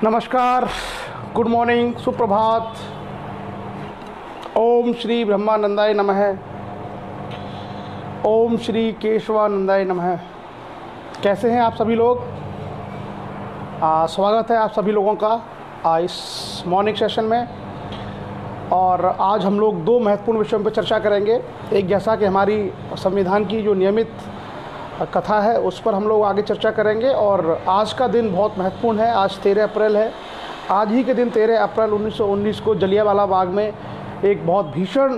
नमस्कार, good morning, सुप्रभात। ओम श्री ब्रह्मानंदाय नमः। ओम श्री केशवानंदाय नमः। कैसे हैं आप सभी लोग? स्वागत है आप सभी लोगों का इस मॉर्निंग सेशन में। और आज हम लोग दो महत्वपूर्ण विषयों पर चर्चा करेंगे। एक, जैसा कि हमारी संविधान की जो नियमित कथा है उस पर हम लोग आगे चर्चा करेंगे। और आज का दिन बहुत महत्वपूर्ण है। आज 13 अप्रैल है। आज ही के दिन 13 अप्रैल 1919 को जलियांवाला बाग में एक बहुत भीषण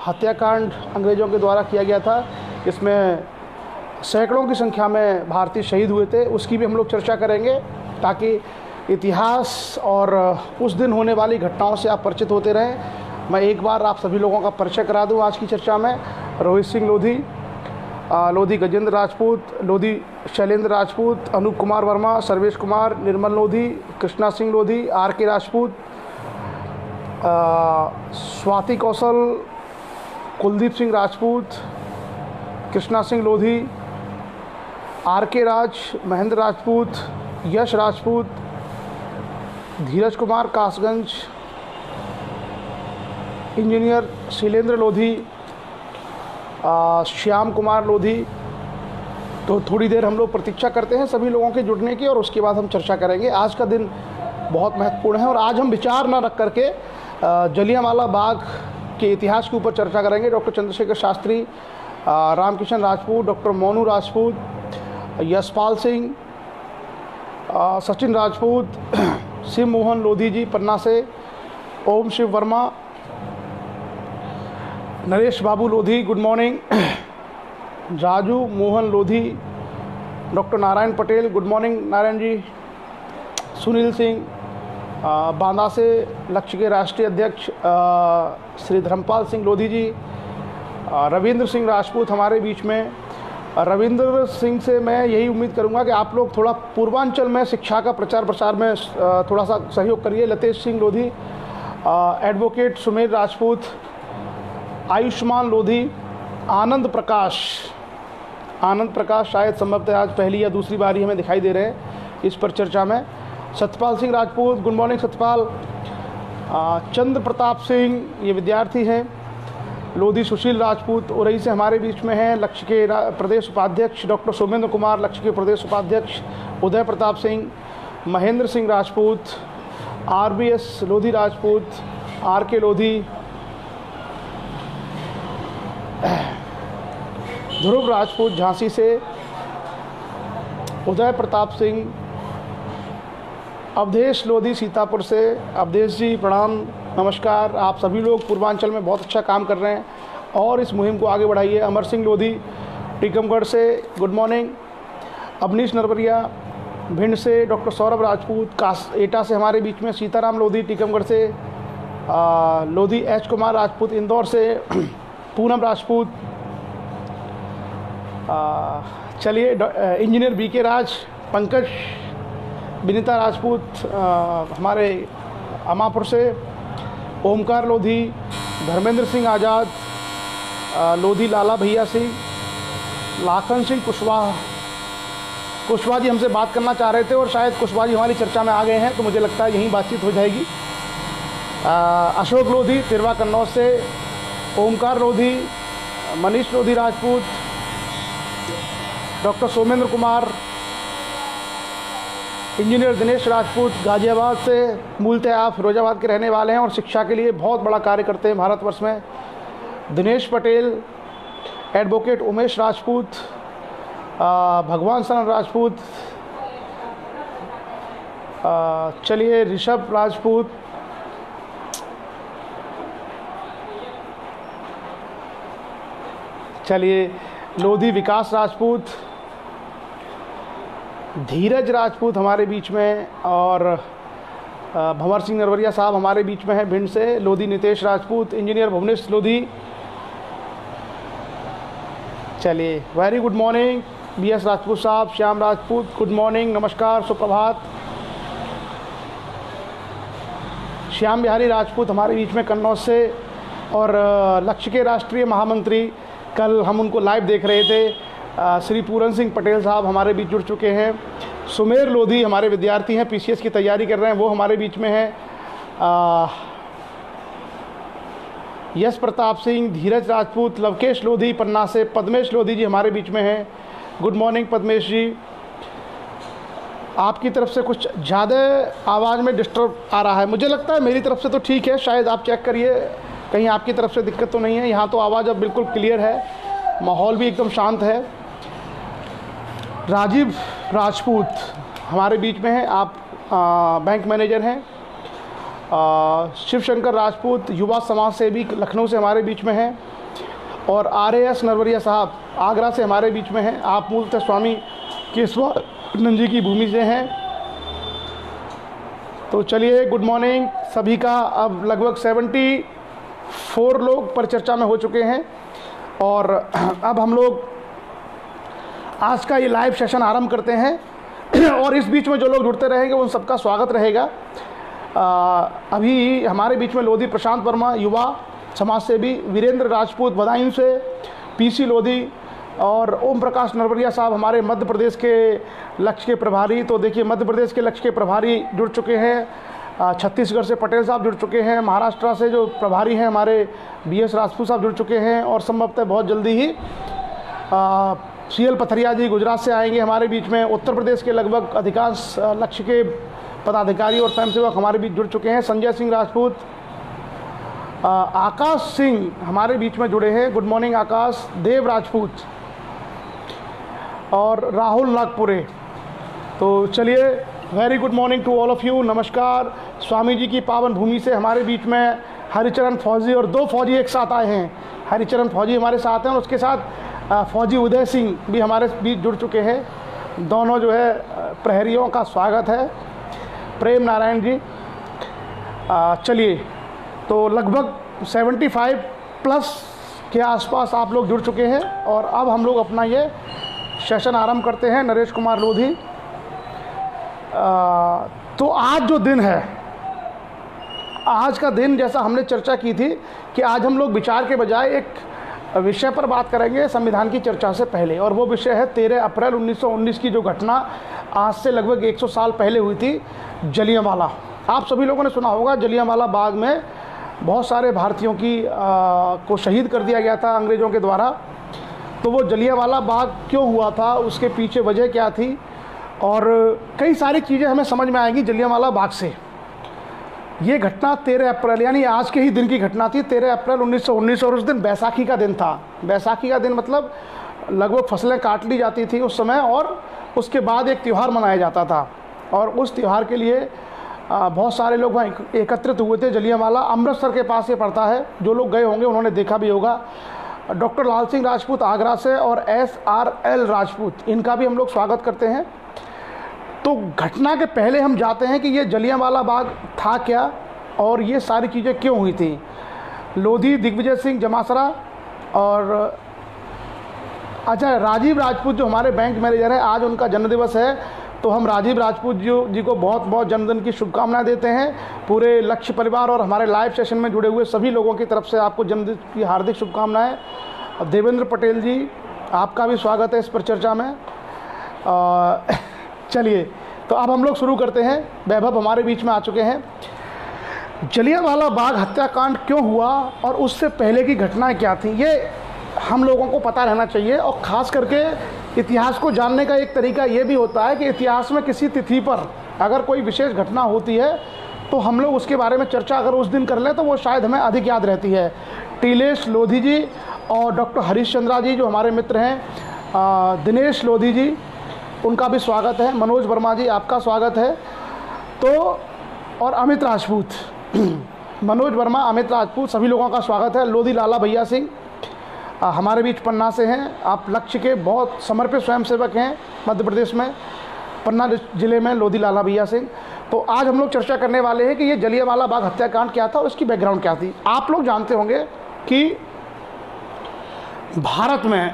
हत्याकांड अंग्रेज़ों के द्वारा किया गया था। इसमें सैकड़ों की संख्या में भारतीय शहीद हुए थे। उसकी भी हम लोग चर्चा करेंगे ताकि इतिहास और उस दिन होने वाली घटनाओं से आप परिचित होते रहें। मैं एक बार आप सभी लोगों का परिचय करा दूं आज की चर्चा में। रोहित सिंह लोधी, लोधी गजेंद्र राजपूत, लोधी शैलेंद्र राजपूत, अनूप कुमार वर्मा, सर्वेश कुमार, निर्मल लोधी, कृष्णा सिंह लोधी, आर.के. राजपूत, स्वाति कौशल, कुलदीप सिंह राजपूत, कृष्णा सिंह लोधी, आर.के. राज, महेंद्र राजपूत, यश राजपूत, धीरज कुमार कासगंज, इंजीनियर शैलेंद्र लोधी, श्याम कुमार लोधी। तो थोड़ी देर हम लोग प्रतीक्षा करते हैं सभी लोगों के जुड़ने की और उसके बाद हम चर्चा करेंगे। आज का दिन बहुत महत्वपूर्ण है और आज हम विचार न रख करके जलियांवाला बाग के इतिहास के ऊपर चर्चा करेंगे। डॉक्टर चंद्रशेखर शास्त्री, रामकिशन राजपूत, डॉक्टर मोनू राजपूत, यशपाल सिंह, सचिन राजपूत, शिव मोहन लोधी जी पन्ना से, Om Shiv Verma, Naresh Babu Lodhi, good morning, Raju Mohan Lodhi, doctor Narayan Patel, good morning Narayan ji, Sunil Singh, Banda से लक्ष्य के राष्ट्रीय अध्यक्ष श्री धर्मपाल सिंह लोधी जी, रविंद्र सिंह राजपूत हमारे बीच में। रविंद्र सिंह से मैं यही उम्मीद करूंगा कि आप लोग थोड़ा पूर्वांचल में शिक्षा का प्रचार प्रसार में थोड़ा सा सहयोग करिए। लतेश सिंह लोधी, एडवोकेट सुमेर राजपूत, आयुष्मान लोधी, आनंद प्रकाश शायद संभवतः आज पहली या दूसरी बारी हमें दिखाई दे रहे हैं इस पर चर्चा में। Satpal Singh Rajput, good morning Satpal. चंद्र प्रताप सिंह, ये विद्यार्थी हैं। लोधी सुशील राजपूत उरई से हमारे बीच में हैं। लक्ष्य के प्रदेश उपाध्यक्ष डॉक्टर सोमेंद्र कुमार, लक्ष्य के प्रदेश उपाध्यक्ष उदय प्रताप सिंह, महेंद्र सिंह राजपूत, RBS लोधी राजपूत, R.के. लोधी, ध्रुव राजपूत झांसी से, उदय प्रताप सिंह, अवधेश लोधी सीतापुर से। अवधेश जी प्रणाम, नमस्कार। आप सभी लोग पूर्वांचल में बहुत अच्छा काम कर रहे हैं और इस मुहिम को आगे बढ़ाइए। अमर सिंह लोधी टीकमगढ़ से, गुड मॉर्निंग। अवनीश नरवरिया भिंड से, डॉक्टर सौरभ राजपूत एटा से हमारे बीच में। सीताराम लोधी टीकमगढ़ से, लोधी H. कुमार राजपूत इंदौर से, पूनम राजपूत, चलिए इंजीनियर B.के. राज, पंकज, विनीता राजपूत हमारे अमापुर से, ओमकार लोधी, धर्मेंद्र सिंह आज़ाद, लोधी लाला भैया सिंह, लाखन सिंह कुशवाहा जी हमसे बात करना चाह रहे थे और शायद कुशवाहा जी हमारी चर्चा में आ गए हैं, तो मुझे लगता है यहीं बातचीत हो जाएगी। अशोक लोधी तिरवा कन्नौज से, ओमकार लोधी, मनीष लोधी राजपूत, डॉक्टर सोमेंद्र कुमार, इंजीनियर दिनेश राजपूत गाजियाबाद से। मूलतः आप फिरोजाबाद के रहने वाले हैं और शिक्षा के लिए बहुत बड़ा कार्य करते हैं भारतवर्ष में। दिनेश पटेल, एडवोकेट उमेश राजपूत, भगवान सरन राजपूत, चलिए ऋषभ राजपूत, चलिए लोधी विकास राजपूत, धीरज राजपूत हमारे बीच में और भंवर सिंह नरवरिया साहब हमारे बीच में हैं भिंड से। लोधी नितेश राजपूत, इंजीनियर भुवनेश लोधी, चलिए very good morning. BS Rajput साहब, श्याम राजपूत, गुड मॉर्निंग, नमस्कार, सुप्रभात। श्याम बिहारी राजपूत हमारे बीच में कन्नौज से और लक्ष्य के राष्ट्रीय महामंत्री, कल हम उनको लाइव देख रहे थे। श्री पूरन सिंह पटेल साहब हमारे बीच जुड़ चुके हैं। सुमेर लोधी हमारे विद्यार्थी हैं, पीसीएस की तैयारी कर रहे हैं, वो हमारे बीच में हैं। यश प्रताप सिंह, धीरज राजपूत, लवकेश लोधी पन्ना से, पद्मेश लोधी जी हमारे बीच में हैं। गुड मॉर्निंग पद्मेश जी। आपकी तरफ से कुछ ज़्यादा आवाज़ में डिस्टर्ब आ रहा है, मुझे लगता है मेरी तरफ से तो ठीक है, शायद आप चेक करिए कहीं आपकी तरफ से दिक्कत तो नहीं है। यहाँ तो आवाज़ अब बिल्कुल क्लियर है, माहौल भी एकदम शांत है। राजीव राजपूत हमारे बीच में हैं, आप बैंक मैनेजर हैं। शिवशंकर राजपूत युवा समाज सेवी लखनऊ से हमारे बीच में हैं। और RAS नरवरिया साहब आगरा से हमारे बीच में हैं। आप मूलतः स्वामी केशवानंद जी की भूमि से हैं। तो चलिए, गुड मॉर्निंग सभी का। अब लगभग 74 लोग परिचर्चा में हो चुके हैं और अब हम लोग आज का ये लाइव सेशन आरंभ करते हैं और इस बीच में जो लोग जुड़ते रहेंगे उन सबका स्वागत रहेगा। अभी हमारे बीच में लोधी प्रशांत वर्मा युवा समाज सेवी, वीरेंद्र राजपूत बदायूं से, PC लोधी और ओम प्रकाश नरवरिया साहब हमारे मध्य प्रदेश के लक्ष्य के प्रभारी। तो देखिए, मध्य प्रदेश के लक्ष्य के प्रभारी जुड़ चुके हैं। छत्तीसगढ़ से पटेल साहब जुड़ चुके हैं। महाराष्ट्र से जो प्रभारी हैं हमारे BS राजपूत साहब जुड़ चुके हैं और संभवतः बहुत जल्दी ही CL पथरिया जी गुजरात से आएंगे हमारे बीच में। उत्तर प्रदेश के लगभग अधिकांश लक्ष्य के पदाधिकारी और स्वयंसेवक हमारे बीच जुड़ चुके हैं। संजय सिंह राजपूत, आकाश सिंह हमारे बीच में जुड़े हैं। Good morning Akash. देव राजपूत और राहुल नागपुरे। तो चलिए, very good morning to all of you. नमस्कार। स्वामी जी की पावन भूमि से हमारे बीच में हरिचरण फौजी और 2 फौजी एक साथ आए हैं। हरिचरण फौजी हमारे साथ हैं और उसके साथ फौजी उदय सिंह भी हमारे बीच जुड़ चुके हैं। दोनों जो है प्रहरियों का स्वागत है। प्रेम नारायण जी। चलिए, तो लगभग 75+ के आसपास आप लोग जुड़ चुके हैं और अब हम लोग अपना ये सेशन आरंभ करते हैं। नरेश कुमार लोधी। तो आज जो दिन है, आज का दिन जैसा हमने चर्चा की थी कि आज हम लोग विचार के बजाय एक विषय पर बात करेंगे संविधान की चर्चा से पहले, और वो विषय है 13 अप्रैल 1919 की जो घटना आज से लगभग 100 साल पहले हुई थी, जलियांवाला। आप सभी लोगों ने सुना होगा, जलियांवाला बाग में बहुत सारे भारतीयों को शहीद कर दिया गया था अंग्रेज़ों के द्वारा। तो वो जलियांवाला बाग क्यों हुआ था, उसके पीछे वजह क्या थी, और कई सारी चीज़ें हमें समझ में आएंगी जलियांवाला बाग से। ये घटना 13 अप्रैल यानी आज के ही दिन की घटना थी, 13 अप्रैल 1919, और उस दिन बैसाखी का दिन था। बैसाखी का दिन मतलब लगभग फसलें काट ली जाती थी उस समय, और उसके बाद एक त्यौहार मनाया जाता था, और उस त्यौहार के लिए बहुत सारे लोग वहाँ एकत्रित हुए थे। जलियांवाला अमृतसर के पास ये पड़ता है, जो लोग गए होंगे उन्होंने देखा भी होगा। डॉक्टर लाल सिंह राजपूत आगरा से और SRL राजपूत, इनका भी हम लोग स्वागत करते हैं। तो घटना के पहले हम जाते हैं कि ये जलियांवाला बाग था क्या और ये सारी चीज़ें क्यों हुई थी। लोधी दिग्विजय सिंह जमासरा और अच्छा राजीव राजपूत जो हमारे बैंक मैनेजर हैं, आज उनका जन्मदिवस है, तो हम राजीव राजपूत जी को बहुत बहुत जन्मदिन की शुभकामनाएं देते हैं। पूरे लक्ष्य परिवार और हमारे लाइव सेशन में जुड़े हुए सभी लोगों की तरफ से आपको जन्मदिन की हार्दिक शुभकामनाएं। देवेंद्र पटेल जी, आपका भी स्वागत है इस पर चर्चा में। चलिए, तो अब हम लोग शुरू करते हैं। वैभव हमारे बीच में आ चुके हैं। जलियांवाला बाग हत्याकांड क्यों हुआ और उससे पहले की घटनाएं क्या थी, ये हम लोगों को पता रहना चाहिए। और ख़ास करके इतिहास को जानने का एक तरीका ये भी होता है कि इतिहास में किसी तिथि पर अगर कोई विशेष घटना होती है तो हम लोग उसके बारे में चर्चा अगर उस दिन कर लें तो वो शायद हमें अधिक याद रहती है। टीलेश लोधी जी और डॉक्टर हरीश चंद्रा जी जो हमारे मित्र हैं, दिनेश लोधी जी, उनका भी स्वागत है। मनोज वर्मा जी, आपका स्वागत है। तो और अमित राजपूत मनोज वर्मा, अमित राजपूत, सभी लोगों का स्वागत है। लोधी लाला भैया सिंह हमारे बीच पन्ना से हैं। आप लक्ष्य के बहुत समर्पित स्वयंसेवक हैं मध्य प्रदेश में, पन्ना जिले में लोधी लाला भैया सिंह। तो आज हम लोग चर्चा करने वाले हैं कि ये जलियांवाला बाग हत्याकांड क्या था और इसकी बैकग्राउंड क्या थी। आप लोग जानते होंगे कि भारत में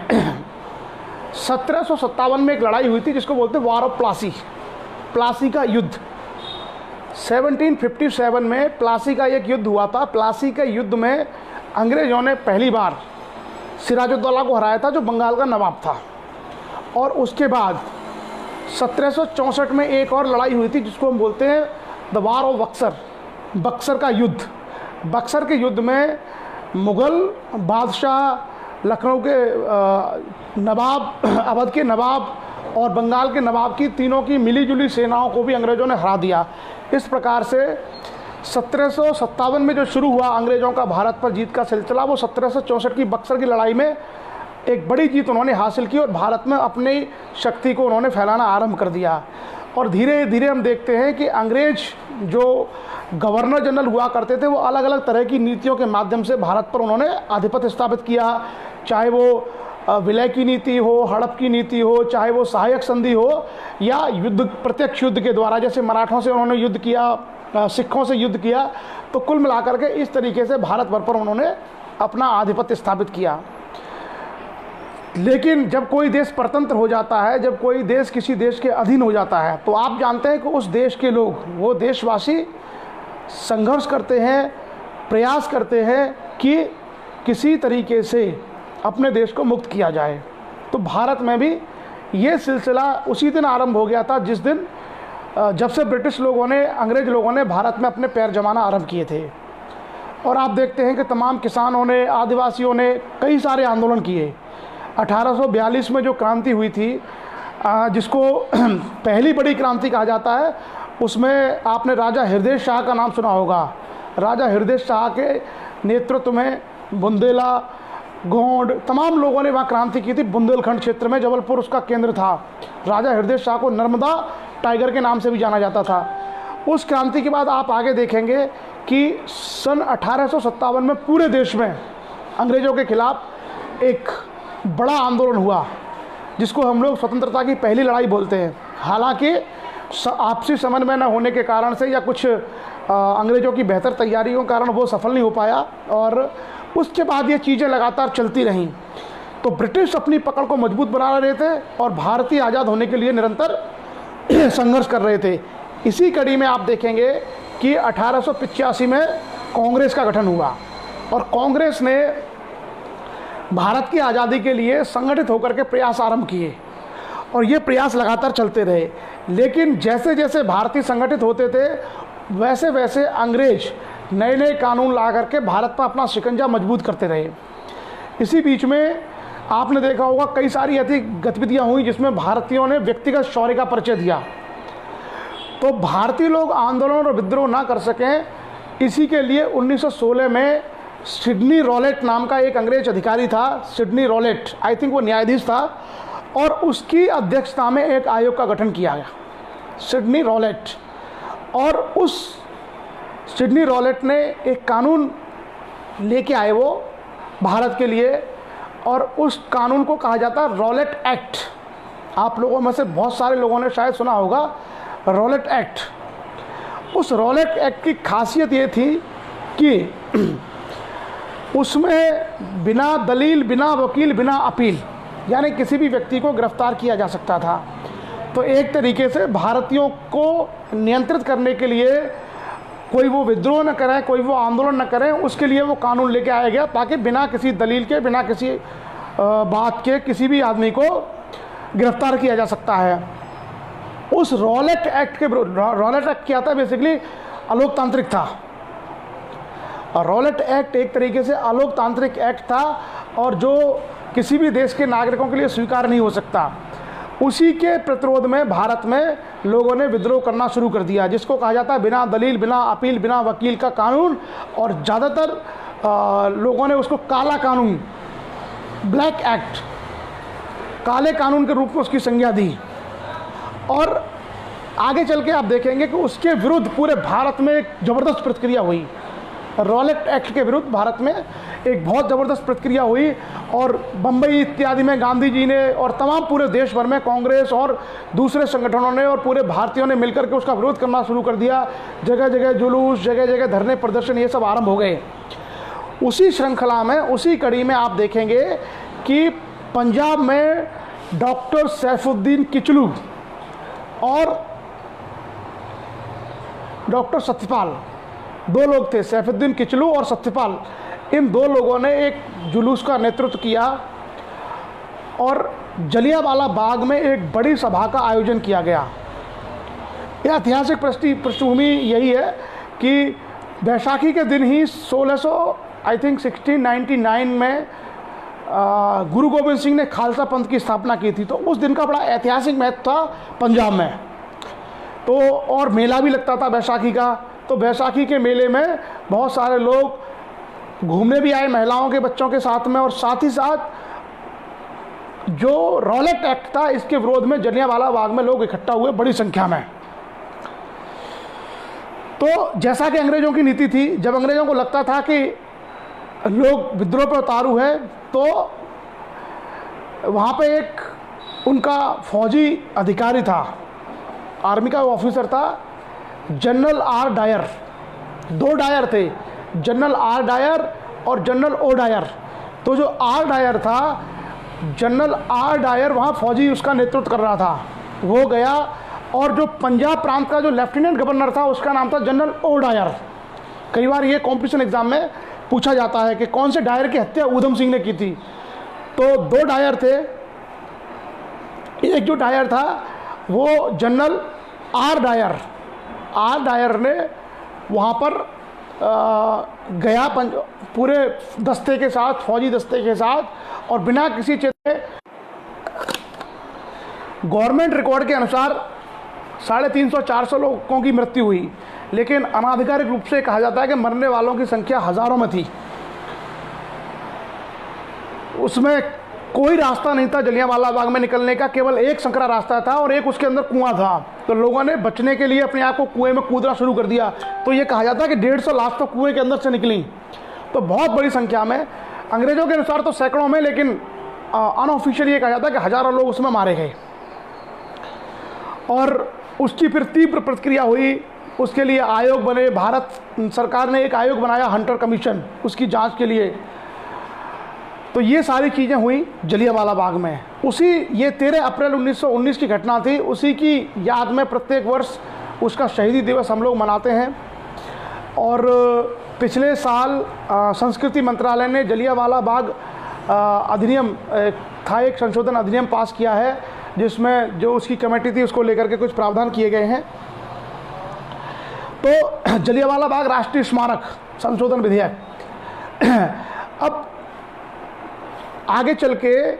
1757 में एक लड़ाई हुई थी जिसको बोलते हैं वार ऑफ प्लासी, प्लासी का युद्ध। 1757 में प्लासी का एक युद्ध हुआ था। प्लासी के युद्ध में अंग्रेज़ों ने पहली बार सिराजुद्दौला को हराया था, जो बंगाल का नवाब था। और उसके बाद 1764 में एक और लड़ाई हुई थी जिसको हम बोलते हैं the war of Buxar, Buxar का युद्ध। बक्सर के युद्ध में मुग़ल बादशाह, लखनऊ के नवाब, अवध के नवाब और बंगाल के नवाब की तीनों की मिलीजुली सेनाओं को भी अंग्रेज़ों ने हरा दिया। इस प्रकार से 1757 में जो शुरू हुआ अंग्रेज़ों का भारत पर जीत का सिलसिला, वो 1764 की बक्सर की लड़ाई में एक बड़ी जीत उन्होंने हासिल की और भारत में अपनी शक्ति को उन्होंने फैलाना आरंभ कर दिया। और धीरे धीरे हम देखते हैं कि अंग्रेज जो गवर्नर जनरल हुआ करते थे वो अलग अलग तरह की नीतियों के माध्यम से भारत पर उन्होंने आधिपत्य स्थापित किया, चाहे वो विलय की नीति हो, हड़प की नीति हो, चाहे वो सहायक संधि हो या युद्ध, प्रत्यक्ष युद्ध के द्वारा, जैसे मराठों से उन्होंने युद्ध किया, सिखों से युद्ध किया। तो कुल मिलाकर के इस तरीके से भारत भर पर उन्होंने अपना आधिपत्य स्थापित किया। लेकिन जब कोई देश परतंत्र हो जाता है, जब कोई देश किसी देश के अधीन हो जाता है, तो आप जानते हैं कि उस देश के लोग, वो देशवासी संघर्ष करते हैं, प्रयास करते हैं कि किसी तरीके से अपने देश को मुक्त किया जाए। तो भारत में भी ये सिलसिला उसी दिन आरंभ हो गया था जिस दिन जब से ब्रिटिश लोगों ने, अंग्रेज लोगों ने भारत में अपने पैर जमाना आरंभ किए थे। और आप देखते हैं कि तमाम किसानों ने, आदिवासियों ने कई सारे आंदोलन किए। 1842 में जो क्रांति हुई थी, जिसको पहली बड़ी क्रांति कहा जाता है, उसमें आपने राजा हृदय शाह का नाम सुना होगा। राजा हृदय शाह के नेतृत्व में बुंदेला, गोंड, तमाम लोगों ने वहाँ क्रांति की थी। बुंदेलखंड क्षेत्र में, जबलपुर उसका केंद्र था। राजा हृदय शाह को नर्मदा टाइगर के नाम से भी जाना जाता था। उस क्रांति के बाद आप आगे देखेंगे कि सन 1857 में पूरे देश में अंग्रेज़ों के खिलाफ एक बड़ा आंदोलन हुआ, जिसको हम लोग स्वतंत्रता की पहली लड़ाई बोलते हैं। हालांकि आपसी समन्वय न होने के कारण से या कुछ अंग्रेज़ों की बेहतर तैयारियों के कारण वो सफल नहीं हो पाया और उसके बाद ये चीज़ें लगातार चलती रहीं। तो ब्रिटिश अपनी पकड़ को मजबूत बना रहे थे और भारतीय आज़ाद होने के लिए निरंतर संघर्ष कर रहे थे। इसी कड़ी में आप देखेंगे कि 1885 में कांग्रेस का गठन हुआ और कांग्रेस ने भारत की आज़ादी के लिए संगठित होकर के प्रयास आरंभ किए और ये प्रयास लगातार चलते रहे। लेकिन जैसे जैसे भारतीय संगठित होते थे वैसे वैसे अंग्रेज नए नए कानून ला करके भारत पर अपना शिकंजा मजबूत करते रहे। इसी बीच में आपने देखा होगा कई सारी ऐसी गतिविधियां हुई जिसमें भारतीयों ने व्यक्तिगत शौर्य का परिचय दिया। तो भारतीय लोग आंदोलन और विद्रोह ना कर सकें, इसी के लिए 1916 में सिडनी रॉलेट नाम का एक अंग्रेज अधिकारी था। सिडनी रॉलेट, आई थिंक वो न्यायाधीश था, और उसकी अध्यक्षता में एक आयोग का गठन किया गया, सिडनी रॉलेट। और उस सिडनी रॉलेट ने एक कानून लेके आए वो भारत के लिए, और उस कानून को कहा जाता है रॉलेट एक्ट। आप लोगों में से बहुत सारे लोगों ने शायद सुना होगा रॉलेट एक्ट। उस रॉलेट एक्ट की खासियत ये थी कि उसमें बिना दलील, बिना वकील, बिना अपील, यानी किसी भी व्यक्ति को गिरफ्तार किया जा सकता था। तो एक तरीके से भारतीयों को नियंत्रित करने के लिए कोई वो विद्रोह न करें, कोई वो आंदोलन न करें, उसके लिए वो कानून लेके आया गया ताकि बिना किसी दलील के, बिना किसी बात के किसी भी आदमी को गिरफ्तार किया जा सकता है। उस रॉलेट एक्ट के विरुद्ध, रॉलेट एक्ट क्या था, बेसिकली अलोकतांत्रिक था। और रॉलेट एक्ट एक तरीके से अलोकतांत्रिक एक्ट था और जो किसी भी देश के नागरिकों के लिए स्वीकार नहीं हो सकता। उसी के प्रतिरोध में भारत में लोगों ने विद्रोह करना शुरू कर दिया, जिसको कहा जाता है बिना दलील, बिना अपील, बिना वकील का कानून। और ज़्यादातर लोगों ने उसको काला कानून, ब्लैक एक्ट, काले कानून के रूप में उसकी संज्ञा दी। और आगे चल के आप देखेंगे कि उसके विरुद्ध पूरे भारत में एक ज़बरदस्त प्रतिक्रिया हुई। रॉलेट एक्ट के विरुद्ध भारत में एक बहुत ज़बरदस्त प्रतिक्रिया हुई और बम्बई इत्यादि में गांधी जी ने और तमाम पूरे देश भर में कांग्रेस और दूसरे संगठनों ने और पूरे भारतीयों ने मिलकर के उसका विरोध करना शुरू कर दिया। जगह जगह जुलूस, जगह जगह धरने, प्रदर्शन, ये सब आरंभ हो गए। उसी श्रृंखला में, उसी कड़ी में आप देखेंगे कि पंजाब में डॉक्टर सैफुद्दीन किचलू और डॉक्टर सत्यपाल, दो लोग थे, सैफुद्दीन किचलू और सत्यपाल। इन दो लोगों ने एक जुलूस का नेतृत्व किया और जलियांवाला बाग में एक बड़ी सभा का आयोजन किया गया। यह ऐतिहासिक पृष्ठभूमि यही है कि बैसाखी के दिन ही 1699 में गुरु गोबिंद सिंह ने खालसा पंथ की स्थापना की थी। तो उस दिन का बड़ा ऐतिहासिक महत्व था पंजाब में। तो और मेला भी लगता था बैसाखी का। तो बैसाखी के मेले में बहुत सारे लोग घूमने भी आए, महिलाओं के बच्चों के साथ में, और साथ ही साथ जो रॉलेट एक्ट था इसके विरोध में जलियांवाला बाग में लोग इकट्ठा हुए बड़ी संख्या में। तो जैसा कि अंग्रेज़ों की नीति थी, जब अंग्रेज़ों को लगता था कि लोग विद्रोह पर उतारू है, तो वहाँ पे एक उनका फौजी अधिकारी था, आर्मी का ऑफिसर था, जनरल आर डायर। 2 डायर थे, जनरल आर डायर और जनरल ओ डायर। तो जो आर डायर था, जनरल आर डायर वहाँ फौजी उसका नेतृत्व कर रहा था, वो गया। और जो पंजाब प्रांत का जो लेफ्टिनेंट गवर्नर था उसका नाम था जनरल ओ डायर। कई बार ये कॉम्पिटिशन एग्जाम में पूछा जाता है कि कौन से डायर की हत्या ऊधम सिंह ने की थी। तो 2 डायर थे। एक जो डायर था वो जनरल आर डायर ने वहाँ पर गया पूरे दस्ते के साथ, फौजी दस्ते के साथ, और बिना किसी चेतावनी, गवर्नमेंट रिकॉर्ड के अनुसार 350-400 लोगों की मृत्यु हुई, लेकिन अनाधिकारिक रूप से कहा जाता है कि मरने वालों की संख्या हज़ारों में थी। उसमें कोई रास्ता नहीं था जलियांवाला बाग में निकलने का, केवल एक संकरा रास्ता था और एक उसके अंदर कुआं था। तो लोगों ने बचने के लिए अपने आप को कुएं में कूदना शुरू कर दिया। तो ये कहा जाता है कि 150 लाश तो कुएं के अंदर से निकली। तो बहुत बड़ी संख्या में, अंग्रेज़ों के अनुसार तो सैकड़ों में, लेकिन अनऑफिशियल ये कहा जाता है कि हज़ारों लोग उसमें मारे गए। और उसकी फिर तीव्र प्रतिक्रिया हुई, उसके लिए आयोग बने। भारत सरकार ने एक आयोग बनाया, हंटर कमीशन, उसकी जांच के लिए। तो ये सारी चीज़ें हुई जलियांवाला बाग में। ये 13 अप्रैल 1919 की घटना थी। उसी की याद में प्रत्येक वर्ष उसका शहीदी दिवस हम लोग मनाते हैं। और पिछले साल संस्कृति मंत्रालय ने जलियांवाला बाग अधिनियम था, एक संशोधन अधिनियम पास किया है, जिसमें जो उसकी कमेटी थी उसको लेकर के कुछ प्रावधान किए गए हैं। तो जलियांवाला बाग राष्ट्रीय स्मारक संशोधन विधेयक। अब आगे चल के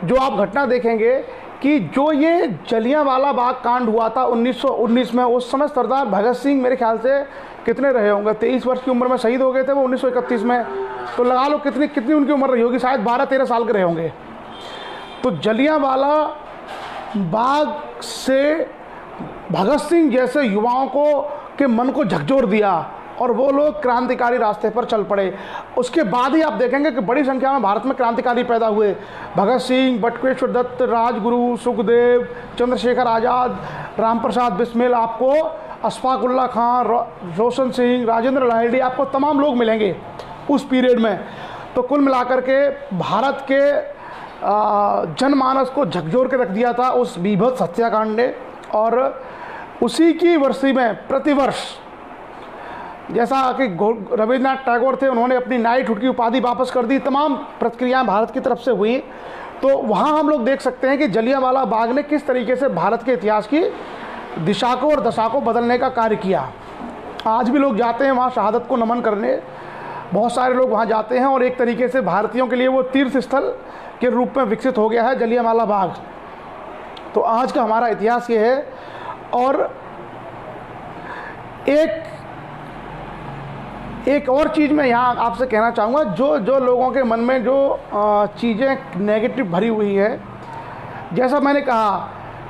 जो आप घटना देखेंगे कि जो ये जलियांवाला बाग कांड हुआ था 1919 में, उस समय सरदार भगत सिंह मेरे ख्याल से कितने रहे होंगे, 23 वर्ष की उम्र में शहीद हो गए थे वो 1931 में। तो लगा लो कितनी उनकी उम्र रही होगी, शायद 12-13 साल के रहे होंगे। तो जलियांवाला बाग से भगत सिंह जैसे युवाओं के मन को झकझोर दिया और वो लोग क्रांतिकारी रास्ते पर चल पड़े। उसके बाद ही आप देखेंगे कि बड़ी संख्या में भारत में क्रांतिकारी पैदा हुए। भगत सिंह, बटुकेश्वर दत्त, राजगुरु, सुखदेव, चंद्रशेखर आज़ाद, राम प्रसाद बिस्मिल, आपको अशफाक उल्लाह खां, रोशन सिंह, राजेंद्र लाहिड़ी, आपको तमाम लोग मिलेंगे उस पीरियड में। तो कुल मिलाकर के भारत के जनमानस को झकझोर के रख दिया था उस बीभत्स हत्याकांड ने। और उसी की वर्षी में प्रतिवर्ष, जैसा कि रविन्द्रनाथ टैगोर थे, उन्होंने अपनी नाइटहुड की उपाधि वापस कर दी, तमाम प्रक्रियाएं भारत की तरफ से हुई। तो वहाँ हम लोग देख सकते हैं कि जलियांवाला बाग ने किस तरीके से भारत के इतिहास की दिशा को और दशा को बदलने का कार्य किया। आज भी लोग जाते हैं वहाँ शहादत को नमन करने, बहुत सारे लोग वहाँ जाते हैं, और एक तरीके से भारतीयों के लिए वो तीर्थ स्थल के रूप में विकसित हो गया है जलियांवाला बाग। तो आज का हमारा इतिहास ये है। और एक और चीज़ मैं यहाँ आपसे कहना चाहूँगा, जो लोगों के मन में जो चीज़ें नेगेटिव भरी हुई है, जैसा मैंने कहा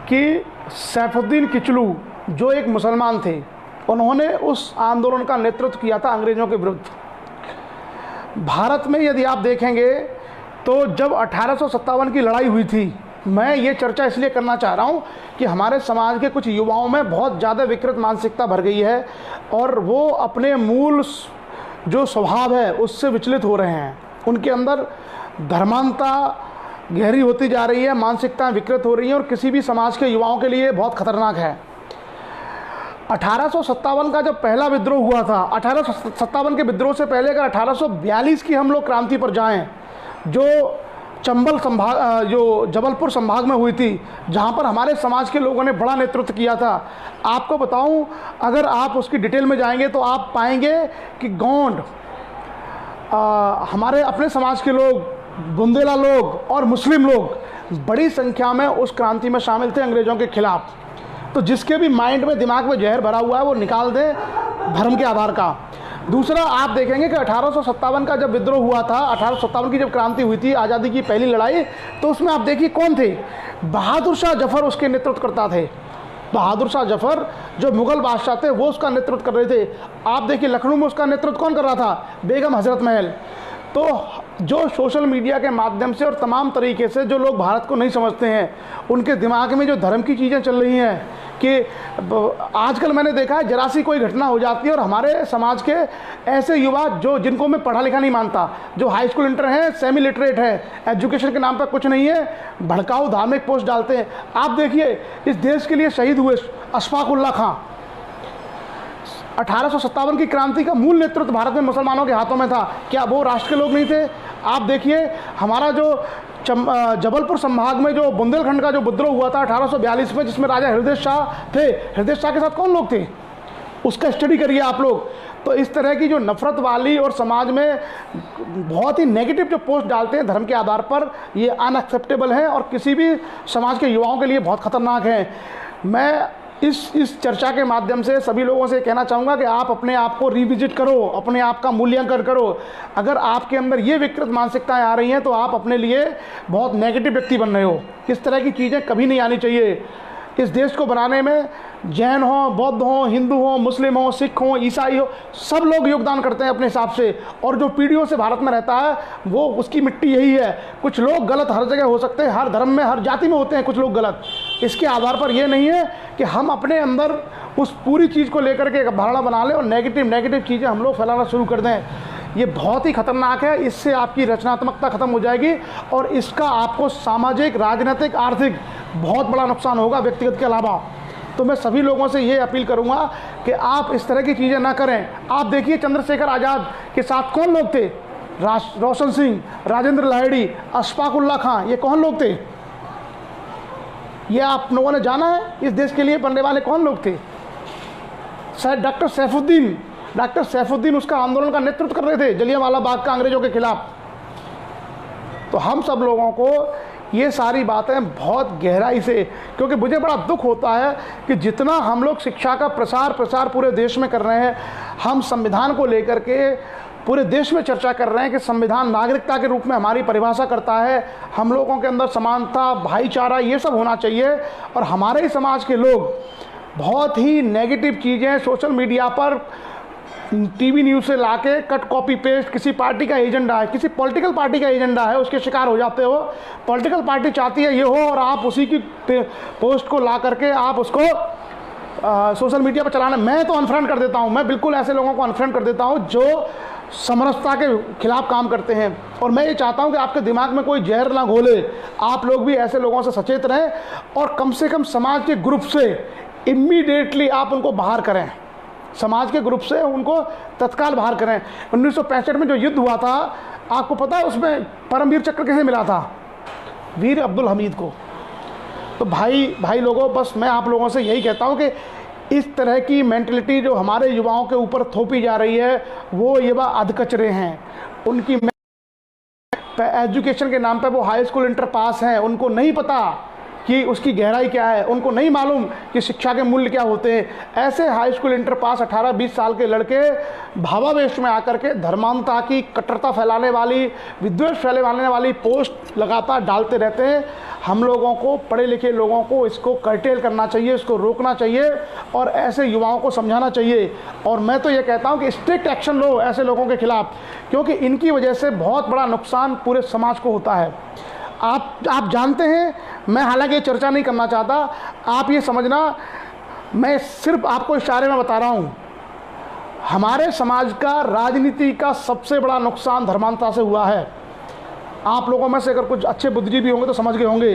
कि सैफुद्दीन किचलू जो एक मुसलमान थे, उन्होंने उस आंदोलन का नेतृत्व किया था अंग्रेज़ों के विरुद्ध। भारत में यदि आप देखेंगे तो जब 1857 की लड़ाई हुई थी, मैं ये चर्चा इसलिए करना चाह रहा हूँ कि हमारे समाज के कुछ युवाओं में बहुत ज़्यादा विकृत मानसिकता भर गई है और वो अपने मूल जो स्वभाव है उससे विचलित हो रहे हैं। उनके अंदर धर्मांधता गहरी होती जा रही है, मानसिकताएं विकृत हो रही हैं, और किसी भी समाज के युवाओं के लिए बहुत खतरनाक है। 1857 का जब पहला विद्रोह हुआ था, 1857 के विद्रोह से पहले अगर 1842 की हम लोग क्रांति पर जाएं, जो चंबल संभाग, जो जबलपुर संभाग में हुई थी, जहाँ पर हमारे समाज के लोगों ने बड़ा नेतृत्व किया था। आपको बताऊं, अगर आप उसकी डिटेल में जाएंगे तो आप पाएंगे कि गौंड, हमारे अपने समाज के लोग, बुंदेला लोग और मुस्लिम लोग बड़ी संख्या में उस क्रांति में शामिल थे अंग्रेज़ों के खिलाफ। तो जिसके भी माइंड में, दिमाग में जहर भरा हुआ है, वो निकाल दे धर्म के आधार का। दूसरा, आप देखेंगे कि 1857 का जब विद्रोह हुआ था, 1857 की जब क्रांति हुई थी, आज़ादी की पहली लड़ाई, तो उसमें आप देखिए कौन थे? बहादुर शाह जफ़र उसके नेतृत्व करता थे। बहादुर शाह जफ़र जो मुग़ल बादशाह थे, वो उसका नेतृत्व कर रहे थे। आप देखिए लखनऊ में उसका नेतृत्व कौन कर रहा था? बेगम हज़रत महल। तो जो सोशल मीडिया के माध्यम से और तमाम तरीके से जो लोग भारत को नहीं समझते हैं, उनके दिमाग में जो धर्म की चीज़ें चल रही हैं कि आजकल मैंने देखा है, जरा सी कोई घटना हो जाती है और हमारे समाज के ऐसे युवा जिनको मैं पढ़ा लिखा नहीं मानता, जो हाई स्कूल इंटर हैं, सेमी लिटरेट है, एजुकेशन के नाम पर कुछ नहीं है, भड़काऊ धार्मिक पोस्ट डालते हैं। आप देखिए, इस देश के लिए शहीद हुए अशफाक उल्लाह खां, 1857 की क्रांति का मूल नेतृत्व भारत में मुसलमानों के हाथों में था। क्या वो राष्ट्र के लोग नहीं थे? आप देखिए, हमारा जो जबलपुर संभाग में जो बुंदेलखंड का जो विद्रोह हुआ था 1842 में, जिसमें राजा हृदय शाह थे, हृदय शाह के साथ कौन लोग थे? उसका स्टडी करिए आप लोग। तो इस तरह की जो नफ़रत वाली और समाज में बहुत ही नेगेटिव जो पोस्ट डालते हैं धर्म के आधार पर, ये अनएक्सेप्टेबल है और किसी भी समाज के युवाओं के लिए बहुत ख़तरनाक है। मैं इस चर्चा के माध्यम से सभी लोगों से कहना चाहूँगा कि आप अपने आप को रिविजिट करो, अपने आप का मूल्यांकन करो। अगर आपके अंदर ये विकृत मानसिकताएं आ रही हैं तो आप अपने लिए बहुत नेगेटिव व्यक्ति बन रहे हो। इस तरह की चीज़ें कभी नहीं आनी चाहिए। इस देश को बनाने में जैन हो, बौद्ध हो, हिंदू हो, मुस्लिम हो, सिख हो, ईसाई हो, सब लोग योगदान करते हैं अपने हिसाब से। और जो पीढ़ियों से भारत में रहता है वो उसकी मिट्टी यही है। कुछ लोग गलत हर जगह हो सकते हैं, हर धर्म में, हर जाति में होते हैं कुछ लोग गलत। इसके आधार पर ये नहीं है कि हम अपने अंदर उस पूरी चीज़ को लेकर के एक धारणा बना लें और नेगेटिव चीज़ें हम लोग फैलाना शुरू कर दें। ये बहुत ही खतरनाक है। इससे आपकी रचनात्मकता खत्म हो जाएगी और इसका आपको सामाजिक, राजनीतिक, आर्थिक बहुत बड़ा नुकसान होगा व्यक्तिगत के अलावा। तो मैं सभी लोगों से ये अपील करूंगा कि आप इस तरह की चीज़ें ना करें। आप देखिए चंद्रशेखर आज़ाद के साथ कौन लोग थे? रोशन सिंह, राजेंद्र लाहिड़ी, अशफाक उल्लाह खां, ये कौन लोग थे? ये आप लोगों ने जाना है? इस देश के लिए बनने वाले कौन लोग थे? शायद डॉक्टर सैफुद्दीन उसका आंदोलन का नेतृत्व कर रहे थे, जलियांवाला बाग का अंग्रेजों के खिलाफ। तो हम सब लोगों को ये सारी बातें बहुत गहराई से, क्योंकि मुझे बड़ा दुख होता है कि जितना हम लोग शिक्षा का प्रसार पूरे देश में कर रहे हैं, हम संविधान को लेकर के पूरे देश में चर्चा कर रहे हैं कि संविधान नागरिकता के रूप में हमारी परिभाषा करता है, हम लोगों के अंदर समानता, भाईचारा, ये सब होना चाहिए। और हमारे ही समाज के लोग बहुत ही नेगेटिव चीज़ें सोशल मीडिया पर, टीवी न्यूज़ से लाके कट कॉपी पेस्ट, किसी पार्टी का एजेंडा है, किसी पॉलिटिकल पार्टी का एजेंडा है, उसके शिकार हो जाते हो। पॉलिटिकल पार्टी चाहती है ये हो और आप उसी की पोस्ट को ला करके आप उसको सोशल मीडिया पर चलाना। मैं तो अनफ्रेंड कर देता हूँ, मैं बिल्कुल ऐसे लोगों को अनफ्रेंड कर देता हूँ जो समरसता के खिलाफ काम करते हैं। और मैं ये चाहता हूँ कि आपके दिमाग में कोई जहर ना घोले, आप लोग भी ऐसे लोगों से सचेत रहें और कम से कम समाज के ग्रुप से इमीडिएटली आप उनको बाहर करें, समाज के ग्रुप से उनको तत्काल बाहर करें। 1965 में जो युद्ध हुआ था, आपको पता है उसमें परमवीर चक्र किसे मिला था? वीर अब्दुल हमीद को। तो भाई लोगों, बस मैं आप लोगों से यही कहता हूँ कि इस तरह की मेंटलिटी जो हमारे युवाओं के ऊपर थोपी जा रही है, वो युवा अधकचरे हैं। उनकी एजुकेशन के नाम पर वो हाई स्कूल इंटर पास हैं, उनको नहीं पता कि उसकी गहराई क्या है, उनको नहीं मालूम कि शिक्षा के मूल्य क्या होते हैं। ऐसे हाई स्कूल इंटर पास 18-20 साल के लड़के भावावेश में आकर के धर्मांधता की, कट्टरता फैलाने वाली, विद्वेष फैलाने वाली पोस्ट लगातार डालते रहते हैं। हम लोगों को, पढ़े लिखे लोगों को इसको कर्टेल करना चाहिए, इसको रोकना चाहिए और ऐसे युवाओं को समझाना चाहिए। और मैं तो ये कहता हूँ कि स्ट्रिक्ट एक्शन लो ऐसे लोगों के खिलाफ, क्योंकि इनकी वजह से बहुत बड़ा नुकसान पूरे समाज को होता है। आप जानते हैं, मैं हालांकि ये चर्चा नहीं करना चाहता, आप ये समझना, मैं सिर्फ आपको इशारे में बता रहा हूँ, हमारे समाज का, राजनीति का सबसे बड़ा नुकसान धर्मांधता से हुआ है। आप लोगों में से अगर कुछ अच्छे बुद्धिजीवी होंगे तो समझ गए होंगे,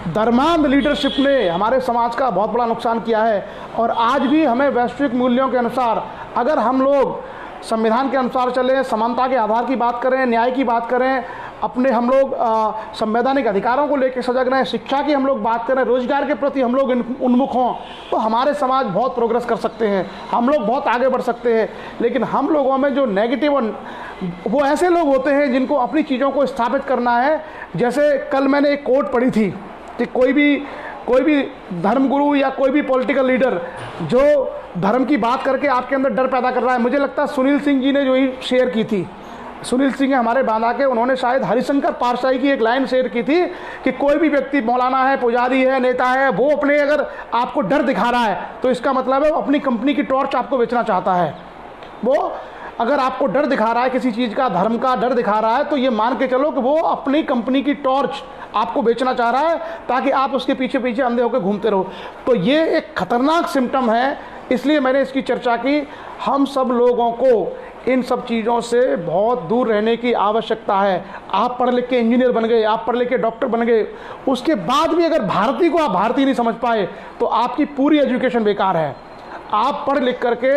धर्मांध लीडरशिप ने हमारे समाज का बहुत बड़ा नुकसान किया है। और आज भी हमें वैश्विक मूल्यों के अनुसार, अगर हम लोग संविधान के अनुसार चलें, समानता के आधार की बात करें, न्याय की बात करें अपने हम लोग संवैधानिक अधिकारों को लेकर सजग रहें, शिक्षा की हम लोग बात करें, रोजगार के प्रति हम लोग उन्मुख हों, तो हमारे समाज बहुत प्रोग्रेस कर सकते हैं, हम लोग बहुत आगे बढ़ सकते हैं। लेकिन हम लोगों में जो नेगेटिव और वो ऐसे लोग होते हैं जिनको अपनी चीज़ों को स्थापित करना है। जैसे कल मैंने एक कोट पढ़ी थी कि कोई भी धर्मगुरु या कोई भी पॉलिटिकल लीडर जो धर्म की बात करके आपके अंदर डर पैदा कर रहा है, मुझे लगता है सुनील सिंह जी ने जो ही शेयर की थी, सुनील सिंह हमारे बांदा के, उन्होंने शायद हरिशंकर पारसाई की एक लाइन शेयर की थी कि कोई भी व्यक्ति मौलाना है, पुजारी है, नेता है, वो अपने अगर आपको डर दिखा रहा है तो इसका मतलब है वो अपनी कंपनी की टॉर्च आपको बेचना चाहता है। वो अगर आपको डर दिखा रहा है, किसी चीज़ का, धर्म का डर दिखा रहा है, तो ये मान के चलो कि वो अपनी कंपनी की टॉर्च आपको बेचना चाह रहा है ताकि आप उसके पीछे पीछे अंधे होकर घूमते रहो। तो ये एक खतरनाक सिम्टम है, इसलिए मैंने इसकी चर्चा की। हम सब लोगों को इन सब चीज़ों से बहुत दूर रहने की आवश्यकता है। आप पढ़ लिख के इंजीनियर बन गए, आप पढ़ लिख के डॉक्टर बन गए, उसके बाद भी अगर भारतीय को आप भारतीय नहीं समझ पाए तो आपकी पूरी एजुकेशन बेकार है। आप पढ़ लिख करके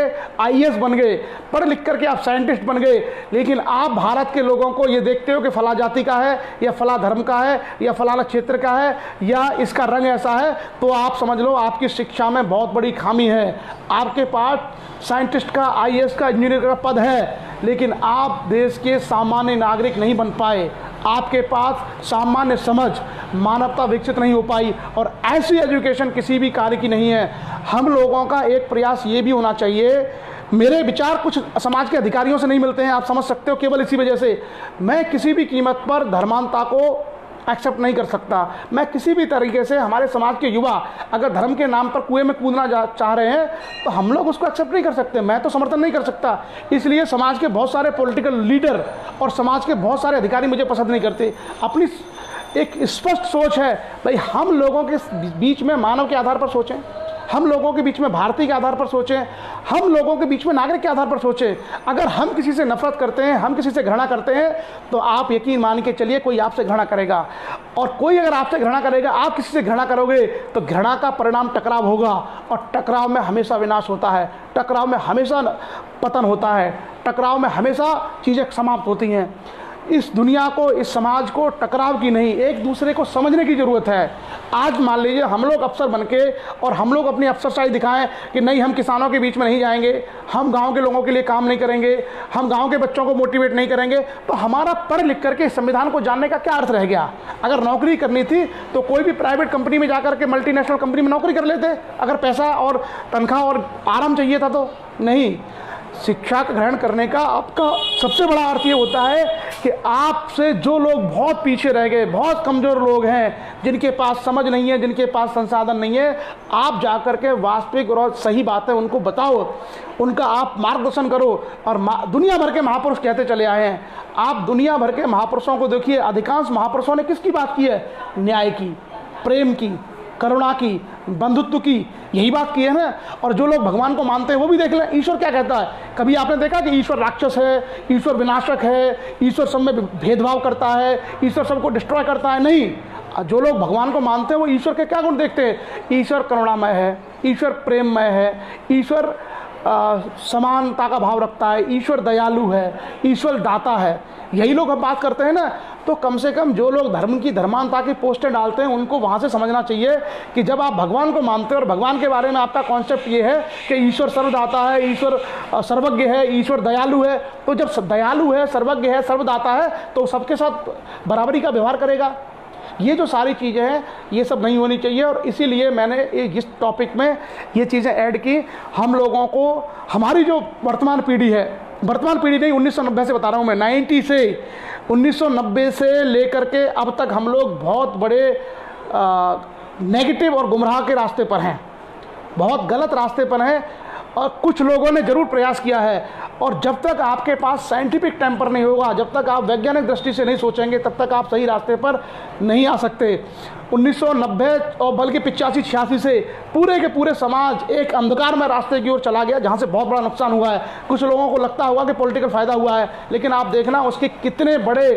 आईएएस बन गए, पढ़ लिख करके आप साइंटिस्ट बन गए, लेकिन आप भारत के लोगों को ये देखते हो कि फला जाति का है या फला धर्म का है या फलाना क्षेत्र का है या इसका रंग ऐसा है, तो आप समझ लो आपकी शिक्षा में बहुत बड़ी खामी है। आपके पास साइंटिस्ट का, आईएएस का, इंजीनियर का पद है, लेकिन आप देश के सामान्य नागरिक नहीं बन पाए। आपके पास सामान्य समझ, मानवता विकसित नहीं हो पाई, और ऐसी एजुकेशन किसी भी कार्य की नहीं है। हम लोगों का एक प्रयास ये भी होना चाहिए, मेरे विचार कुछ समाज के अधिकारियों से नहीं मिलते हैं, आप समझ सकते हो, केवल इसी वजह से मैं किसी भी कीमत पर धर्मांधता को एक्सेप्ट नहीं कर सकता। मैं किसी भी तरीके से, हमारे समाज के युवा अगर धर्म के नाम पर कुएं में कूदना चाह रहे हैं तो हम लोग उसको एक्सेप्ट नहीं कर सकते, मैं तो समर्थन नहीं कर सकता। इसलिए समाज के बहुत सारे पॉलिटिकल लीडर और समाज के बहुत सारे अधिकारी मुझे पसंद नहीं करते। अपनी एक स्पष्ट सोच है भाई, हम लोगों के बीच में मानव के आधार पर सोचें, हम लोगों के बीच में भारतीय के आधार पर सोचें, हम लोगों के बीच में नागरिक के आधार पर सोचें। अगर हम किसी से नफरत करते हैं, हम किसी से घृणा करते हैं, तो आप यकीन मान के चलिए कोई आपसे घृणा करेगा, और कोई अगर आपसे घृणा करेगा, आप किसी से घृणा करोगे तो घृणा का परिणाम टकराव होगा, और टकराव में हमेशा विनाश होता है, टकराव में हमेशा पतन होता है, टकराव में हमेशा चीज़ें समाप्त होती हैं। इस दुनिया को, इस समाज को टकराव की नहीं, एक दूसरे को समझने की ज़रूरत है। आज मान लीजिए हम लोग अफसर बनके और हम लोग अपनी अफसरशाही दिखाएं कि नहीं, हम किसानों के बीच में नहीं जाएंगे, हम गांव के लोगों के लिए काम नहीं करेंगे, हम गांव के बच्चों को मोटिवेट नहीं करेंगे, तो हमारा पढ़ लिख करके संविधान को जानने का क्या अर्थ रह गया। अगर नौकरी करनी थी तो कोई भी प्राइवेट कंपनी में जाकर के, मल्टीनेशनल कंपनी में नौकरी कर लेते, अगर पैसा और तनख्वाह और आराम चाहिए था तो। नहीं, शिक्षा का ग्रहण करने का आपका सबसे बड़ा अर्थ ये होता है कि आपसे जो लोग बहुत पीछे रह गए, बहुत कमज़ोर लोग हैं, जिनके पास समझ नहीं है, जिनके पास संसाधन नहीं है, आप जाकर के वास्तविक और सही बातें उनको बताओ, उनका आप मार्गदर्शन करो। और दुनिया भर के महापुरुष कहते चले आए हैं, आप दुनिया भर के महापुरुषों को देखिए, अधिकांश महापुरुषों ने किसकी बात की है? न्याय की, प्रेम की, करुणा की, बंधुत्व की, यही बात की है ना। और जो लोग भगवान को मानते हैं वो भी देख लें, ईश्वर क्या कहता है। कभी आपने देखा कि ईश्वर राक्षस है, ईश्वर विनाशक है, ईश्वर सब में भेदभाव करता है, ईश्वर सबको डिस्ट्रॉय करता है? नहीं। जो लोग भगवान को मानते हैं वो ईश्वर के क्या गुण देखते हैं? ईश्वर करुणामय है, ईश्वर प्रेममय है, ईश्वर समानता का भाव रखता है, ईश्वर दयालु है, ईश्वर दाता है। यही लोग हम बात करते हैं ना। तो कम से कम जो लोग धर्म की, धर्मांधता की पोस्टें डालते हैं, उनको वहाँ से समझना चाहिए कि जब आप भगवान को मानते हैं और भगवान के बारे में आपका कॉन्सेप्ट ये है कि ईश्वर सर्वदाता है, ईश्वर सर्वज्ञ है, ईश्वर दयालु है, तो जब दयालु है, सर्वज्ञ है, सर्वदाता है, तो सबके साथ बराबरी का व्यवहार करेगा। ये जो सारी चीज़ें हैं ये सब नहीं होनी चाहिए, और इसीलिए मैंने इस टॉपिक में ये चीज़ें ऐड की। हम लोगों को, हमारी जो वर्तमान पीढ़ी है, वर्तमान पीढ़ी नहीं, 1990 से बता रहा हूँ मैं, 1990 से लेकर के अब तक हम लोग बहुत बड़े नेगेटिव और गुमराह के रास्ते पर हैं, बहुत गलत रास्ते पर हैं। और कुछ लोगों ने ज़रूर प्रयास किया है, और जब तक आपके पास साइंटिफिक टेम्पर नहीं होगा, जब तक आप वैज्ञानिक दृष्टि से नहीं सोचेंगे, तब तक आप सही रास्ते पर नहीं आ सकते। 1990 और बल्कि 85-86 से पूरे के पूरे समाज एक अंधकार में रास्ते की ओर चला गया, जहाँ से बहुत बड़ा नुकसान हुआ है। कुछ लोगों को लगता होगा कि पॉलिटिकल फ़ायदा हुआ है, लेकिन आप देखना उसके कितने बड़े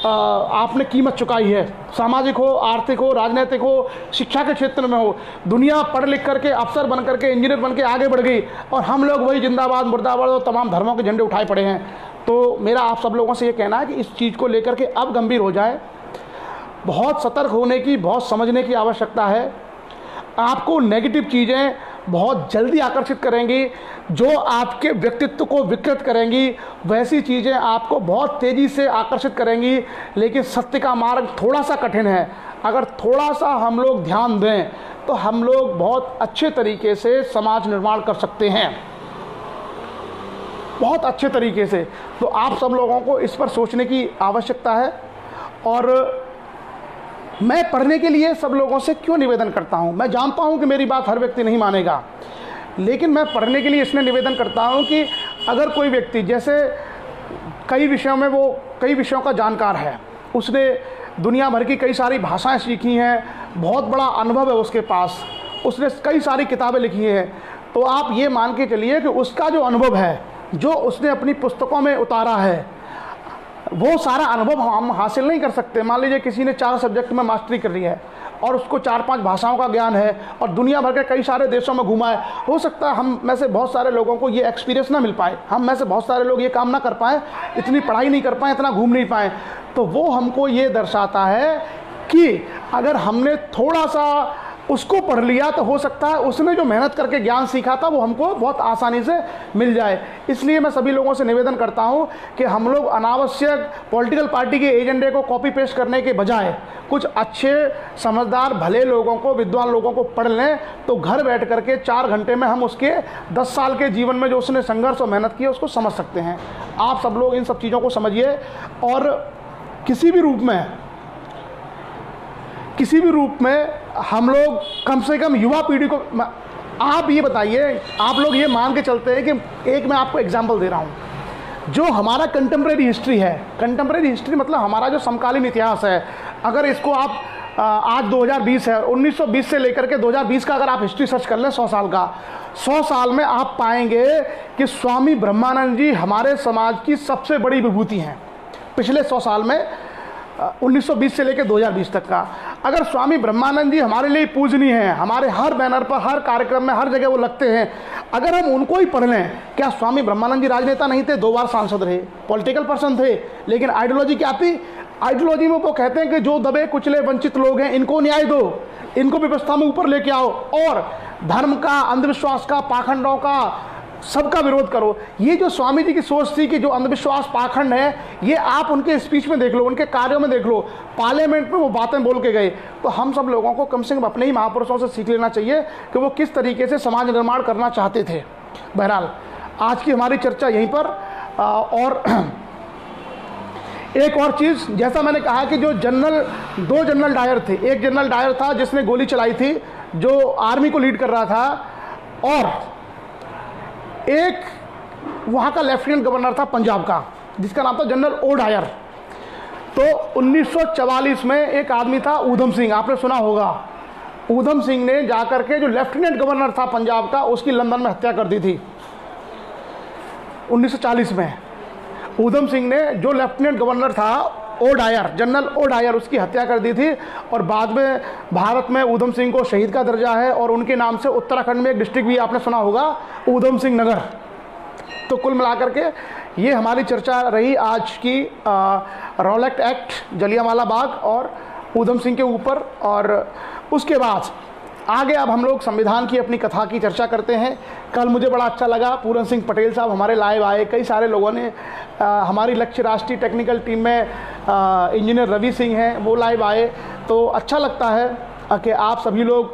आपने कीमत चुकाई है, सामाजिक हो, आर्थिक हो, राजनीतिक हो, शिक्षा के क्षेत्र में हो। दुनिया पढ़ लिख करके, अफसर बन करके, इंजीनियर बन के आगे बढ़ गई, और हम लोग वही जिंदाबाद मुर्दाबाद और तमाम धर्मों के झंडे उठाए पड़े हैं। तो मेरा आप सब लोगों से ये कहना है कि इस चीज़ को लेकर के अब गंभीर हो जाए। बहुत सतर्क होने की, बहुत समझने की आवश्यकता है। आपको नेगेटिव चीज़ें बहुत जल्दी आकर्षित करेंगी, जो आपके व्यक्तित्व को विकृत करेंगी, वैसी चीज़ें आपको बहुत तेज़ी से आकर्षित करेंगी। लेकिन सत्य का मार्ग थोड़ा सा कठिन है। अगर थोड़ा सा हम लोग ध्यान दें तो हम लोग बहुत अच्छे तरीके से समाज निर्माण कर सकते हैं, बहुत अच्छे तरीके से। तो आप सब लोगों को इस पर सोचने की आवश्यकता है। और मैं पढ़ने के लिए सब लोगों से क्यों निवेदन करता हूं? मैं जानता हूं कि मेरी बात हर व्यक्ति नहीं मानेगा, लेकिन मैं पढ़ने के लिए इसलिए निवेदन करता हूं कि अगर कोई व्यक्ति जैसे कई विषयों का जानकार है, उसने दुनिया भर की कई सारी भाषाएं सीखी हैं, बहुत बड़ा अनुभव है उसके पास, उसने कई सारी किताबें लिखी हैं, तो आप ये मान के चलिए कि उसका जो अनुभव है, जो उसने अपनी पुस्तकों में उतारा है, वो सारा अनुभव हम हासिल नहीं कर सकते। मान लीजिए किसी ने 4 सब्जेक्ट में मास्टरी कर ली है और उसको 4-5 भाषाओं का ज्ञान है और दुनिया भर के कई सारे देशों में घूमा है, हो सकता है हम में से बहुत सारे लोगों को ये एक्सपीरियंस ना मिल पाए, हम में से बहुत सारे लोग ये काम ना कर पाएँ, इतनी पढ़ाई नहीं कर पाएँ, इतना घूम नहीं पाएँ। तो वो हमको ये दर्शाता है कि अगर हमने थोड़ा सा उसको पढ़ लिया तो हो सकता है उसने जो मेहनत करके ज्ञान सीखा था वो हमको बहुत आसानी से मिल जाए। इसलिए मैं सभी लोगों से निवेदन करता हूं कि हम लोग अनावश्यक पॉलिटिकल पार्टी के एजेंडे को कॉपी पेस्ट करने के बजाय कुछ अच्छे समझदार भले लोगों को, विद्वान लोगों को पढ़ लें, तो घर बैठ करके 4 घंटे में हम उसके 10 साल के जीवन में जो उसने संघर्ष और मेहनत की है उसको समझ सकते हैं। आप सब लोग इन सब चीज़ों को समझिए और किसी भी रूप में हम लोग कम से कम युवा पीढ़ी को, आप ये बताइए, आप लोग ये मान के चलते हैं कि एक मैं आपको एग्जांपल दे रहा हूँ, जो हमारा कंटेम्प्रेरी हिस्ट्री है, कंटेम्प्रेरी हिस्ट्री मतलब हमारा जो समकालीन इतिहास है, अगर इसको आप आज 2020 है, 1920 से लेकर के 2020 का अगर आप हिस्ट्री सर्च कर लें 100 साल का, 100 साल में आप पाएंगे कि स्वामी ब्रह्मानंद जी हमारे समाज की सबसे बड़ी विभूति हैं। पिछले 100 साल में 1920 से लेकर 2020 तक का, अगर स्वामी ब्रह्मानंद जी हमारे लिए पूजनीय हैं, हमारे हर बैनर पर, हर कार्यक्रम में, हर जगह वो लगते हैं, अगर हम उनको ही पढ़ लें, क्या स्वामी ब्रह्मानंद जी राजनेता नहीं थे? 2 बार सांसद रहे, पॉलिटिकल पर्सन थे, लेकिन आइडियोलॉजी क्या थी? आइडियोलॉजी में वो कहते हैं कि जो दबे कुचले वंचित लोग हैं इनको न्याय दो, इनको व्यवस्था में ऊपर लेके आओ और धर्म का, अंधविश्वास का, पाखंडों का, सबका विरोध करो। ये जो स्वामी जी की सोच थी कि जो अंधविश्वास, पाखंड है, ये आप उनके स्पीच में देख लो, उनके कार्यों में देख लो, पार्लियामेंट में वो बातें बोल के गए। तो हम सब लोगों को कम से कम अपने ही महापुरुषों से सीख लेना चाहिए कि वो किस तरीके से समाज निर्माण करना चाहते थे। बहरहाल आज की हमारी चर्चा यहीं पर। और एक और चीज़, जैसा मैंने कहा कि जो 2 जनरल डायर थे, एक जनरल डायर था जिसने गोली चलाई थी, जो आर्मी को लीड कर रहा था, और एक वहाँ का लेफ्टिनेंट गवर्नर था पंजाब का, जिसका नाम था जनरल ओ डायर। तो 1944 में एक आदमी था ऊधम सिंह, आपने सुना होगा। ऊधम सिंह ने जाकर के जो लेफ्टिनेंट गवर्नर था पंजाब का, उसकी लंदन में हत्या कर दी थी 1940 में। ऊधम सिंह ने जो लेफ्टिनेंट गवर्नर था O Dyer, general O Dyer, उसकी हत्या कर दी थी। और बाद में भारत में ऊधम सिंह को शहीद का दर्जा है और उनके नाम से उत्तराखंड में एक डिस्ट्रिक्ट भी आपने सुना होगा, ऊधम सिंह नगर। तो कुल मिलाकर के ये हमारी चर्चा रही आज की रॉलेट एक्ट, जलियांवाला बाग और ऊधम सिंह के ऊपर। और उसके बाद आगे अब हम लोग संविधान की अपनी कथा की चर्चा करते हैं। कल मुझे बड़ा अच्छा लगा, पूरन सिंह पटेल साहब हमारे लाइव आए, कई सारे लोगों ने, हमारी लक्ष्य राष्ट्रीय टेक्निकल टीम में इंजीनियर रवि सिंह हैं, वो लाइव आए। तो अच्छा लगता है कि आप सभी लोग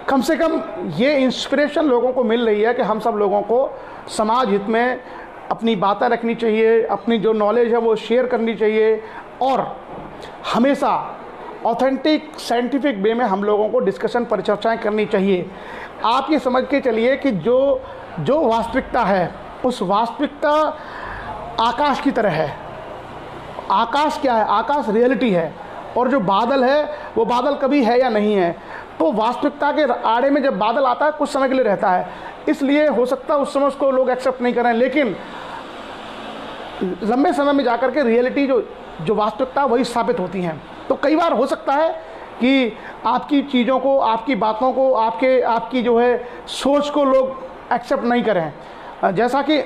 कम से कम ये इंस्पिरेशन लोगों को मिल रही है कि हम सब लोगों को समाज हित में अपनी बातें रखनी चाहिए, अपनी जो नॉलेज है वो शेयर करनी चाहिए, और हमेशा ऑथेंटिक साइंटिफिक वे में हम लोगों को डिस्कशन, परिचर्चाएं करनी चाहिए। आप ये समझ के चलिए कि जो वास्तविकता है, उस वास्तविकता आकाश की तरह है। आकाश क्या है? आकाश रियलिटी है, और जो बादल है वो बादल कभी है या नहीं है। तो वास्तविकता के आड़े में जब बादल आता है कुछ समय के लिए रहता है, इसलिए हो सकता है उस समय उसको लोग एक्सेप्ट नहीं करें, लेकिन लंबे समय में जाकर के रियलिटी जो वास्तविकता वही स्थापित होती हैं। तो कई बार हो सकता है कि आपकी चीज़ों को, आपकी बातों को, आपकी जो है सोच को लोग एक्सेप्ट नहीं करें। जैसा कि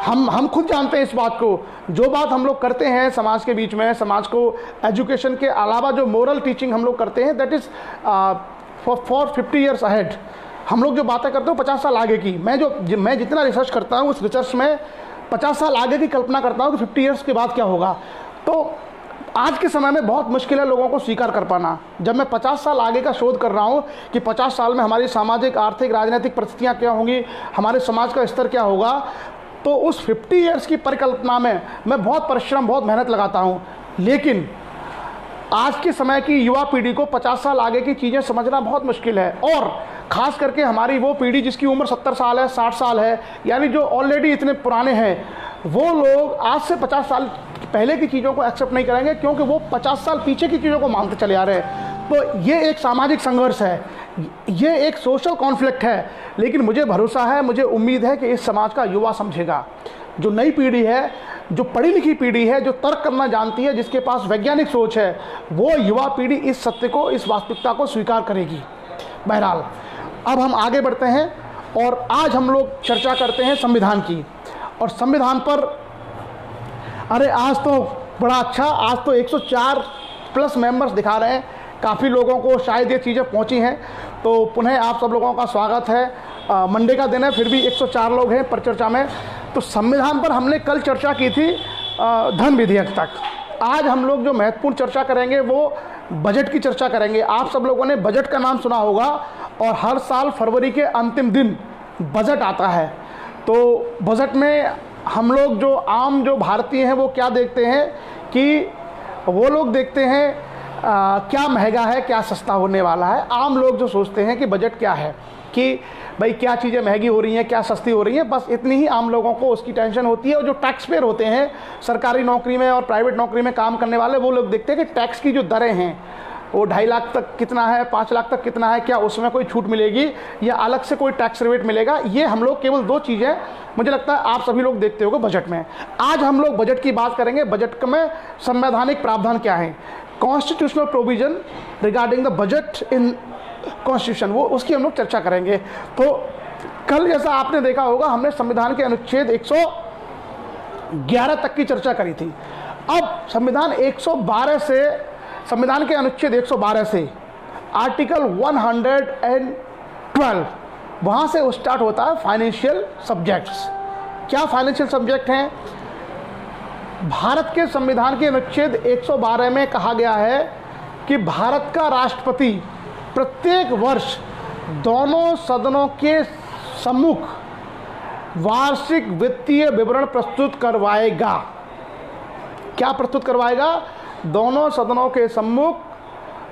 हम खुद जानते हैं इस बात को। जो बात हम लोग करते हैं समाज के बीच में, समाज को एजुकेशन के अलावा जो मोरल टीचिंग हम लोग करते हैं, that is for 50 years ahead. हम लोग जो बातें करते हैं 50 साल आगे की। मैं जितना रिसर्च करता हूँ उस रिसर्च में 50 साल आगे की कल्पना करता हूँ कि 50 ईयर्स के बाद क्या होगा। तो आज के समय में बहुत मुश्किल है लोगों को स्वीकार कर पाना। जब मैं 50 साल आगे का शोध कर रहा हूँ कि 50 साल में हमारी सामाजिक, आर्थिक, राजनीतिक परिस्थितियाँ क्या होंगी, हमारे समाज का स्तर क्या होगा, तो उस 50 ईयर्स की परिकल्पना में मैं बहुत परिश्रम, बहुत मेहनत लगाता हूँ। लेकिन आज के समय की युवा पीढ़ी को 50 साल आगे की चीज़ें समझना बहुत मुश्किल है। और ख़ास करके हमारी वो पीढ़ी जिसकी उम्र 70 साल है, 60 साल है, यानी जो ऑलरेडी इतने पुराने हैं, वो लोग आज से 50 साल पहले की चीज़ों को एक्सेप्ट नहीं करेंगे, क्योंकि वो 50 साल पीछे की चीज़ों को मानते चले आ रहे हैं। तो ये एक सामाजिक संघर्ष है, ये एक सोशल कॉन्फ्लिक्ट है। लेकिन मुझे भरोसा है, मुझे उम्मीद है कि इस समाज का युवा समझेगा। जो नई पीढ़ी है, जो पढ़ी लिखी पीढ़ी है, जो तर्क करना जानती है, जिसके पास वैज्ञानिक सोच है, वो युवा पीढ़ी इस सत्य को, इस वास्तविकता को स्वीकार करेगी। बहरहाल अब हम आगे बढ़ते हैं और आज हम लोग चर्चा करते हैं संविधान की। और संविधान पर अरे आज तो बड़ा अच्छा, आज तो 104 प्लस मेंबर्स दिखा रहे हैं। काफ़ी लोगों को शायद ये चीज़ें पहुंची हैं। तो पुनः आप सब लोगों का स्वागत है। मंडे का दिन है, फिर भी 104 लोग हैं पर चर्चा में। तो संविधान पर हमने कल चर्चा की थी धन विधेयक तक। आज हम लोग जो महत्वपूर्ण चर्चा करेंगे वो बजट की चर्चा करेंगे। आप सब लोगों ने बजट का नाम सुना होगा और हर साल फरवरी के अंतिम दिन बजट आता है। तो बजट में हम लोग जो आम जो भारतीय हैं वो क्या देखते हैं कि वो लोग देखते हैं क्या महंगा है, क्या सस्ता होने वाला है। आम लोग जो सोचते हैं कि बजट क्या है, कि भाई क्या चीज़ें महंगी हो रही हैं, क्या सस्ती हो रही हैं, बस इतनी ही आम लोगों को उसकी टेंशन होती है। और जो टैक्स पेयर होते हैं, सरकारी नौकरी में और प्राइवेट नौकरी में काम करने वाले, वो लोग देखते हैं कि टैक्स की जो दरें हैं वो 2.5 लाख तक कितना है, 5 लाख तक कितना है, क्या उसमें कोई छूट मिलेगी या अलग से कोई टैक्स रिबेट मिलेगा। ये हम लोग केवल 2 चीज़ें मुझे लगता है आप सभी लोग देखते होंगे बजट में। आज हम लोग बजट की बात करेंगे। बजट में संवैधानिक प्रावधान क्या है, constitutional provision regarding the budget in constitution, वो उसकी हम लोग चर्चा करेंगे। तो कल जैसा आपने देखा होगा हमने संविधान के अनुच्छेद 111 तक की चर्चा करी थी। अब संविधान 112 से, संविधान के अनुच्छेद 112 से आर्टिकल 112 वहाँ से स्टार्ट होता है फाइनेंशियल सब्जेक्ट्स। क्या फाइनेंशियल सब्जेक्ट हैं? भारत के संविधान के अनुच्छेद 112 में कहा गया है कि भारत का राष्ट्रपति प्रत्येक वर्ष दोनों सदनों के सम्मुख वार्षिक वित्तीय विवरण प्रस्तुत करवाएगा। क्या प्रस्तुत करवाएगा? दोनों सदनों के सम्मुख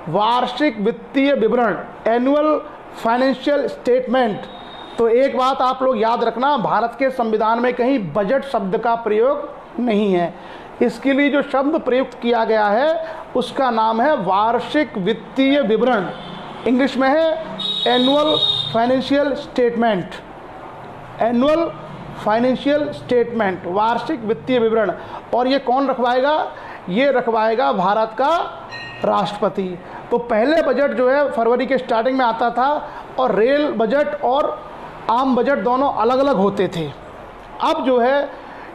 वार्षिक वित्तीय विवरण, एनुअल फाइनेंशियल स्टेटमेंट। तो एक बात आप लोग याद रखना, भारत के संविधान में कहीं बजट शब्द का प्रयोग नहीं है। इसके लिए जो शब्द प्रयुक्त किया गया है उसका नाम है वार्षिक वित्तीय विवरण। इंग्लिश में है annual financial statement. Annual financial statement, वार्षिक वित्तीय विवरण। और ये कौन रखवाएगा? ये रखवाएगा भारत का राष्ट्रपति। तो पहले बजट जो है फरवरी के स्टार्टिंग में आता था और रेल बजट और आम बजट दोनों अलग अलग होते थे। अब जो है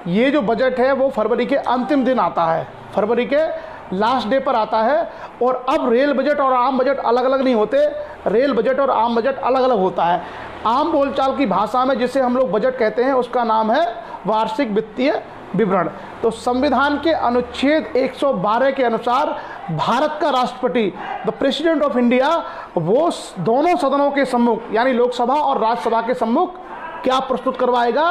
ये जो बजट है वो फरवरी के अंतिम दिन आता है, फरवरी के लास्ट डे पर आता है। और अब रेल बजट और आम बजट अलग अलग नहीं होते, रेल बजट और आम बजट अलग अलग होता है। आम बोलचाल की भाषा में जिसे हम लोग बजट कहते हैं उसका नाम है वार्षिक वित्तीय विवरण। तो संविधान के अनुच्छेद 112 के अनुसार भारत का राष्ट्रपति, द प्रेसिडेंट ऑफ इंडिया, वो दोनों सदनों के सम्मुख यानी लोकसभा और राज्यसभा के सम्मुख क्या प्रस्तुत करवाएगा?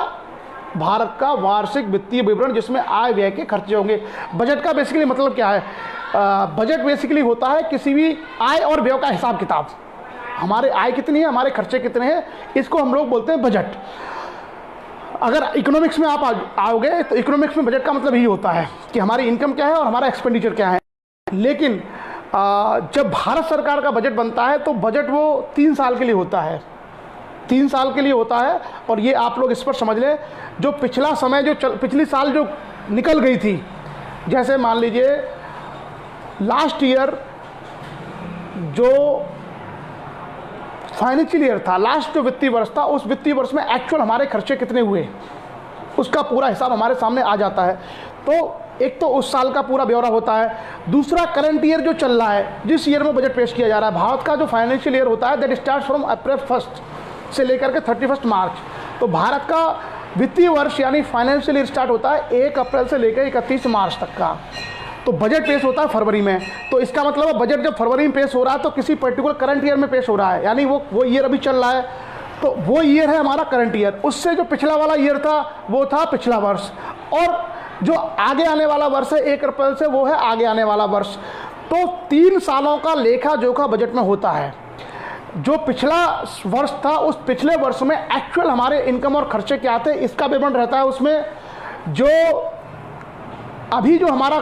भारत का वार्षिक वित्तीय विवरण, जिसमें आय व्यय के खर्चे होंगे। बजट का बेसिकली मतलब क्या है? बजट बेसिकली होता है किसी भी आय और व्यय का हिसाब किताब। हमारे आय कितनी है, हमारे खर्चे कितने हैं, इसको हम लोग बोलते हैं बजट। अगर इकोनॉमिक्स में आप आओगे तो इकोनॉमिक्स में बजट का मतलब यही होता है कि हमारी इनकम क्या है और हमारा एक्सपेंडिचर क्या है। लेकिन जब भारत सरकार का बजट बनता है तो बजट वो 3 साल के लिए होता है, 3 साल के लिए होता है। और ये आप लोग इस पर समझ लें, जो पिछला समय जो पिछली साल जो निकल गई थी, जैसे मान लीजिए लास्ट ईयर जो फाइनेंशियल ईयर था, लास्ट जो वित्तीय वर्ष था, उस वित्तीय वर्ष में एक्चुअल हमारे खर्चे कितने हुए उसका पूरा हिसाब हमारे सामने आ जाता है। तो एक तो उस साल का पूरा ब्यौरा होता है, दूसरा करंट ईयर जो चल रहा है, जिस ईयर में बजट पेश किया जा रहा है। भारत का जो फाइनेंशियल ईयर होता है दैट स्टार्ट फ्रॉम अप्रैल 1 से लेकर के 31 मार्च। तो भारत का वित्तीय वर्ष यानी फाइनेंशियल ईयर स्टार्ट होता है 1 अप्रैल से लेकर 31 मार्च तक का। तो बजट पेश होता है फरवरी में। तो इसका मतलब है बजट जब फरवरी में पेश हो रहा है तो किसी पर्टिकुलर करंट ईयर में पेश हो रहा है, यानी वो ईयर अभी चल रहा है, तो वो ईयर है हमारा करंट ईयर। उससे जो पिछला वाला ईयर था वो था पिछला वर्ष, और जो आगे आने वाला वर्ष है 1 अप्रैल से, वो है आगे आने वाला वर्ष। तो 3 सालों का लेखा जोखा बजट में होता है। जो पिछला वर्ष था उस पिछले वर्ष में एक्चुअल हमारे इनकम और खर्चे क्या थे इसका विवरण रहता है उसमें। जो अभी जो हमारा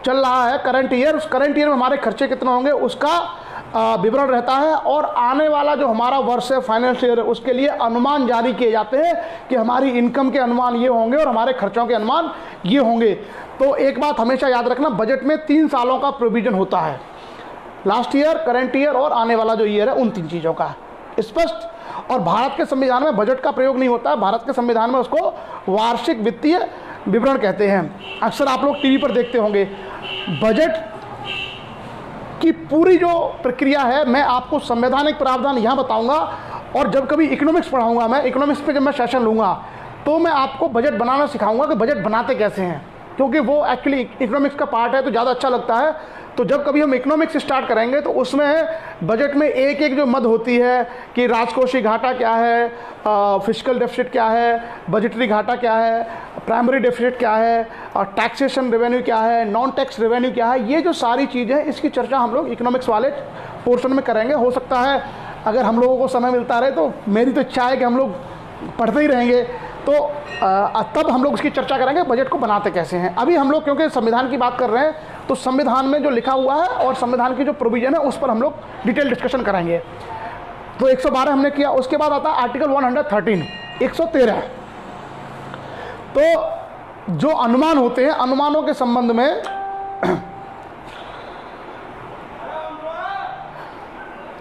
चल रहा है करंट ईयर, उस करंट ईयर में हमारे खर्चे कितने होंगे उसका विवरण रहता है। और आने वाला जो हमारा वर्ष है फाइनेंशियल ईयर, उसके लिए अनुमान जारी किए जाते हैं कि हमारी इनकम के अनुमान ये होंगे और हमारे खर्चों के अनुमान ये होंगे। तो एक बात हमेशा याद रखना, बजट में 3 सालों का प्रोविजन होता है, लास्ट ईयर, करंट ईयर और आने वाला जो ईयर है, उन 3 चीज़ों का स्पष्ट। और भारत के संविधान में बजट का प्रयोग नहीं होता है, भारत के संविधान में उसको वार्षिक वित्तीय विवरण कहते हैं। अक्सर आप लोग टीवी पर देखते होंगे। बजट की पूरी जो प्रक्रिया है मैं आपको संवैधानिक प्रावधान यहाँ बताऊंगा, और जब कभी इकोनॉमिक्स पढ़ाऊंगा, मैं इकोनॉमिक्स पे जब मैं सेशन लूँगा तो मैं आपको बजट बनाना सिखाऊंगा कि बजट बनाते कैसे हैं, क्योंकि वो एक्चुअली इकोनॉमिक्स का पार्ट है तो ज़्यादा अच्छा लगता है। तो जब कभी हम इकोनॉमिक्स स्टार्ट करेंगे तो उसमें बजट में एक एक जो मद होती है कि राजकोषीय घाटा क्या है, फिस्कल डेफिसिट क्या है, बजटरी घाटा क्या है, प्राइमरी डेफिसिट क्या है, और टैक्सेशन रेवेन्यू क्या है, नॉन टैक्स रेवेन्यू क्या है, ये जो सारी चीज़ें हैं इसकी चर्चा हम लोग इकोनॉमिक्स वाले पोर्शन में करेंगे। हो सकता है अगर हम लोगों को समय मिलता रहे, तो मेरी तो इच्छा है कि हम लोग पढ़ते ही रहेंगे, तो तब हम लोग उसकी चर्चा करेंगे बजट को बनाते कैसे हैं। अभी हम लोग क्योंकि संविधान की बात कर रहे हैं तो संविधान में जो लिखा हुआ है और संविधान की जो प्रोविजन है उस पर हम लोग डिटेल डिस्कशन करेंगे। तो 112 हमने किया, उसके बाद आता है आर्टिकल 113, 113। तो जो अनुमान होते हैं, अनुमानों के संबंध में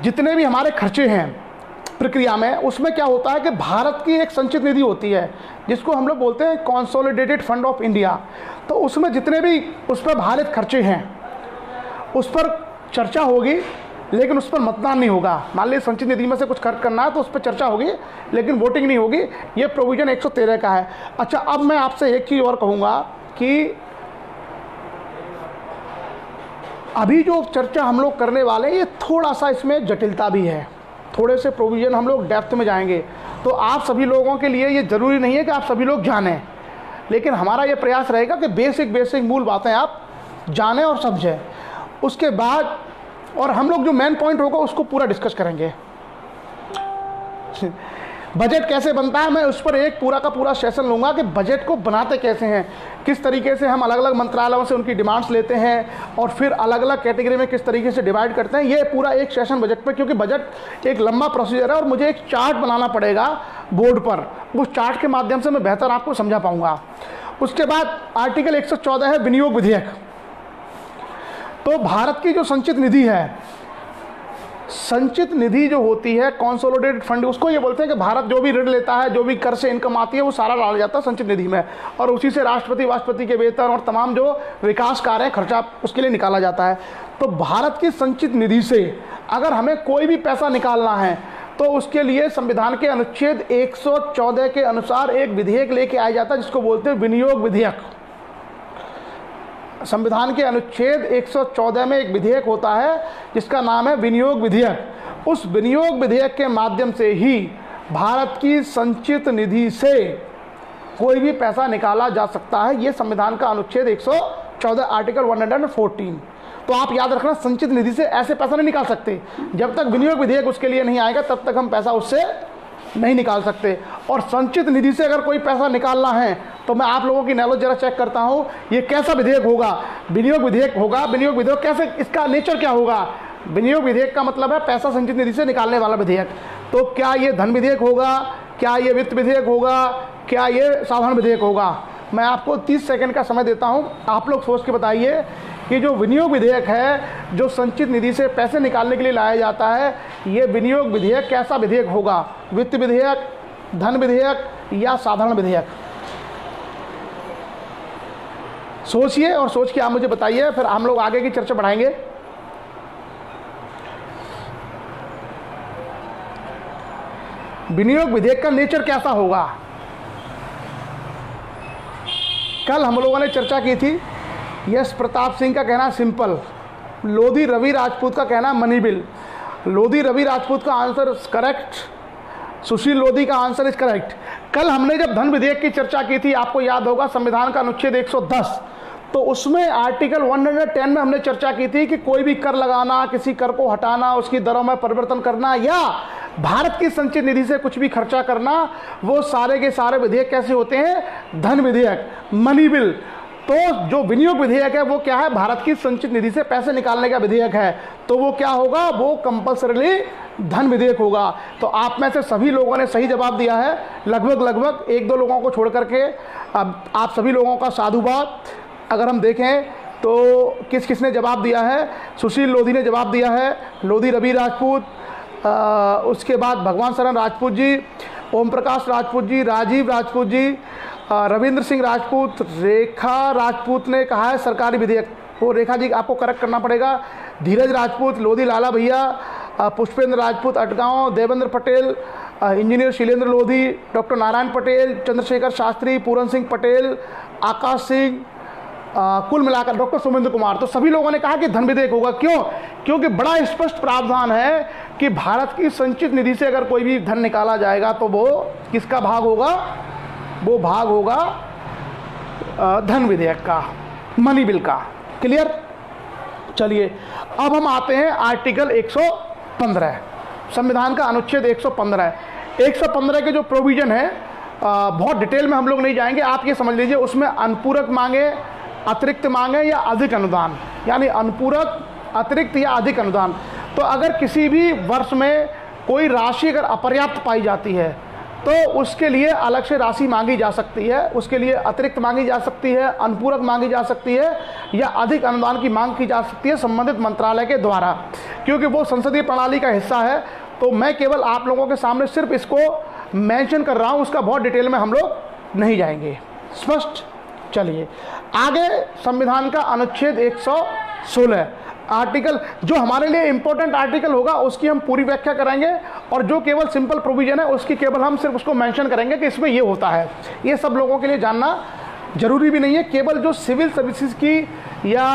जितने भी हमारे खर्चे हैं प्रक्रिया में, उसमें क्या होता है कि भारत की एक संचित निधि होती है जिसको हम लोग बोलते हैं कंसोलिडेटेड फंड ऑफ इंडिया। तो उसमें जितने भी उस पर भारित खर्चे हैं उस पर चर्चा होगी, लेकिन उस पर मतदान नहीं होगा। मान लीजिए संचित निधि में से कुछ खर्च करना है तो उस पर चर्चा होगी, लेकिन वोटिंग नहीं होगी। ये प्रोविजन 113 का है। अच्छा, अब मैं आपसे एक चीज़ और कहूँगा कि अभी जो चर्चा हम लोग करने वाले हैं ये थोड़ा सा इसमें जटिलता भी है, थोड़े से प्रोविज़न हम लोग डेप्थ में जाएंगे। तो आप सभी लोगों के लिए ये ज़रूरी नहीं है कि आप सभी लोग जानें, लेकिन हमारा ये प्रयास रहेगा कि बेसिक मूल बातें आप जानें और समझें। उसके बाद और हम लोग जो मेन पॉइंट होगा उसको पूरा डिस्कस करेंगे। बजट कैसे बनता है मैं उस पर एक पूरा का पूरा सेशन लूँगा कि बजट को बनाते कैसे हैं, किस तरीके से हम अलग अलग मंत्रालयों से उनकी डिमांड्स लेते हैं और फिर अलग अलग कैटेगरी में किस तरीके से डिवाइड करते हैं। ये पूरा एक सेशन बजट पे, क्योंकि बजट एक लंबा प्रोसीजर है और मुझे एक चार्ट बनाना पड़ेगा बोर्ड पर, उस चार्ट के माध्यम से मैं बेहतर आपको समझा पाऊँगा। उसके बाद आर्टिकल 114 है विनियोग विधेयक। तो भारत की जो संचित निधि है, संचित निधि जो होती है कंसोलिडेटेड फंड, उसको ये बोलते हैं कि भारत जो भी ऋण लेता है, जो भी कर से इनकम आती है, वो सारा डाला जाता है संचित निधि में, और उसी से राष्ट्रपति के वेतन और तमाम जो विकास कार्य खर्चा उसके लिए निकाला जाता है। तो भारत की संचित निधि से अगर हमें कोई भी पैसा निकालना है तो उसके लिए संविधान के अनुच्छेद 114 के अनुसार एक विधेयक लेके आया जाता है जिसको बोलते हैं विनियोग विधेयक। संविधान के अनुच्छेद 114 में एक विधेयक होता है जिसका नाम है विनियोग विधेयक। उस विनियोग विधेयक के माध्यम से ही भारत की संचित निधि से कोई भी पैसा निकाला जा सकता है। ये संविधान का अनुच्छेद 114 आर्टिकल 114। तो आप याद रखना, संचित निधि से ऐसे पैसा नहीं निकाल सकते। जब तक विनियोग विधेयक उसके लिए नहीं आएगा तब तक हम पैसा उससे नहीं निकाल सकते। और संचित निधि से अगर कोई पैसा निकालना है तो मैं आप लोगों की नॉलेज जरा चेक करता हूँ, ये कैसा विधेयक होगा। विनियोग विधेयक होगा। विनियोग विधेयक कैसे, इसका नेचर क्या होगा। विनियोग विधेयक का मतलब है पैसा संचित निधि से निकालने वाला विधेयक। तो क्या ये धन विधेयक होगा, क्या ये वित्त विधेयक होगा, क्या ये साधारण विधेयक होगा। मैं आपको 30 सेकंड का समय देता हूँ, आप लोग सोच के बताइए कि जो विनियोग विधेयक है, जो संचित निधि से पैसे निकालने के लिए लाया जाता है, ये विनियोग विधेयक कैसा विधेयक होगा। वित्त विधेयक, धन विधेयक या साधारण विधेयक। सोचिए और सोच के आप मुझे बताइए, फिर हम लोग आगे की चर्चा बढ़ाएंगे। विनियोग विधेयक का नेचर कैसा होगा? कल हम लोगों ने चर्चा की थी। यश प्रताप सिंह का कहना सिंपल, लोधी रवि राजपूत का कहना मनी बिल। लोधी रवि राजपूत का आंसर इज करेक्ट, सुशील लोधी का आंसर इज करेक्ट। कल हमने जब धन विधेयक की चर्चा की थी, आपको याद होगा संविधान का अनुच्छेद 110, तो उसमें आर्टिकल 110 में हमने चर्चा की थी कि कोई भी कर लगाना, किसी कर को हटाना, उसकी दरों में परिवर्तन करना या भारत की संचित निधि से कुछ भी खर्चा करना, वो सारे के सारे विधेयक कैसे होते हैं? धन विधेयक, मनी बिल। तो जो विनियोग विधेयक है वो क्या है? भारत की संचित निधि से पैसे निकालने का विधेयक है। तो वो क्या होगा? वो कंपल्सरीली धन विधेयक होगा। तो आप में से सभी लोगों ने सही जवाब दिया है, लगभग एक दो लोगों को छोड़ करके। अब आप सभी लोगों का साधुवाद। अगर हम देखें तो किस किसने जवाब दिया है? सुशील लोधी ने जवाब दिया है, लोधी रवि राजपूत, उसके बाद भगवान शरण राजपूत जी, ओम प्रकाश राजपूत जी, राजीव राजपूत जी, रविंद्र सिंह राजपूत, रेखा राजपूत ने कहा है सरकारी विधेयक। वो रेखा जी आपको करेक्ट करना पड़ेगा। धीरज राजपूत, लोधी लाला भैया, पुष्पेंद्र राजपूत अटगांव, देवेंद्र पटेल, इंजीनियर शैलेंद्र लोधी, डॉक्टर नारायण पटेल, चंद्रशेखर शास्त्री, पूरन सिंह पटेल, आकाश सिंह, कुल मिलाकर डॉक्टर सुमेंद्र कुमार। तो सभी लोगों ने कहा कि धन विधेयक होगा। क्यों? क्योंकि बड़ा स्पष्ट प्रावधान है कि भारत की संचित निधि से अगर कोई भी धन निकाला जाएगा तो वो किसका भाग होगा? वो भाग होगा धन विधेयक का, मनी बिल का। क्लियर? चलिए अब हम आते हैं आर्टिकल 115, संविधान का अनुच्छेद 115। 115 के जो प्रोविजन है बहुत डिटेल में हम लोग नहीं जाएंगे। आप ये समझ लीजिए उसमें अनुपूरक मांगे, अतिरिक्त मांगे या अधिक अनुदान, यानी अनुपूरक, अतिरिक्त या अधिक अनुदान। तो अगर किसी भी वर्ष में कोई राशि अगर अपर्याप्त पाई जाती है तो उसके लिए अलग से राशि मांगी जा सकती है, उसके लिए अतिरिक्त मांगी जा सकती है, अनुपूरक मांगी जा सकती है या अधिक अनुदान की मांग की जा सकती है संबंधित मंत्रालय के द्वारा, क्योंकि वो संसदीय प्रणाली का हिस्सा है। तो मैं केवल आप लोगों के सामने सिर्फ इसको मेंशन कर रहा हूँ, उसका बहुत डिटेल में हम लोग नहीं जाएंगे। स्पष्ट? चलिए आगे संविधान का अनुच्छेद 116 आर्टिकल, जो हमारे लिए इंपॉर्टेंट आर्टिकल होगा उसकी हम पूरी व्याख्या करेंगे, और जो केवल सिंपल प्रोविजन है उसकी केवल हम सिर्फ उसको मेंशन करेंगे कि इसमें ये होता है। ये सब लोगों के लिए जानना जरूरी भी नहीं है, केवल जो सिविल सर्विसेज की या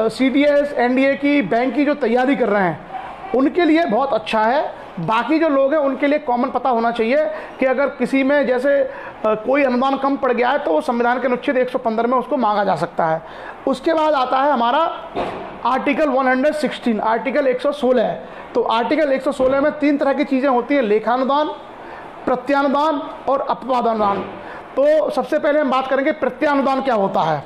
CDS, NDA की, बैंक की जो तैयारी कर रहे हैं उनके लिए बहुत अच्छा है। बाकी जो लोग हैं उनके लिए कॉमन पता होना चाहिए कि अगर किसी में जैसे कोई अनुदान कम पड़ गया है तो वो संविधान के अनुच्छेद 115 में उसको मांगा जा सकता है। उसके बाद आता है हमारा आर्टिकल 116, आर्टिकल 116। तो आर्टिकल 116 में 3 तरह की चीज़ें होती हैं, लेखानुदान, प्रत्यानुदान और अपवादानुदान। तो सबसे पहले हम बात करेंगे प्रत्यानुदान क्या होता है।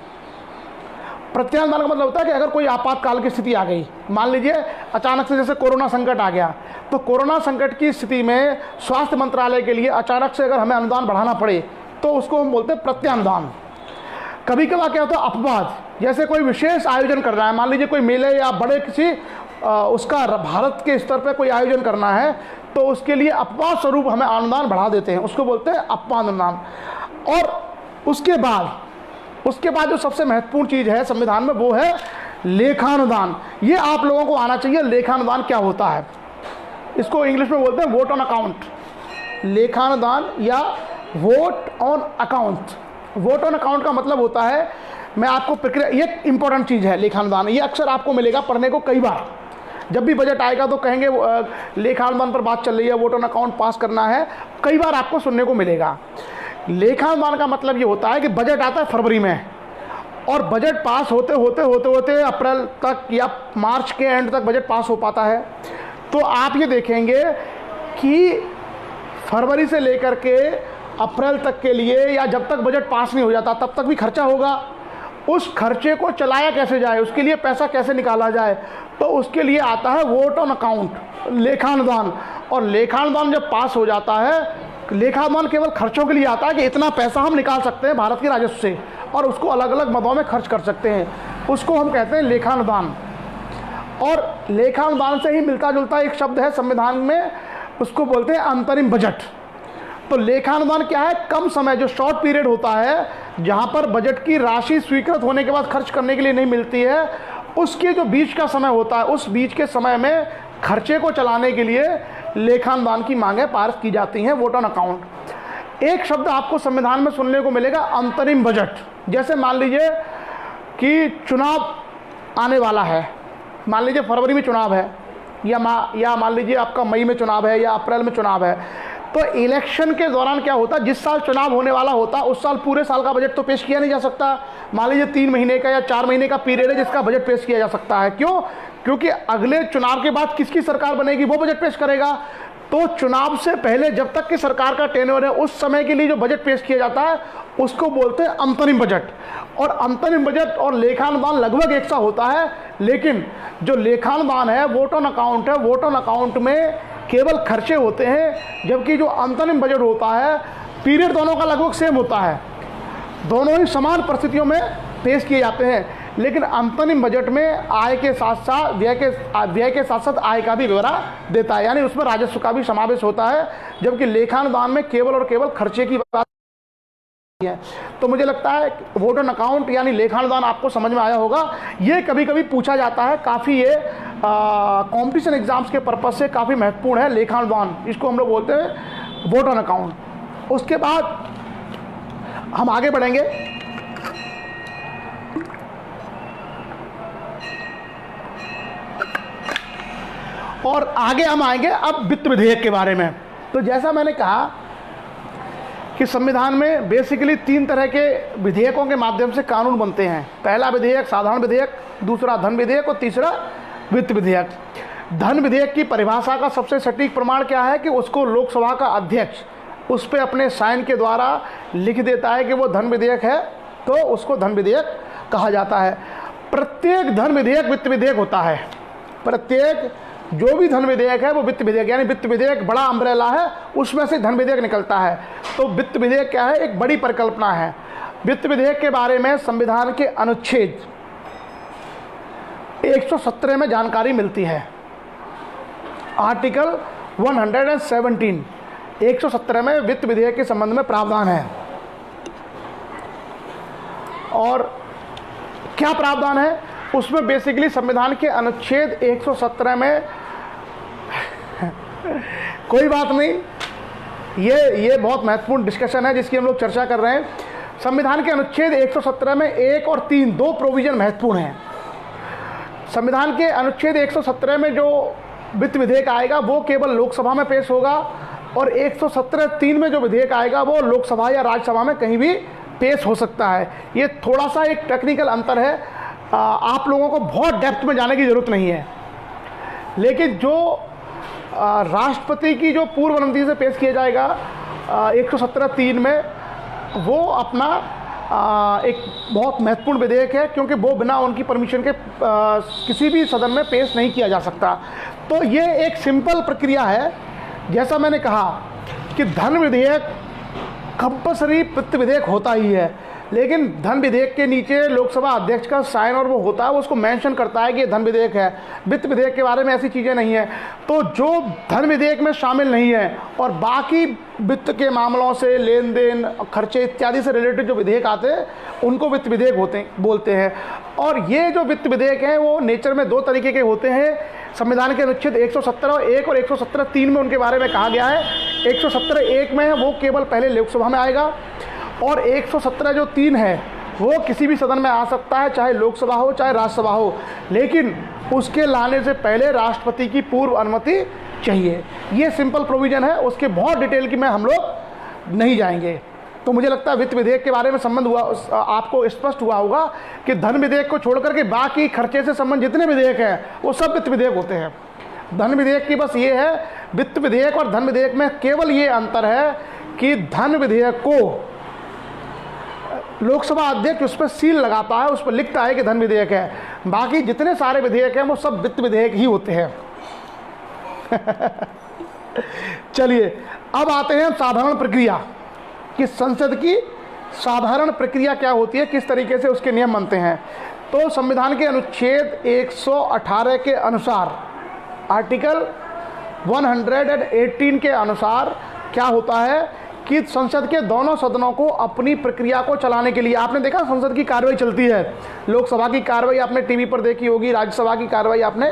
प्रत्यानुदान का मतलब होता है कि अगर कोई आपातकाल की स्थिति आ गई, मान लीजिए अचानक से जैसे कोरोना संकट आ गया, तो कोरोना संकट की स्थिति में स्वास्थ्य मंत्रालय के लिए अचानक से अगर हमें अनुदान बढ़ाना पड़े तो उसको हम बोलते हैं प्रत्यानुदान। कभी कभार क्या होता है अपवाद, जैसे कोई विशेष आयोजन कर रहा है, मान लीजिए कोई मेले या बड़े किसी उसका भारत के स्तर पर कोई आयोजन करना है, तो उसके लिए अपवाद स्वरूप हमें अनुदान बढ़ा देते हैं, उसको बोलते हैं अपवाद अनुदान। और उसके बाद जो सबसे महत्वपूर्ण चीज़ है संविधान में वो है लेखानुदान। ये आप लोगों को आना चाहिए, लेखानुदान क्या होता है। इसको इंग्लिश में बोलते हैं वोट ऑन अकाउंट, लेखानुदान या vote on account. Vote on account का मतलब होता है, मैं आपको प्रक्रिया, ये इंपॉर्टेंट चीज़ है लेखानुदान, ये अक्सर आपको मिलेगा पढ़ने को कई बार। जब भी बजट आएगा तो कहेंगे लेखानुदान पर बात चल रही है, वोट ऑन अकाउंट पास करना है, कई बार आपको सुनने को मिलेगा। लेखानुदान का मतलब ये होता है कि बजट आता है फरवरी में और बजट पास होते अप्रैल तक या मार्च के एंड तक बजट पास हो पाता है। तो आप ये देखेंगे कि फरवरी से लेकर के अप्रैल तक के लिए या जब तक बजट पास नहीं हो जाता तब तक भी खर्चा होगा। उस खर्चे को चलाया कैसे जाए, उसके लिए पैसा कैसे निकाला जाए, तो उसके लिए आता है वोट ऑन अकाउंट, लेखानुदान। और लेखानुदान जब पास हो जाता है, लेखानुदान केवल खर्चों के लिए आता है कि इतना पैसा हम निकाल सकते हैं भारत के राजस्व से और उसको अलग अलग मदों में खर्च कर सकते हैं, उसको हम कहते हैं लेखानुदान। और लेखानुदान से ही मिलता जुलता एक शब्द है संविधान में, उसको बोलते हैं अंतरिम बजट। तो लेखानुदान क्या है? कम समय, जो शॉर्ट पीरियड होता है जहाँ पर बजट की राशि स्वीकृत होने के बाद खर्च करने के लिए नहीं मिलती है, उसके जो बीच का समय होता है, उस बीच के समय में खर्चे को चलाने के लिए लेखानुदान की मांगें पारित की जाती हैं, वोट ऑन अकाउंट। एक शब्द आपको संविधान में सुनने को मिलेगा, अंतरिम बजट। जैसे मान लीजिए कि चुनाव आने वाला है, मान लीजिए फरवरी में चुनाव है, या मान लीजिए आपका मई में चुनाव है या अप्रैल में चुनाव है, तो इलेक्शन के दौरान क्या होता है, जिस साल चुनाव होने वाला होता उस साल पूरे साल का बजट तो पेश किया नहीं जा सकता। मान लीजिए 3 महीने का या 4 महीने का पीरियड है जिसका बजट पेश किया जा सकता है। क्यों? क्योंकि अगले चुनाव के बाद किसकी सरकार बनेगी वो बजट पेश करेगा। तो चुनाव से पहले जब तक कि सरकार का टेन्योर है, उस समय के लिए जो बजट पेश किया जाता है उसको बोलते हैं अंतरिम बजट। और अंतरिम बजट और लेखानुदान लगभग एक सा होता है, लेकिन जो लेखानुदान है, वोट ऑन अकाउंट है, वोट ऑन अकाउंट में केवल खर्चे होते हैं, जबकि जो अंतरिम बजट होता है पीरियड दोनों का लगभग सेम होता है, दोनों ही समान परिस्थितियों में पेश किए जाते हैं। लेकिन अंतरिम बजट में आय के साथ साथ व्यय के साथ साथ आय का भी ब्यौरा देता है, यानी उसमें राजस्व का भी समावेश होता है, जबकि लेखानुदान में केवल और केवल खर्चे की बात है। तो मुझे लगता है वोट ऑन अकाउंट यानी लेखानुदान आपको समझ में आया होगा। ये कभी कभी पूछा जाता है, काफ़ी ये कॉम्पिटिशन एग्जाम्स के पर्पज से काफ़ी महत्वपूर्ण है लेखानुदान, इसको हम लोग बोलते हैं वोट ऑन अकाउंट। उसके बाद हम आगे बढ़ेंगे। और आगे हम आएंगे अब वित्त विधेयक के बारे में। तो जैसा मैंने कहा कि संविधान में बेसिकली 3 तरह के विधेयकों के माध्यम से कानून बनते हैं। पहला विधेयक साधारण विधेयक, दूसरा धन विधेयक और तीसरा वित्त विधेयक। धन विधेयक की परिभाषा का सबसे सटीक प्रमाण क्या है कि उसको लोकसभा का अध्यक्ष उस पर अपने साइन के द्वारा लिख देता है कि वो धन विधेयक है, तो उसको धन विधेयक कहा जाता है। प्रत्येक धन विधेयक वित्त विधेयक होता है। प्रत्येक जो भी धन विधेयक है वो वित्त विधेयक, यानी वित्त विधेयक बड़ा अम्ब्रेला है, उसमें से धन विधेयक निकलता है। तो वित्त विधेयक क्या है? एक बड़ी परिकल्पना है। वित्त विधेयक के बारे में संविधान के अनुच्छेद 117 में जानकारी मिलती है। आर्टिकल 117 117 में वित्त विधेयक के संबंध में प्रावधान है। और क्या प्रावधान है उसमें? बेसिकली संविधान के अनुच्छेद 117 में कोई बात नहीं, ये बहुत महत्वपूर्ण डिस्कशन है जिसकी हम लोग चर्चा कर रहे हैं। संविधान के अनुच्छेद 117 में 1 और 3 दो प्रोविजन महत्वपूर्ण हैं। संविधान के अनुच्छेद 117 में जो वित्त विधेयक आएगा वो केवल लोकसभा में पेश होगा, और 117(3) में जो विधेयक आएगा वो लोकसभा या राज्यसभा में कहीं भी पेश हो सकता है। ये थोड़ा सा एक टेक्निकल अंतर है, आप लोगों को बहुत डेप्थ में जाने की ज़रूरत नहीं है। लेकिन जो राष्ट्रपति की जो पूर्व अनुमति से पेश किया जाएगा 117(3) में, वो अपना एक बहुत महत्वपूर्ण विधेयक है, क्योंकि वो बिना उनकी परमिशन के किसी भी सदन में पेश नहीं किया जा सकता। तो ये एक सिंपल प्रक्रिया है। जैसा मैंने कहा कि धन विधेयक कंपल्सरी वित्त विधेयक होता ही है, लेकिन धन विधेयक के नीचे लोकसभा अध्यक्ष का साइन और वो होता है, वो उसको मेंशन करता है कि ये धन विधेयक है। वित्त विधेयक के बारे में ऐसी चीज़ें नहीं है। तो जो धन विधेयक में शामिल नहीं है और बाकी वित्त के मामलों से, लेन देन, खर्चे इत्यादि से रिलेटेड जो विधेयक आते हैं उनको वित्त विधेयक बोलते हैं। और ये जो वित्त विधेयक हैं वो नेचर में 2 तरीके के होते हैं। संविधान के अनुच्छेद 117(1) और 117(3) में उनके बारे में कहा गया है। 117(1) में है वो केवल पहले लोकसभा में आएगा, और 117(3) है वो किसी भी सदन में आ सकता है, चाहे लोकसभा हो चाहे राज्यसभा हो, लेकिन उसके लाने से पहले राष्ट्रपति की पूर्व अनुमति चाहिए। ये सिंपल प्रोविज़न है, उसके बहुत डिटेल की में हम लोग नहीं जाएंगे। तो मुझे लगता है वित्त विधेयक के बारे में संबंध हुआ, आपको स्पष्ट हुआ होगा कि धन विधेयक को छोड़कर के बाकी खर्चे से संबंध जितने विधेयक हैं वो सब वित्त विधेयक होते हैं। धन विधेयक की बस ये है, वित्त विधेयक और धन विधेयक में केवल ये अंतर है कि धन विधेयक को लोकसभा अध्यक्ष उस पर सील लगाता है, उस पर लिखता है कि धन विधेयक है। बाकी जितने सारे विधेयक हैं वो सब वित्त विधेयक ही होते हैं। चलिए अब आते हैं साधारण प्रक्रिया कि संसद की साधारण प्रक्रिया क्या होती है, किस तरीके से उसके नियम बनते हैं। तो संविधान के अनुच्छेद 118 के अनुसार, आर्टिकल 118 के अनुसार क्या होता है कि संसद के दोनों सदनों को अपनी प्रक्रिया को चलाने के लिए, आपने देखा संसद की कार्रवाई चलती है, लोकसभा की कार्रवाई आपने टीवी पर देखी होगी, राज्यसभा की कार्रवाई आपने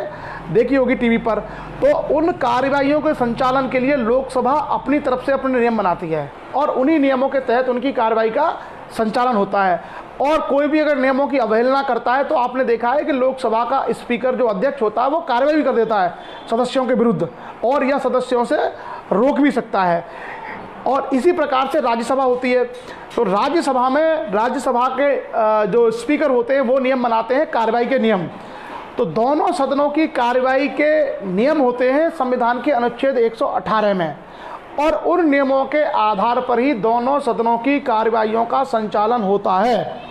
देखी होगी टीवी पर, तो उन कार्रवाइयों के संचालन के लिए लोकसभा अपनी तरफ से अपने नियम बनाती है और उन्हीं नियमों के तहत उनकी कार्रवाई का संचालन होता है। और कोई भी अगर नियमों की अवहेलना करता है तो आपने देखा है कि लोकसभा का स्पीकर जो अध्यक्ष होता है वो कार्रवाई भी कर देता है सदस्यों के विरुद्ध, और यह सदस्यों से रोक भी सकता है। और इसी प्रकार से राज्यसभा होती है, तो राज्यसभा में राज्यसभा के जो स्पीकर होते हैं वो नियम बनाते हैं, कार्रवाई के नियम। तो दोनों सदनों की कार्रवाई के नियम होते हैं संविधान के अनुच्छेद 118 में, और उन नियमों के आधार पर ही दोनों सदनों की कार्रवाइयों का संचालन होता है।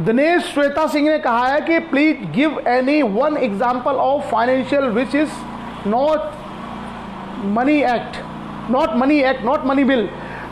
दिनेश श्वेता सिंह ने कहा है कि please give any one example of financial which is not money act, not money bill.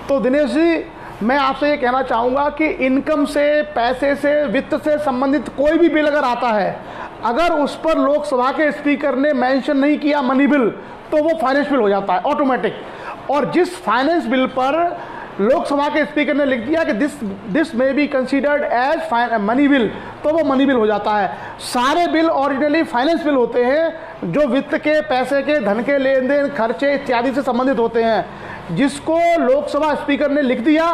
तो दिनेश जी, मैं आपसे ये कहना चाहूँगा कि इनकम से, पैसे से, वित्त से संबंधित कोई भी बिल अगर आता है, अगर उस पर लोकसभा के स्पीकर ने मेंशन नहीं किया मनी बिल, तो वो फाइनेंस बिल हो जाता है ऑटोमेटिक। और जिस फाइनेंस बिल पर लोकसभा के स्पीकर ने लिख दिया कि this may be considered as money bill, तो वो मनी बिल हो जाता है। सारे बिल ओरिजिनली फाइनेंस बिल होते हैं जो वित्त के, पैसे के, धन के लेन देन, खर्चे इत्यादि से संबंधित होते हैं। जिसको लोकसभा स्पीकर ने लिख दिया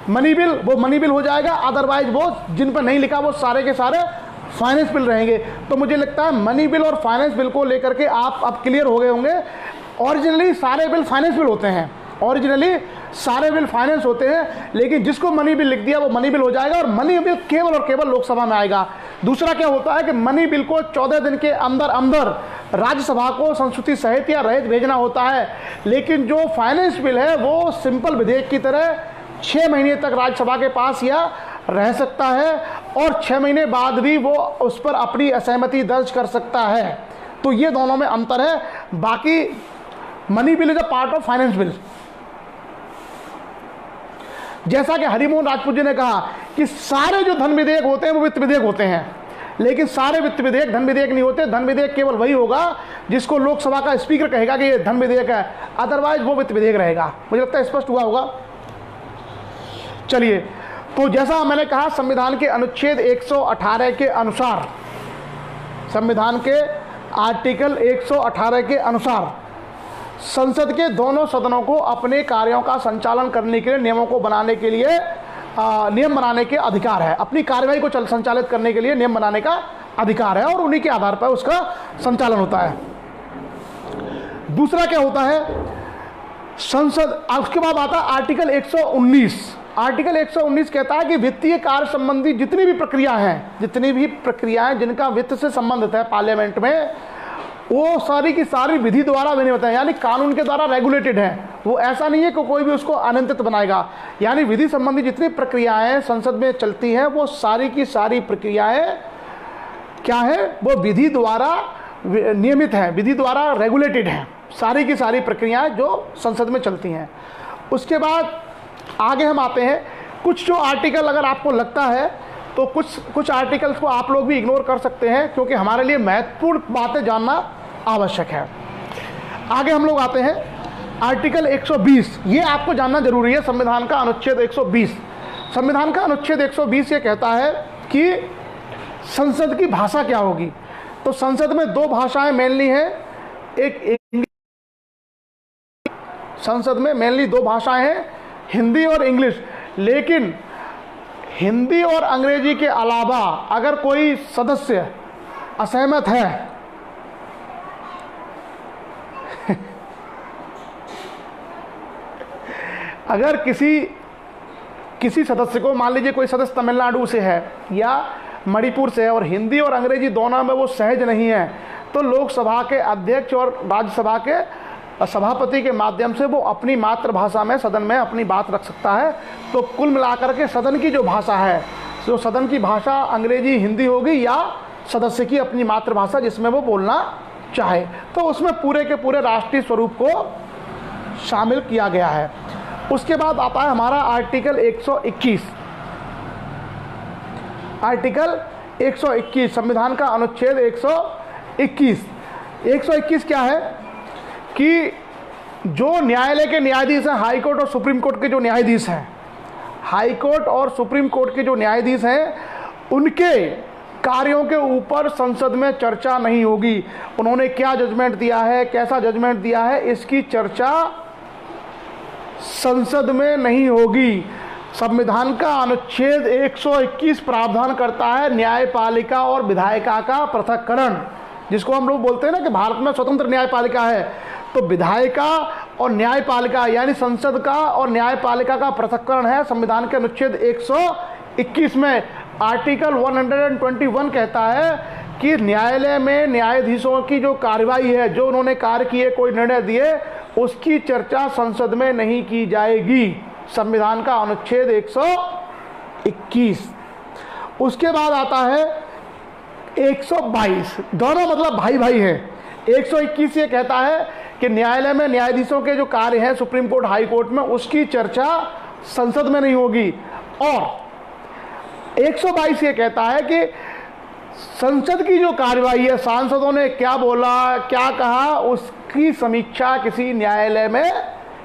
मनी बिल, वो मनी बिल हो जाएगा, अदरवाइज वो जिन पर नहीं लिखा वो सारे के सारे फाइनेंस बिल रहेंगे। तो मुझे लगता है मनी बिल और फाइनेंस बिल को लेकर के आप अब क्लियर हो गए होंगे। ओरिजिनली सारे बिल फाइनेंस बिल होते हैं, ओरिजिनली सारे बिल फाइनेंस होते हैं, लेकिन जिसको मनी बिल लिख दिया वो मनी बिल हो जाएगा और मनी बिल केवल और केवल लोकसभा में आएगा। दूसरा क्या होता है कि मनी बिल को 14 दिन के अंदर अंदर राज्यसभा को संस्तुति सहित या रहित भेजना होता है, लेकिन जो फाइनेंस बिल है वो सिंपल विधेयक की तरह 6 महीने तक राज्यसभा के पास या रह सकता है और 6 महीने बाद भी वो उस पर अपनी असहमति दर्ज कर सकता है। तो ये दोनों में अंतर है। बाकी money bill is a part of finance bill. जैसा कि हरिमोहन राजपूत जी ने कहा कि सारे जो धन विधेयक होते हैं वो वित्त विधेयक होते हैं, लेकिन सारे वित्त विधेयक धन विधेयक नहीं होते। धन विधेयक केवल वही होगा जिसको लोकसभा का स्पीकर कहेगा कि ये धन विधेयक है, अदरवाइज वो वित्त विधेयक रहेगा। मुझे लगता है स्पष्ट हुआ होगा। चलिए, तो जैसा मैंने कहा संविधान के अनुच्छेद 118 के अनुसार, संविधान के आर्टिकल 118 के अनुसार संसद के दोनों सदनों को अपने कार्यों का संचालन करने के लिए, नियमों को बनाने के लिए नियम बनाने के अधिकार है। अपनी कार्यवाही को संचालित करने के लिए नियम बनाने का अधिकार है और उन्हीं के आधार पर उसका संचालन होता है। दूसरा क्या होता है, संसद, उसके बाद आता है आर्टिकल 119। आर्टिकल 119 कहता है कि वित्तीय कार्य संबंधी जितनी भी प्रक्रियाएं जिनका वित्त से संबंधित है पार्लियामेंट में, वो सारी की सारी विधि द्वारा विनियमित है, यानी कानून के द्वारा रेगुलेटेड है। वो ऐसा नहीं है कि कोई भी उसको अनियंत्रित बनाएगा। यानी विधि संबंधी जितनी प्रक्रियाएं संसद में चलती हैं वो सारी की सारी प्रक्रियाएं क्या है, वो विधि द्वारा नियमित है, विधि द्वारा रेगुलेटेड है, सारी की सारी प्रक्रियाएं जो संसद में चलती हैं। उसके बाद आगे हम आते हैं, कुछ जो आर्टिकल अगर आपको लगता है तो कुछ आर्टिकल्स को आप लोग भी इग्नोर कर सकते हैं क्योंकि हमारे लिए महत्वपूर्ण बातें जानना आवश्यक है। आगे हम लोग आते हैं आर्टिकल 120। ये आपको जानना जरूरी है, संविधान का अनुच्छेद 120। संविधान का अनुच्छेद 120 ये कहता है कि संसद की भाषा क्या होगी। तो संसद में 2 भाषाएं मेनली हैं, एक संसद में मेनली 2 भाषाएं हैं, हिंदी और इंग्लिश। लेकिन हिंदी और अंग्रेजी के अलावा अगर कोई सदस्य असहमत है अगर किसी सदस्य को, मान लीजिए कोई सदस्य तमिलनाडु से है या मणिपुर से है और हिंदी और अंग्रेजी दोनों में वो सहज नहीं है, तो लोकसभा के अध्यक्ष और राज्यसभा के सभापति के माध्यम से वो अपनी मातृभाषा में सदन में अपनी बात रख सकता है। तो कुल मिलाकर के सदन की जो भाषा है, जो सदन की भाषा अंग्रेजी, हिंदी होगी या सदस्य की अपनी मातृभाषा जिसमें वो बोलना चाहे, तो उसमें पूरे के पूरे राष्ट्रीय स्वरूप को शामिल किया गया है। उसके बाद आता है हमारा आर्टिकल 121। आर्टिकल 121 संविधान का अनुच्छेद 121 क्या है कि जो न्यायालय के न्यायाधीश हैं, हाई कोर्ट और सुप्रीम कोर्ट के जो न्यायाधीश हैं, हाई कोर्ट और सुप्रीम कोर्ट के जो न्यायाधीश हैं, उनके कार्यों के ऊपर संसद में चर्चा नहीं होगी। उन्होंने क्या जजमेंट दिया है, कैसा जजमेंट दिया है, इसकी चर्चा संसद में नहीं होगी। संविधान का अनुच्छेद 121 प्रावधान करता है न्यायपालिका और विधायिका का पृथक्करण, जिसको हम लोग बोलते हैं ना कि भारत में स्वतंत्र न्यायपालिका है। तो विधायिका और न्यायपालिका यानी संसद का और न्यायपालिका का पृथक्करण है संविधान के अनुच्छेद 121 में। आर्टिकल 121 कहता है कि न्यायालय में न्यायाधीशों की जो कार्रवाई है, जो उन्होंने कार्य किए, कोई निर्णय दिए, उसकी चर्चा संसद में नहीं की जाएगी। संविधान का अनुच्छेद 121। उसके बाद आता है 122, दोनों मतलब भाई भाई हैं। 121 ये कहता है कि न्यायालय में न्यायाधीशों के जो कार्य हैं सुप्रीम कोर्ट, हाई कोर्ट में, उसकी चर्चा संसद में नहीं होगी। और 122 ये कहता है कि संसद की जो कार्यवाही है, सांसदों ने क्या बोला, क्या कहा, उसकी समीक्षा किसी न्यायालय में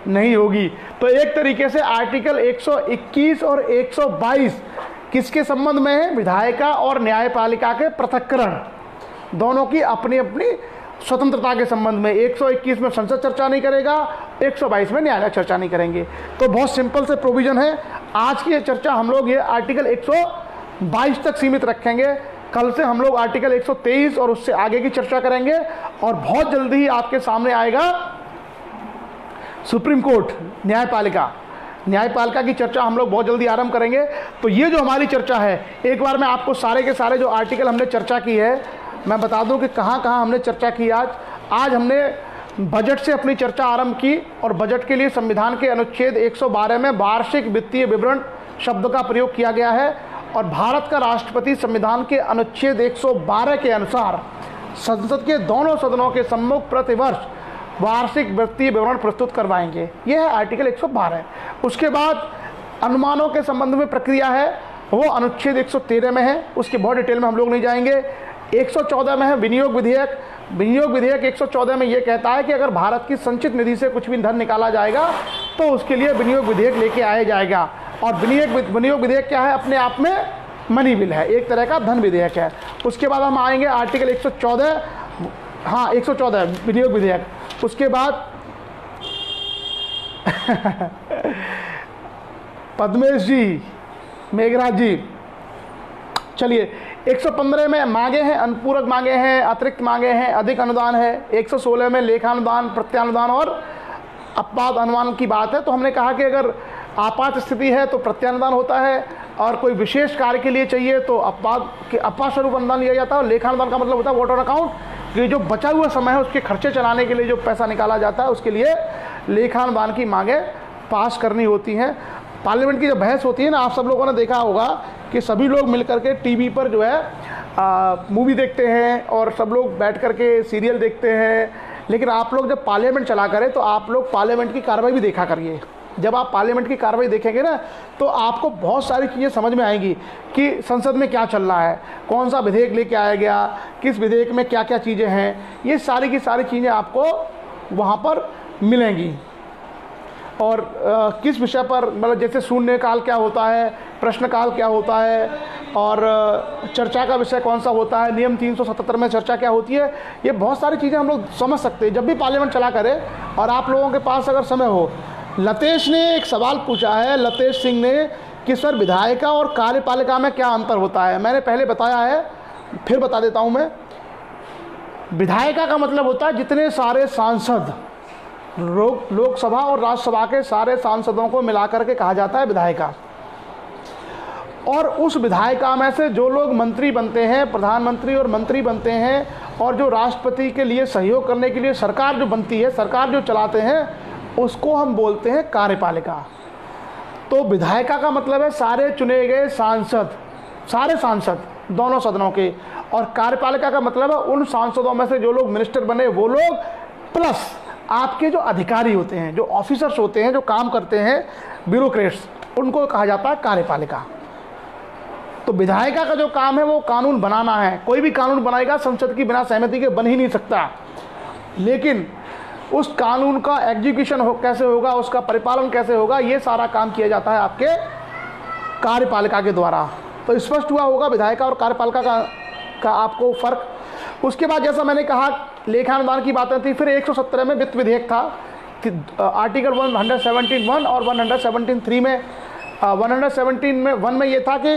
नहीं होगी। तो एक तरीके से आर्टिकल 121 और 122 किसके संबंध में है? विधायिका और न्यायपालिका के पृथक्करण, दोनों की अपनी अपनी स्वतंत्रता के संबंध में। 121 में संसद चर्चा नहीं करेगा, 122 में न्यायालय चर्चा नहीं करेंगे। तो बहुत सिंपल से प्रोविजन है। आज की ये चर्चा हम लोग ये आर्टिकल 122 तक सीमित रखेंगे। कल से हम लोग आर्टिकल 123 और उससे आगे की चर्चा करेंगे, और बहुत जल्दी ही आपके सामने आएगा सुप्रीम कोर्ट, न्यायपालिका की चर्चा हम लोग बहुत जल्दी आरंभ करेंगे। तो ये जो हमारी चर्चा है, एक बार मैं आपको सारे के सारे जो आर्टिकल हमने चर्चा की है मैं बता दूं कि कहाँ कहाँ हमने चर्चा की। आज हमने बजट से अपनी चर्चा आरंभ की, और बजट के लिए संविधान के अनुच्छेद 112 में वार्षिक वित्तीय विवरण शब्द का प्रयोग किया गया है। और भारत का राष्ट्रपति संविधान के अनुच्छेद 112 के अनुसार संसद के दोनों सदनों के सम्मुख प्रतिवर्ष वार्षिक वित्तीय विवरण प्रस्तुत करवाएंगे। यह है आर्टिकल 112। उसके बाद अनुमानों के संबंध में प्रक्रिया है, वो अनुच्छेद 113 में है, उसके बहुत डिटेल में हम लोग नहीं जाएंगे। 114 में है विनियोग विधेयक। विनियोग विधेयक 114 में ये कहता है कि अगर भारत की संचित निधि से कुछ भी धन निकाला जाएगा तो उसके लिए विनियोग विधेयक लेके आया जाएगा। और विनियोग विधेयक क्या है? अपने आप में मनी बिल है, एक तरह का धन विधेयक है। उसके बाद हम आएंगे आर्टिकल 114, हाँ 114 विनियोग विधेयक। उसके बाद पद्मेश जी, मेघराज जी, चलिए 115 में मांगे हैं, अनुपूरक मांगे हैं, अतिरिक्त मांगे हैं, अधिक अनुदान है। 116 में लेखानुदान, प्रत्यानुदान और अपवाद अनुदान की बात है। तो हमने कहा कि अगर आपात स्थिति है तो प्रत्यानुदान होता है, और कोई विशेष कार्य के लिए चाहिए तो अपवाद स्वरूप अनुदान लिया जाता है। और लेखानुदान का मतलब होता है वोटर अकाउंट, कि जो बचा हुआ समय है उसके खर्चे चलाने के लिए जो पैसा निकाला जाता है, उसके लिए लेखानुदान की मांगे पास करनी होती हैं। पार्लियामेंट की जो बहस होती है ना, आप सब लोगों ने देखा होगा कि सभी लोग मिलकर के टीवी पर जो है मूवी देखते हैं, और सब लोग बैठ कर के सीरियल देखते हैं। लेकिन आप लोग जब पार्लियामेंट चला करें तो आप लोग पार्लियामेंट की कार्रवाई भी देखा करिए। जब आप पार्लियामेंट की कार्रवाई देखेंगे ना, तो आपको बहुत सारी चीज़ें समझ में आएंगी कि संसद में क्या चल रहा है, कौन सा विधेयक लेके आया गया, किस विधेयक में क्या क्या चीज़ें हैं। ये सारी की सारी चीज़ें आपको वहाँ पर मिलेंगी। और किस विषय पर, मतलब जैसे शून्यकाल क्या होता है, प्रश्नकाल क्या होता है, और चर्चा का विषय कौन सा होता है, नियम 377 में चर्चा क्या होती है, ये बहुत सारी चीज़ें हम लोग समझ सकते हैं जब भी पार्लियामेंट चला करें। और आप लोगों के पास अगर समय हो, लतेश ने एक सवाल पूछा है, लतेश सिंह ने, कि सर विधायिका और कार्यपालिका में क्या अंतर होता है। मैंने पहले बताया है, फिर बता देता हूँ मैं। विधायिका का मतलब होता है जितने सारे सांसद, लोकसभा और राज्यसभा के सारे सांसदों को मिलाकर के कहा जाता है विधायिका। और उस विधायिका में से जो लोग मंत्री बनते हैं, प्रधानमंत्री और मंत्री बनते हैं, और जो राष्ट्रपति के लिए सहयोग करने के लिए सरकार जो बनती है, सरकार जो चलाते हैं, उसको हम बोलते हैं कार्यपालिका। तो विधायिका का मतलब है सारे चुने गए सांसद, सारे सांसद दोनों सदनों के। और कार्यपालिका का मतलब है उन सांसदों में से जो लोग मिनिस्टर बने वो लोग, प्लस आपके जो अधिकारी होते हैं, जो ऑफिसर्स होते हैं, जो काम करते हैं, ब्यूरोक्रेट्स, उनको कहा जाता है कार्यपालिका। तो विधायिका का जो काम है वो कानून बनाना है। कोई भी कानून बनाएगा संसद की बिना सहमति के बन ही नहीं सकता। लेकिन उस कानून का एग्जीक्यूशन कैसे होगा, उसका परिपालन कैसे होगा, ये सारा काम किया जाता है आपके कार्यपालिका के द्वारा। तो स्पष्ट हुआ होगा विधायिका और कार्यपालिका का आपको फर्क। उसके बाद जैसा मैंने कहा लेखा अनुदान की बातें थी, फिर 117 में वित्त विधेयक था, आर्टिकल 117(1) और 117(3) में 117 में ये था कि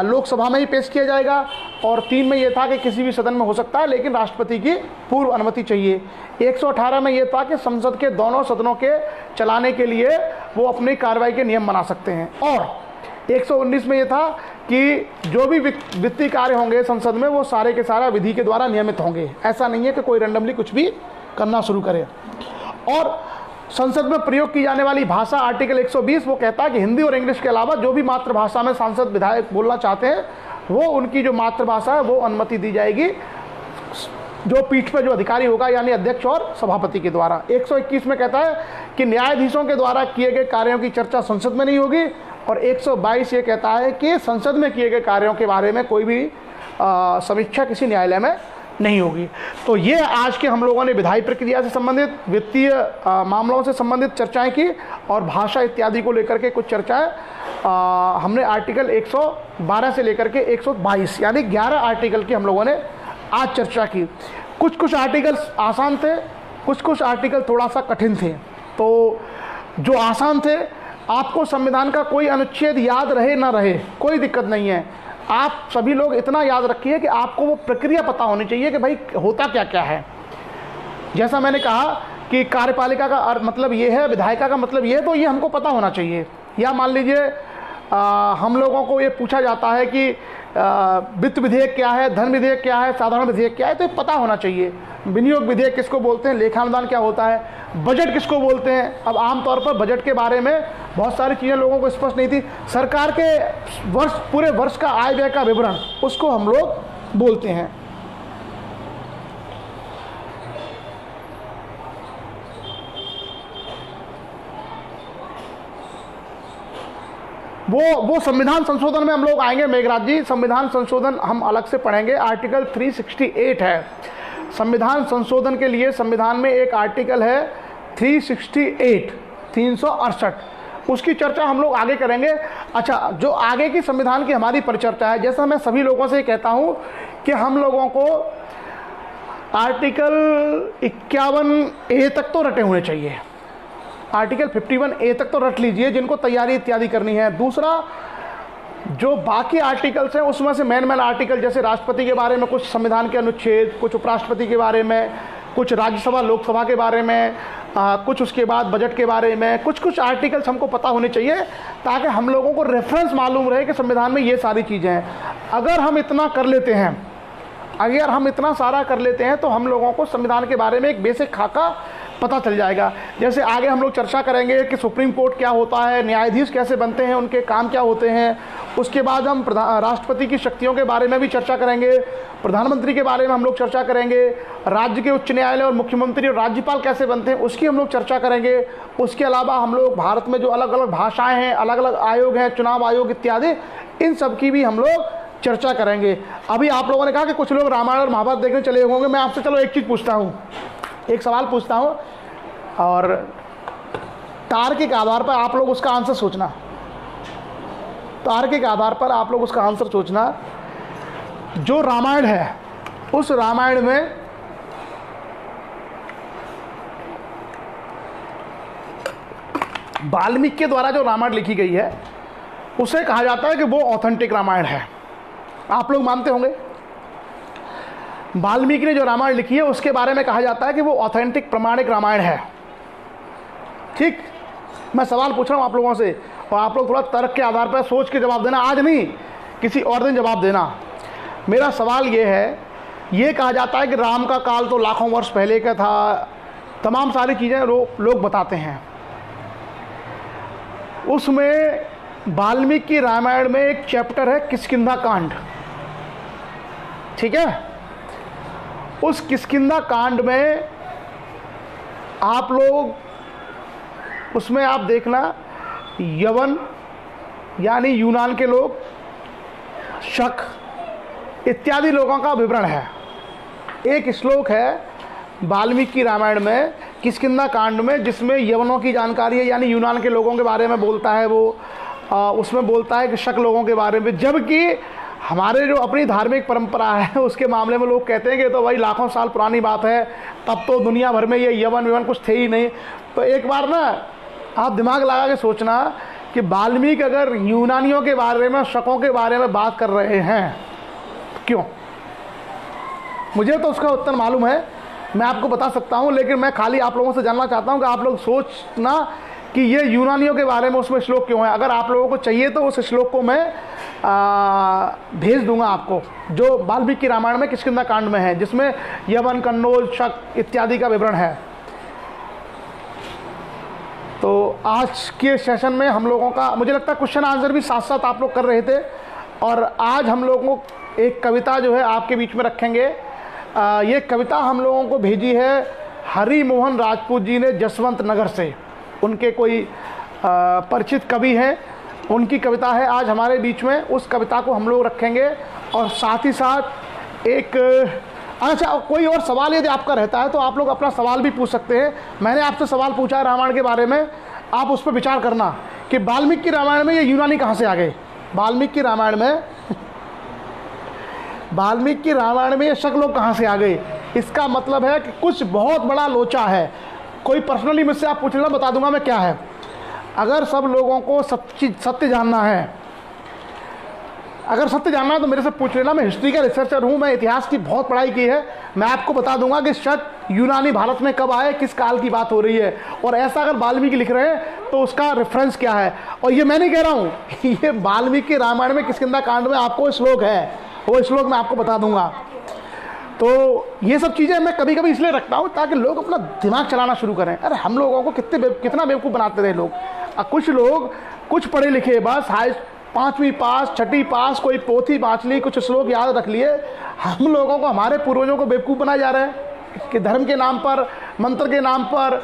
लोकसभा में ही पेश किया जाएगा, और 3 में ये था कि किसी भी सदन में हो सकता है लेकिन राष्ट्रपति की पूर्व अनुमति चाहिए। 118 में ये था कि संसद के दोनों सदनों के चलाने के लिए वो अपनी कार्रवाई के नियम बना सकते हैं, और 119 में ये था कि जो भी वित्तीय कार्य होंगे संसद में वो सारे के सारा विधि के द्वारा नियमित होंगे। ऐसा नहीं है कि कोई रैंडमली कुछ भी करना शुरू करे। और संसद में प्रयोग की जाने वाली भाषा आर्टिकल 120 वो कहता है कि हिंदी और इंग्लिश के अलावा जो भी मातृभाषा में सांसद विधायक बोलना चाहते हैं वो उनकी जो मातृभाषा है वो अनुमति दी जाएगी जो पीठ पर जो अधिकारी होगा, यानी अध्यक्ष और सभापति के द्वारा। 121 में कहता है कि न्यायाधीशों के द्वारा किए गए कार्यों की चर्चा संसद में नहीं होगी, और 122 ये कहता है कि संसद में किए गए कार्यों के बारे में कोई भी समीक्षा किसी न्यायालय में नहीं होगी। तो ये आज के हम लोगों ने विधायी प्रक्रिया से संबंधित, वित्तीय मामलों से संबंधित चर्चाएं की, और भाषा इत्यादि को लेकर के कुछ चर्चाएं हमने आर्टिकल 112 से लेकर के 122 यानी 11 आर्टिकल की हम लोगों ने आज चर्चा की। कुछ आर्टिकल आसान थे, कुछ आर्टिकल थोड़ा सा कठिन थे। तो जो आसान थे, आपको संविधान का कोई अनुच्छेद याद रहे ना रहे कोई दिक्कत नहीं है, आप सभी लोग इतना याद रखिए कि आपको वो प्रक्रिया पता होनी चाहिए कि भाई होता क्या क्या है। जैसा मैंने कहा कि कार्यपालिका का मतलब ये है, विधायिका का मतलब ये है, तो ये हमको पता होना चाहिए। या मान लीजिए हम लोगों को ये पूछा जाता है कि वित्त विधेयक क्या है, धन विधेयक क्या है, साधारण विधेयक क्या है, तो ये पता होना चाहिए। विनियोग विधेयक किसको बोलते हैं, लेखानुदान क्या होता है, बजट किसको बोलते हैं। अब आमतौर पर बजट के बारे में बहुत सारी चीज़ें लोगों को स्पष्ट नहीं थी। सरकार के पूरे वर्ष का आय व्यय का विवरण, उसको हम लोग बोलते हैं। वो संविधान संशोधन में हम लोग आएंगे मेघराज जी। संविधान संशोधन हम अलग से पढ़ेंगे। आर्टिकल 368 है संविधान संशोधन के लिए। संविधान में एक आर्टिकल है 368, उसकी चर्चा हम लोग आगे करेंगे। अच्छा, जो आगे की संविधान की हमारी परिचर्चा है, जैसा मैं सभी लोगों से कहता हूं कि हम लोगों को आर्टिकल 51A तक तो रटे होने चाहिए, आर्टिकल 51A तक तो रट लीजिए जिनको तैयारी इत्यादि करनी है। दूसरा, जो बाकी आर्टिकल्स हैं उसमें से मेन आर्टिकल, जैसे राष्ट्रपति के बारे में कुछ संविधान के अनुच्छेद, कुछ उपराष्ट्रपति के बारे में, कुछ राज्यसभा लोकसभा के बारे में, कुछ उसके बाद बजट के बारे में, कुछ आर्टिकल्स हमको पता होने चाहिए ताकि हम लोगों को रेफरेंस मालूम रहे कि संविधान में ये सारी चीज़ें हैं। अगर हम इतना कर लेते हैं, अगर हम इतना सारा कर लेते हैं तो हम लोगों को संविधान के बारे में एक बेसिक खाका पता चल जाएगा। जैसे आगे हम लोग चर्चा करेंगे कि सुप्रीम कोर्ट क्या होता है, न्यायाधीश कैसे बनते हैं, उनके काम क्या होते हैं। उसके बाद हम राष्ट्रपति की शक्तियों के बारे में भी चर्चा करेंगे, प्रधानमंत्री के बारे में हम लोग चर्चा करेंगे, राज्य के उच्च न्यायालय और मुख्यमंत्री और राज्यपाल कैसे बनते हैं उसकी हम लोग चर्चा करेंगे। उसके अलावा हम लोग भारत में जो अलग अलग भाषाएँ हैं, अलग अलग आयोग हैं, चुनाव आयोग इत्यादि, इन सब की भी हम लोग चर्चा करेंगे। अभी आप लोगों ने कहा कि कुछ लोग रामायण और महाभारत देखने चले होंगे। मैं आपसे चलो एक चीज़ पूछता हूँ, एक सवाल पूछता हूँ, और तार्किक आधार पर आप लोग उसका आंसर सोचना। तार्किक आधार पर आप लोग उसका आंसर सोचना। जो रामायण है, उस रामायण में वाल्मीकि के द्वारा जो रामायण लिखी गई है उसे कहा जाता है कि वो ऑथेंटिक रामायण है। आप लोग मानते होंगे वाल्मीकि ने जो रामायण लिखी है उसके बारे में कहा जाता है कि वो ऑथेंटिक प्रमाणिक रामायण है। ठीक, मैं सवाल पूछ रहा हूँ आप लोगों से, और आप लोग थोड़ा तर्क के आधार पर सोच के जवाब देना, आज नहीं किसी और दिन जवाब देना। मेरा सवाल ये है, ये कहा जाता है कि राम का काल तो लाखों वर्ष पहले का था, तमाम सारी चीज़ें लोग बताते हैं। उसमें वाल्मीकि रामायण में एक चैप्टर है किष्किंधा कांड, ठीक है। उस किष्किंधा कांड में आप लोग, उसमें आप देखना, यवन यानी यूनान के लोग, शक इत्यादि लोगों का विवरण है। एक श्लोक है वाल्मीकि रामायण में किष्किंधा कांड में, जिसमें यवनों की जानकारी है, यानी यूनान के लोगों के बारे में बोलता है वो, उसमें बोलता है कि शक लोगों के बारे में, जबकि हमारे जो अपनी धार्मिक परंपरा है उसके मामले में लोग कहते हैं कि तो भाई लाखों साल पुरानी बात है, तब तो दुनिया भर में ये यवन कुछ थे ही नहीं। तो एक बार ना आप दिमाग लगा के सोचना कि वाल्मीकि अगर यूनानियों के बारे में, शकों के बारे में बात कर रहे हैं, क्यों? मुझे तो उसका उत्तर मालूम है, मैं आपको बता सकता हूँ, लेकिन मैं खाली आप लोगों से जानना चाहता हूँ कि आप लोग सोचना कि ये यूनानियों के बारे में उसमें श्लोक क्यों है। अगर आप लोगों को चाहिए तो उस श्लोक को मैं भेज दूंगा आपको, जो वाल्मीकि रामायण में किष्किंधा कांड में है, जिसमें यवन, कन्नौज, शक इत्यादि का विवरण है। तो आज के सेशन में हम लोगों का, मुझे लगता है क्वेश्चन आंसर भी साथ साथ आप लोग कर रहे थे, और आज हम लोगों को एक कविता जो है आपके बीच में रखेंगे। ये कविता हम लोगों को भेजी है हरि मोहन राजपूत जी ने जसवंत नगर से। उनके कोई परिचित कवि हैं, उनकी कविता है आज हमारे बीच में। उस कविता को हम लोग रखेंगे, और साथ ही साथ एक अच्छा कोई और सवाल यदि आपका रहता है तो आप लोग अपना सवाल भी पूछ सकते हैं। मैंने आपसे सवाल पूछा है रामायण के बारे में, आप उस पर विचार करना कि वाल्मीकि रामायण में ये यूनानी कहाँ से आ गए। वाल्मीकि रामायण में ये शक लोग कहाँ से आ गए। इसका मतलब है कि कुछ बहुत बड़ा लोचा है। कोई पर्सनली मुझसे आप पूछ लेना, बता दूंगा मैं क्या है। अगर सब लोगों को सत्य जानना है, तो मेरे से पूछ लेना। मैं हिस्ट्री का रिसर्चर हूँ, मैं इतिहास की बहुत पढ़ाई की है। मैं आपको बता दूंगा कि शक यूनानी भारत में कब आए, किस काल की बात हो रही है, और ऐसा अगर वाल्मीकि लिख रहे हैं तो उसका रेफरेंस क्या है। और ये मैं नहीं कह रहा हूँ, ये वाल्मीकि रामायण में किष्किंधा कांड में आपको श्लोक है, वो श्लोक मैं आपको बता दूंगा। तो ये सब चीज़ें मैं कभी कभी इसलिए रखता हूँ ताकि लोग अपना दिमाग चलाना शुरू करें। अरे हम लोगों को कितना बेवकूफ़ बनाते रहे लोग। कुछ लोग कुछ पढ़े लिखे, बस हाई 5वीं पास, 6ठी पास, कोई पोथी बाँच ली, कुछ श्लोक याद रख लिए। हम लोगों को, हमारे पूर्वजों को बेवकूफ़ बनाए जा रहे हैं कि धर्म के नाम पर, मंत्र के नाम पर।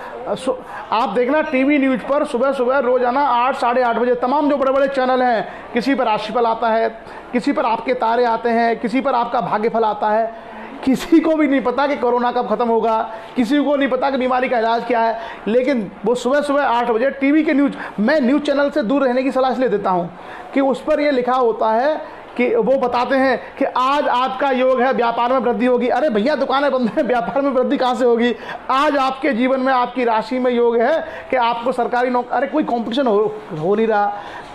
आप देखना टीवी न्यूज़ पर सुबह सुबह रोजाना 8, साढ़े 8 बजे तमाम जो बड़े बड़े चैनल हैं, किसी पर राशिफल आता है, किसी पर आपके तारे आते हैं, किसी पर आपका भाग्यफल आता है। किसी को भी नहीं पता कि कोरोना कब ख़त्म होगा, किसी को नहीं पता कि बीमारी का इलाज क्या है, लेकिन वो सुबह सुबह 8 बजे टीवी के न्यूज़, मैं न्यूज़ चैनल से दूर रहने की सलाह इसलिए देता हूँ कि उस पर ये लिखा होता है कि वो बताते हैं कि आज आपका योग है, व्यापार में वृद्धि होगी। अरे भैया दुकानें बंद हैं, व्यापार में वृद्धि कहाँ से होगी। आज आपके जीवन में, आपकी राशि में योग है कि आपको सरकारी नौकरी, अरे कोई कंपटीशन हो नहीं रहा,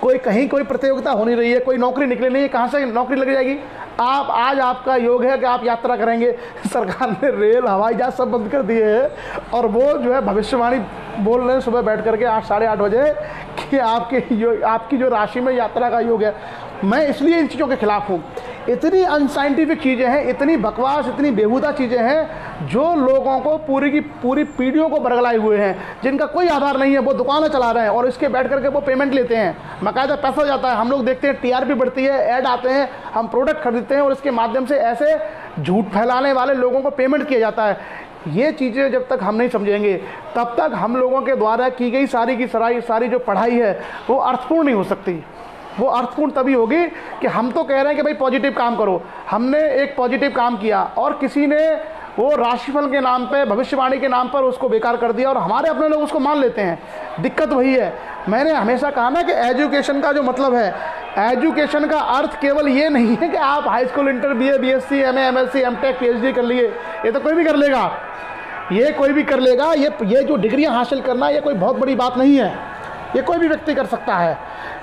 कोई प्रतियोगिता हो नहीं रही है, कोई नौकरी निकली नहीं है, कहाँ से नौकरी लग जाएगी। आज आपका योग है कि आप यात्रा करेंगे। सरकार ने रेल, हवाई जहाज सब बंद कर दिए हैं, और वो जो है भविष्यवाणी बोल रहे हैं सुबह बैठ करके 8, साढ़े 8 बजे कि आपकी जो राशि में यात्रा का योग है। मैं इसलिए इन चीज़ों के खिलाफ हूँ। इतनी अनसाइंटिफिक चीज़ें हैं, इतनी बकवास, इतनी बेहुदा चीज़ें हैं जो लोगों को पूरी की पूरी पीढ़ियों को बरगलाए हुए हैं, जिनका कोई आधार नहीं है। वो दुकानें चला रहे हैं और इसके बैठ करके वो पेमेंट लेते हैं, बाकायदा पैसा जाता है। हम लोग देखते हैं टीआरपी बढ़ती है, ऐड आते हैं, हम प्रोडक्ट खरीदते हैं और इसके माध्यम से ऐसे झूठ फैलाने वाले लोगों को पेमेंट किया जाता है। ये चीज़ें जब तक हम नहीं समझेंगे तब तक हम लोगों के द्वारा की गई सारी जो पढ़ाई है वो अर्थपूर्ण नहीं हो सकती। वो अर्थपूर्ण तभी होगी कि हम तो कह रहे हैं कि भाई पॉजिटिव काम करो, हमने एक पॉजिटिव काम किया और किसी ने वो राशिफल के नाम पे, भविष्यवाणी के नाम पर उसको बेकार कर दिया और हमारे अपने लोग उसको मान लेते हैं। दिक्कत वही है। मैंने हमेशा कहा ना कि एजुकेशन का जो मतलब है, एजुकेशन का अर्थ केवल ये नहीं है कि आप high school, inter, BA, BSc, MA, MSc, MTech, PhD कर लिए। ये तो कोई भी कर लेगा, ये कोई भी कर लेगा। ये जो डिग्रियां हासिल करना ये कोई बहुत बड़ी बात नहीं है, ये कोई भी व्यक्ति कर सकता है।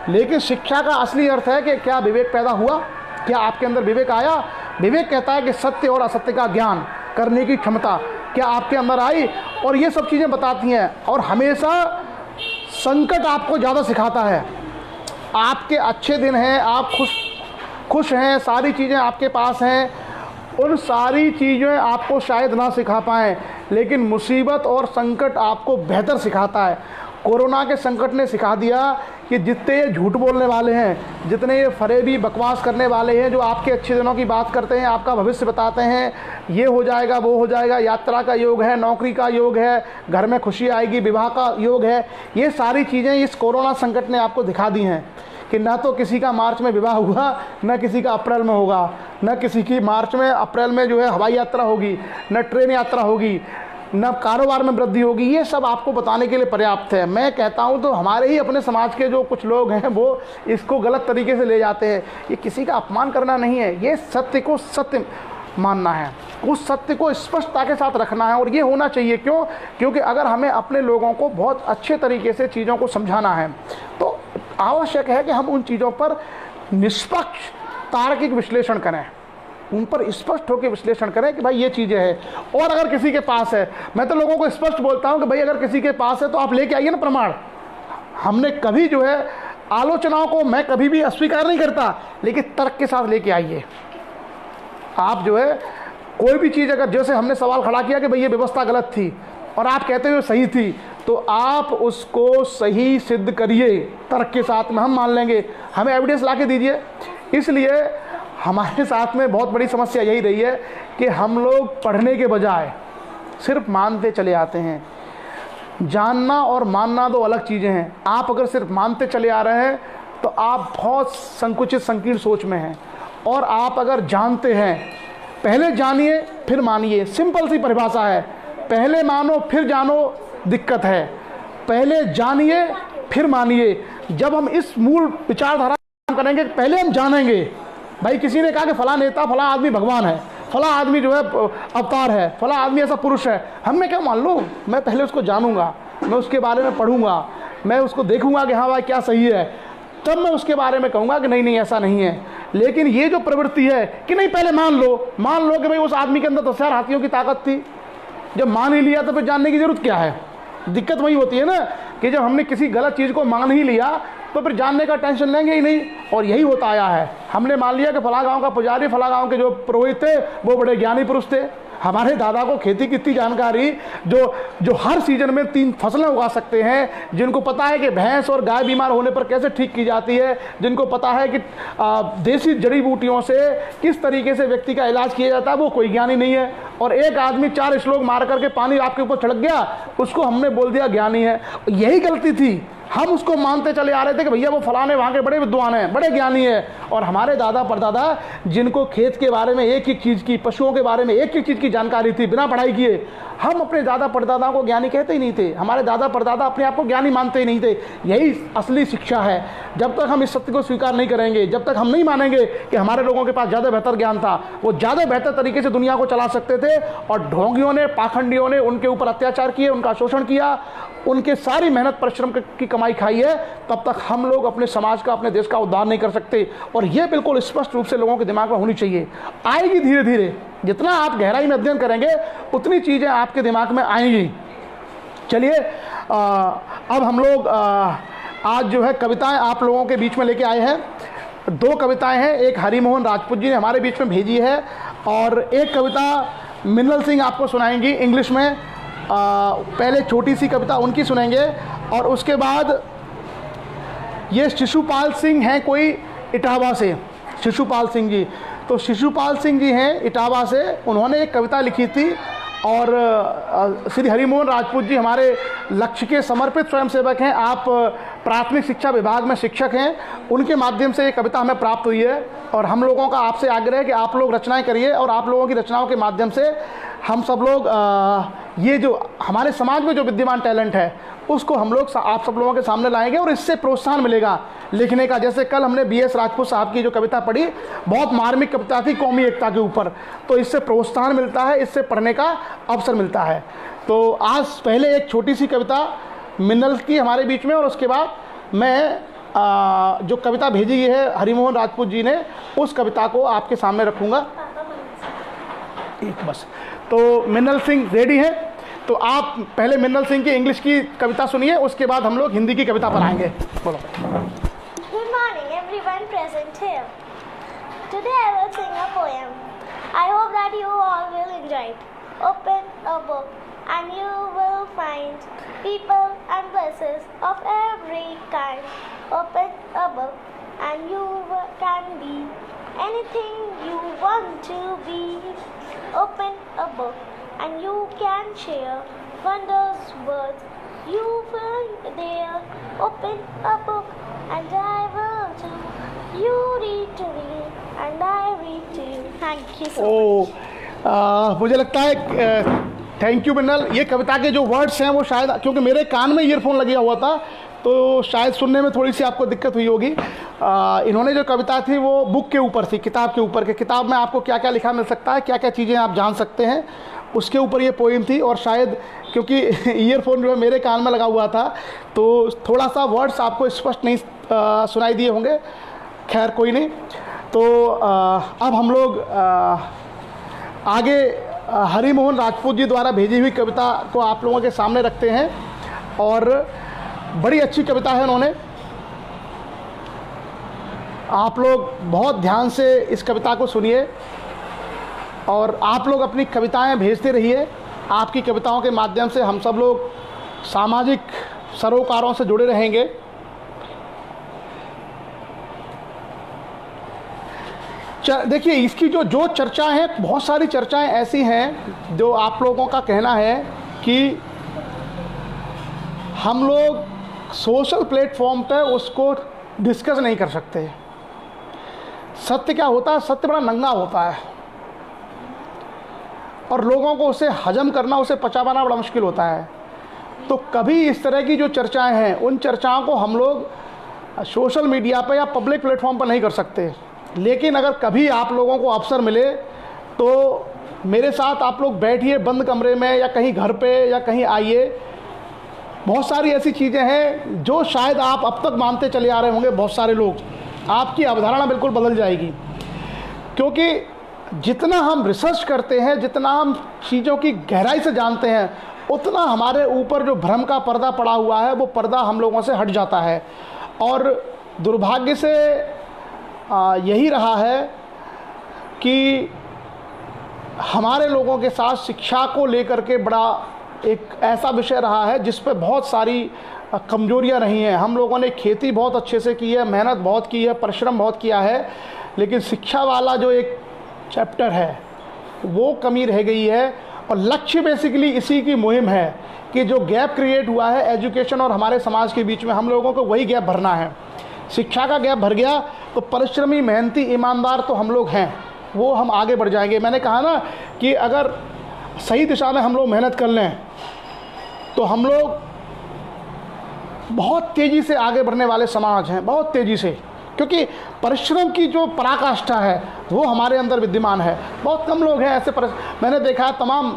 लेकिन शिक्षा का असली अर्थ है कि क्या विवेक पैदा हुआ, क्या आपके अंदर विवेक आया। विवेक कहता है कि सत्य और असत्य का ज्ञान करने की क्षमता क्या आपके अंदर आई, और ये सब चीज़ें बताती हैं। और हमेशा संकट आपको ज़्यादा सिखाता है। आपके अच्छे दिन हैं, आप खुश हैं, सारी चीज़ें आपके पास हैं, उन सारी चीज़ें आपको शायद ना सिखा पाएँ, लेकिन मुसीबत और संकट आपको बेहतर सिखाता है। कोरोना के संकट ने सिखा दिया कि जितने ये झूठ बोलने वाले हैं, जितने ये फरेबी बकवास करने वाले हैं, जो आपके अच्छे दिनों की बात करते हैं, आपका भविष्य बताते हैं, ये हो जाएगा, वो हो जाएगा, यात्रा का योग है, नौकरी का योग है, घर में खुशी आएगी, विवाह का योग है, ये सारी चीज़ें इस कोरोना संकट ने आपको दिखा दी हैं कि ना तो किसी का मार्च में विवाह हुआ, न किसी का अप्रैल में होगा, न किसी की मार्च में, अप्रैल में जो है हवाई यात्रा होगी, न ट्रेन यात्रा होगी। न कारोबार में वृद्धि होगी। ये सब आपको बताने के लिए पर्याप्त है। मैं कहता हूँ तो हमारे ही अपने समाज के जो कुछ लोग हैं वो इसको गलत तरीके से ले जाते हैं। ये किसी का अपमान करना नहीं है, ये सत्य को सत्य मानना है, उस सत्य को स्पष्टता के साथ रखना है। और ये होना चाहिए, क्यों? क्योंकि अगर हमें अपने लोगों को बहुत अच्छे तरीके से चीज़ों को समझाना है तो आवश्यक है कि हम उन चीज़ों पर निष्पक्ष तार्किक विश्लेषण करें, उन पर स्पष्ट होकर विश्लेषण करें कि भाई ये चीज़ें हैं। और अगर किसी के पास है, मैं तो लोगों को स्पष्ट बोलता हूं कि भाई अगर किसी के पास है तो आप लेके आइए ना प्रमाण। हमने कभी जो है आलोचनाओं को मैं कभी भी अस्वीकार नहीं करता, लेकिन तर्क के साथ लेके आइए। आप जो है कोई भी चीज़, अगर जैसे हमने सवाल खड़ा किया कि भाई ये व्यवस्था गलत थी और आप कहते हुए सही थी, तो आप उसको सही सिद्ध करिए तर्क के साथ में, हम मान लेंगे। हमें एविडेंस ला के दीजिए। इसलिए हमारे साथ में बहुत बड़ी समस्या यही रही है कि हम लोग पढ़ने के बजाय सिर्फ मानते चले आते हैं। जानना और मानना दो अलग चीज़ें हैं। आप अगर सिर्फ मानते चले आ रहे हैं तो आप बहुत संकुचित संकीर्ण सोच में हैं। और आप अगर जानते हैं, पहले जानिए फिर मानिए, सिंपल सी परिभाषा है। पहले मानो फिर जानो दिक्कत है, पहले जानिए फिर मानिए। जब हम इस मूल विचारधारा करेंगे, पहले हम जानेंगे। भाई किसी ने कहा कि फला नेता, फला आदमी भगवान है, फला आदमी जो है अवतार है, फला आदमी ऐसा पुरुष है, हमने क्या मान लूँ? मैं पहले उसको जानूंगा, मैं उसके बारे में पढ़ूंगा, मैं उसको देखूंगा कि हाँ भाई क्या सही है, तब मैं उसके बारे में कहूँगा कि नहीं नहीं ऐसा नहीं है। लेकिन ये जो प्रवृत्ति है कि नहीं पहले मान लो कि भाई उस आदमी के अंदर 10,000 हाथियों की ताकत थी, जब मान ही लिया तो फिर जानने की जरूरत क्या है? दिक्कत वही होती है ना कि जब हमने किसी गलत चीज़ को मान ही लिया तो फिर जानने का टेंशन लेंगे ही नहीं। और यही होता आया है। हमने मान लिया कि फला गांव का पुजारी, फला गांव के जो पुरोहित थे वो बड़े ज्ञानी पुरुष थे। हमारे दादा को खेती की इतनी जानकारी, जो हर सीजन में 3 फसलें उगा सकते हैं, जिनको पता है कि भैंस और गाय बीमार होने पर कैसे ठीक की जाती है, जिनको पता है कि देसी जड़ी बूटियों से किस तरीके से व्यक्ति का इलाज किया जाता है, वो कोई ज्ञानी नहीं है। और एक आदमी 4 श्लोक मार करके पानी आपके ऊपर छिड़क गया, उसको हमने बोल दिया ज्ञानी है। यही गलती थी। हम उसको मानते चले आ रहे थे कि भैया वो फलाने वहाँ के बड़े विद्वान हैं, बड़े ज्ञानी हैं। और हमारे दादा परदादा जिनको खेत के बारे में एक एक चीज़ की, पशुओं के बारे में एक एक चीज़ की जानकारी थी बिना पढ़ाई किए, हम अपने दादा परदादाओं को ज्ञानी कहते ही नहीं थे। हमारे दादा परदादा अपने आप को ज्ञानी मानते ही नहीं थे। यही असली शिक्षा है। जब तक हम इस सत्य को स्वीकार नहीं करेंगे, जब तक हम नहीं मानेंगे कि हमारे लोगों के पास ज़्यादा बेहतर ज्ञान था, वो ज़्यादा बेहतर तरीके से दुनिया को चला सकते थे, और ढोंगियों ने, पाखंडियों ने उनके ऊपर अत्याचार किए, उनका शोषण किया, उनके सारी मेहनत परिश्रम की कमाई खाई है, तब तक हम लोग अपने समाज का, अपने देश का उद्धार नहीं कर सकते। और ये बिल्कुल स्पष्ट रूप से लोगों के दिमाग में होनी चाहिए। आएगी धीरे धीरे, जितना आप गहराई में अध्ययन करेंगे उतनी चीज़ें आपके दिमाग में आएंगी। चलिए अब हम लोग आज जो है कविताएं आप लोगों के बीच में लेके आए हैं। 2 कविताएं हैं। एक हरिमोहन राजपूत जी ने हमारे बीच में भेजी है, और एक कविता मिन्नल सिंह आपको सुनाएंगी इंग्लिश में। पहले छोटी सी कविता उनकी सुनेंगे, और उसके बाद ये शिशुपाल सिंह हैं कोई इटावा से, शिशुपाल सिंह जी। तो शिशुपाल सिंह जी हैं इटावा से, उन्होंने एक कविता लिखी थी। और श्री हरिमोहन राजपूत जी हमारे लक्ष्य के समर्पित स्वयंसेवक हैं। आप प्राथमिक शिक्षा विभाग में शिक्षक हैं, उनके माध्यम से ये कविता हमें प्राप्त हुई है। और हम लोगों का आपसे आग्रह है कि आप लोग रचनाएं करिए, और आप लोगों की रचनाओं के माध्यम से हम सब लोग ये जो हमारे समाज में जो विद्यमान टैलेंट है उसको हम लोग आप सब लोगों के सामने लाएंगे, और इससे प्रोत्साहन मिलेगा लिखने का। जैसे कल हमने BS राजपूत साहब की जो कविता पढ़ी, बहुत मार्मिक कविता थी कौमी एकता के ऊपर, तो इससे प्रोत्साहन मिलता है, इससे पढ़ने का अवसर मिलता है। तो आज पहले एक छोटी सी कविता मिन्नल की हमारे बीच में, और उसके बाद मैं जो कविता भेजी है हरिमोहन राजपूत जी ने, उस कविता को आपके सामने रखूँगा। बस, तो मिन्नल सिंह रेडी है, तो आप पहले मिन्नल सिंह की इंग्लिश की कविता सुनिए, उसके बाद हम लोग हिंदी की कविता पर आएंगे। बोलो। Good morning everyone present here. Today I will sing a poem. I hope that you all will enjoy it. Open a book and you will find people and places of every kind. Open a book and you can be anything you want to be. Open a book and you can share wonders words you find there. Open a book and I will too. You read to me and I read to you. Thank you so much. मुझे लगता है thank you बिन्नल। ये कविता के जो words हैं वो शायद, क्योंकि मेरे कान में ईयरफोन लगा हुआ था तो शायद सुनने में थोड़ी सी आपको दिक्कत हुई होगी। इन्होंने जो कविता थी वो बुक के ऊपर थी, किताब के ऊपर के, किताब में आपको क्या क्या लिखा मिल सकता है, क्या क्या चीज़ें आप जान सकते हैं, उसके ऊपर ये पोइम थी। और शायद क्योंकि ईयरफोन जो है मेरे कान में लगा हुआ था तो थोड़ा सा वर्ड्स आपको स्पष्ट नहीं सुनाई दिए होंगे। खैर कोई नहीं। तो अब हम लोग आगे हरिमोहन राजपूत जी द्वारा भेजी हुई कविता को आप लोगों के सामने रखते हैं। और बड़ी अच्छी कविता है उन्होंने, आप लोग बहुत ध्यान से इस कविता को सुनिए और आप लोग अपनी कविताएं भेजते रहिए। आपकी कविताओं के माध्यम से हम सब लोग सामाजिक सरोकारों से जुड़े रहेंगे। देखिए इसकी जो चर्चाएं हैं, बहुत सारी चर्चाएं ऐसी हैं जो आप लोगों का कहना है कि हम लोग सोशल प्लेटफॉर्म पे उसको डिस्कस नहीं कर सकते। सत्य क्या होता है, सत्य बड़ा नंगा होता है और लोगों को उसे हजम करना, उसे पचा पाना बड़ा मुश्किल होता है। तो कभी इस तरह की जो चर्चाएं हैं उन चर्चाओं को हम लोग सोशल मीडिया पर या पब्लिक प्लेटफॉर्म पर नहीं कर सकते। लेकिन अगर कभी आप लोगों को अवसर मिले तो मेरे साथ आप लोग बैठिए बंद कमरे में या कहीं घर पे या कहीं आइए। बहुत सारी ऐसी चीज़ें हैं जो शायद आप अब तक मानते चले आ रहे होंगे, बहुत सारे लोग, आपकी अवधारणा बिल्कुल बदल जाएगी। क्योंकि जितना हम रिसर्च करते हैं, जितना हम चीज़ों की गहराई से जानते हैं, उतना हमारे ऊपर जो भ्रम का पर्दा पड़ा हुआ है वो पर्दा हम लोगों से हट जाता है। और दुर्भाग्य से यही रहा है कि हमारे लोगों के साथ शिक्षा को लेकर के बड़ा एक ऐसा विषय रहा है जिस पे बहुत सारी कमजोरियां रही हैं। हम लोगों ने खेती बहुत अच्छे से की है, मेहनत बहुत की है, परिश्रम बहुत किया है, लेकिन शिक्षा वाला जो एक चैप्टर है वो कमी रह गई है। और लक्ष्य बेसिकली इसी की मुहिम है कि जो गैप क्रिएट हुआ है एजुकेशन और हमारे समाज के बीच में, हम लोगों को वही गैप भरना है। शिक्षा का गैप भर गया तो परिश्रमी, मेहनती, ईमानदार तो हम लोग हैं, वो हम आगे बढ़ जाएंगे। मैंने कहा ना कि अगर सही दिशा में हम लोग मेहनत कर लें तो हम लोग बहुत तेज़ी से आगे बढ़ने वाले समाज हैं, बहुत तेज़ी से। क्योंकि परिश्रम की जो पराकाष्ठा है वो हमारे अंदर विद्यमान है। बहुत कम लोग हैं ऐसे मैंने देखा है तमाम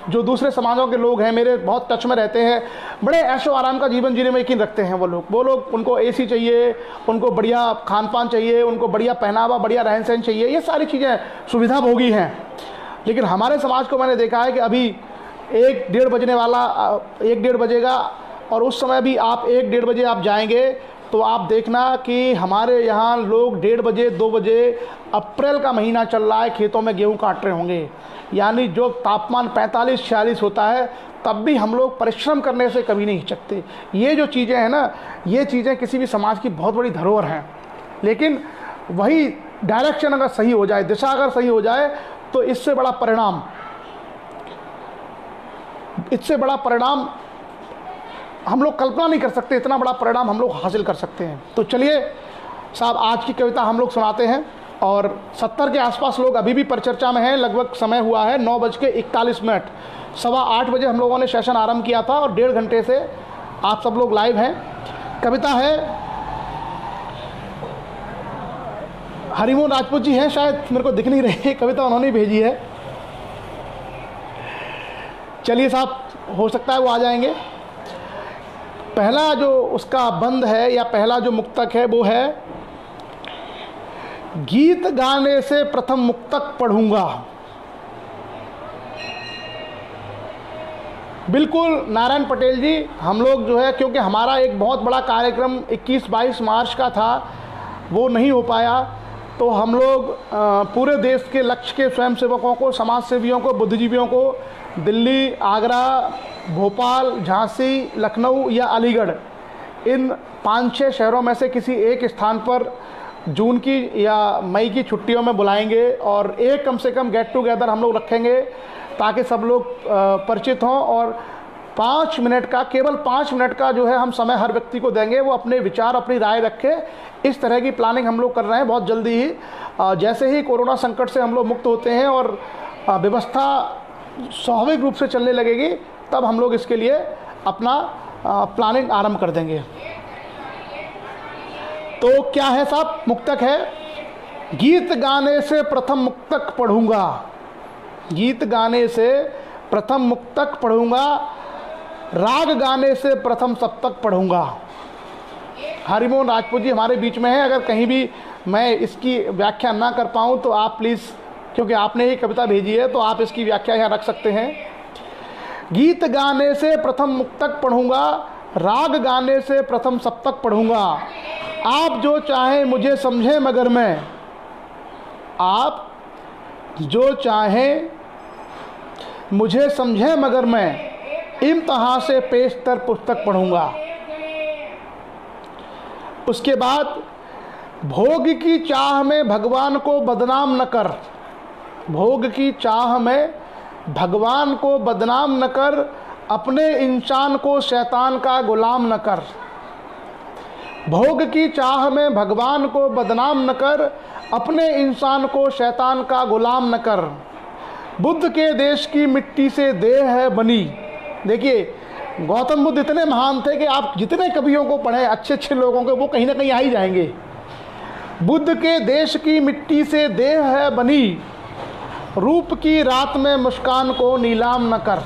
जो दूसरे समाजों के लोग हैं मेरे बहुत टच में रहते हैं, बड़े ऐशो आराम का जीवन जीने में यकीन रखते हैं वो लोग। उनको एसी चाहिए, उनको बढ़िया खान पान चाहिए, उनको बढ़िया पहनावा, बढ़िया रहन सहन चाहिए, ये सारी चीज़ें सुविधा भोगी हैं। लेकिन हमारे समाज को मैंने देखा है कि अभी 1-1:30 बजेगा और उस समय भी आप 1-1:30 बजे आप जाएंगे तो आप देखना कि हमारे यहाँ लोग 1:30 बजे 2 बजे, अप्रैल का महीना चल रहा है, खेतों में गेहूँ काट रहे होंगे। यानी जो तापमान 45-46 होता है तब भी हम लोग परिश्रम करने से कभी नहीं हिचकते। ये जो चीज़ें हैं ना, ये चीज़ें किसी भी समाज की बहुत बड़ी धरोहर हैं। लेकिन वही डायरेक्शन अगर सही हो जाए, दिशा अगर सही हो जाए तो इससे बड़ा परिणाम हम लोग कल्पना नहीं कर सकते। इतना बड़ा परिणाम हम लोग हासिल कर सकते हैं। तो चलिए साहब, आज की कविता हम लोग सुनाते हैं। और 70 के आसपास लोग अभी भी परिचर्चा में हैं। लगभग समय हुआ है 9:41। 7:15 बजे हम लोगों ने सेशन आरंभ किया था और 1.5 घंटे से आप सब लोग लाइव हैं। कविता है, हरिमोहन राजपूत जी हैं, शायद मेरे को दिख नहीं रही, कविता उन्होंने भेजी है। चलिए साहब, हो सकता है वो आ जाएंगे। पहला जो उसका बंद है या पहला जो मुक्तक है वो है, गीत गाने से प्रथम मुक्तक पढ़ूंगा। बिल्कुल नारायण पटेल जी, हम लोग जो है, क्योंकि हमारा एक बहुत बड़ा कार्यक्रम 21-22 मार्च का था वो नहीं हो पाया, तो हम लोग पूरे देश के लक्ष्य के स्वयंसेवकों को, समाज सेवियों को, बुद्धिजीवियों को दिल्ली, आगरा, भोपाल, झांसी, लखनऊ या अलीगढ़, इन 5-6 शहरों में से किसी एक स्थान पर जून की या मई की छुट्टियों में बुलाएंगे और एक कम से कम गेट टुगेदर हम लोग रखेंगे ताकि सब लोग परिचित हों। और 5 मिनट का, केवल 5 मिनट का जो है हम समय हर व्यक्ति को देंगे, वो अपने विचार, अपनी राय रखे। इस तरह की प्लानिंग हम लोग कर रहे हैं। बहुत जल्दी ही, जैसे ही कोरोना संकट से हम लोग मुक्त होते हैं और व्यवस्था स्वाभाविक रूप से चलने लगेगी, तब हम लोग इसके लिए अपना प्लानिंग आरंभ कर देंगे। तो क्या है साहब? मुक्तक है, गीत गाने से प्रथम मुक्तक पढ़ूंगा, गीत गाने से प्रथम मुक्तक पढ़ूंगा, राग गाने से प्रथम सप्तक पढ़ूंगा। हरिमोहन राजपूत जी हमारे बीच में हैं, अगर कहीं भी मैं इसकी व्याख्या ना कर पाऊँ तो आप प्लीज़, क्योंकि आपने ही कविता भेजी है तो आप इसकी व्याख्या यहाँ रख सकते हैं। गीत गाने से प्रथम मुक्तक पढ़ूंगा, राग गाने से प्रथम सप्तक पढ़ूंगा, आप जो चाहें मुझे समझें मगर मैं, आप जो चाहें मुझे समझें मगर मैं इम्तिहान से पेशतर पुस्तक पढ़ूंगा। उसके बाद भोग की चाह में भगवान को बदनाम न कर, भोग की चाह में भगवान को बदनाम न कर, अपने इंसान को शैतान का गुलाम न कर। भोग की चाह में भगवान को बदनाम न कर, अपने इंसान को शैतान का गुलाम न कर। बुद्ध के देश की मिट्टी से देह है बनी। देखिए गौतम बुद्ध इतने महान थे कि आप जितने कवियों को पढ़ें, अच्छे अच्छे लोगों के, वो कहीं ना कहीं आ ही जाएंगे। बुद्ध के देश की मिट्टी से देह है बनी, रूप की रात में मुस्कान को नीलाम न कर।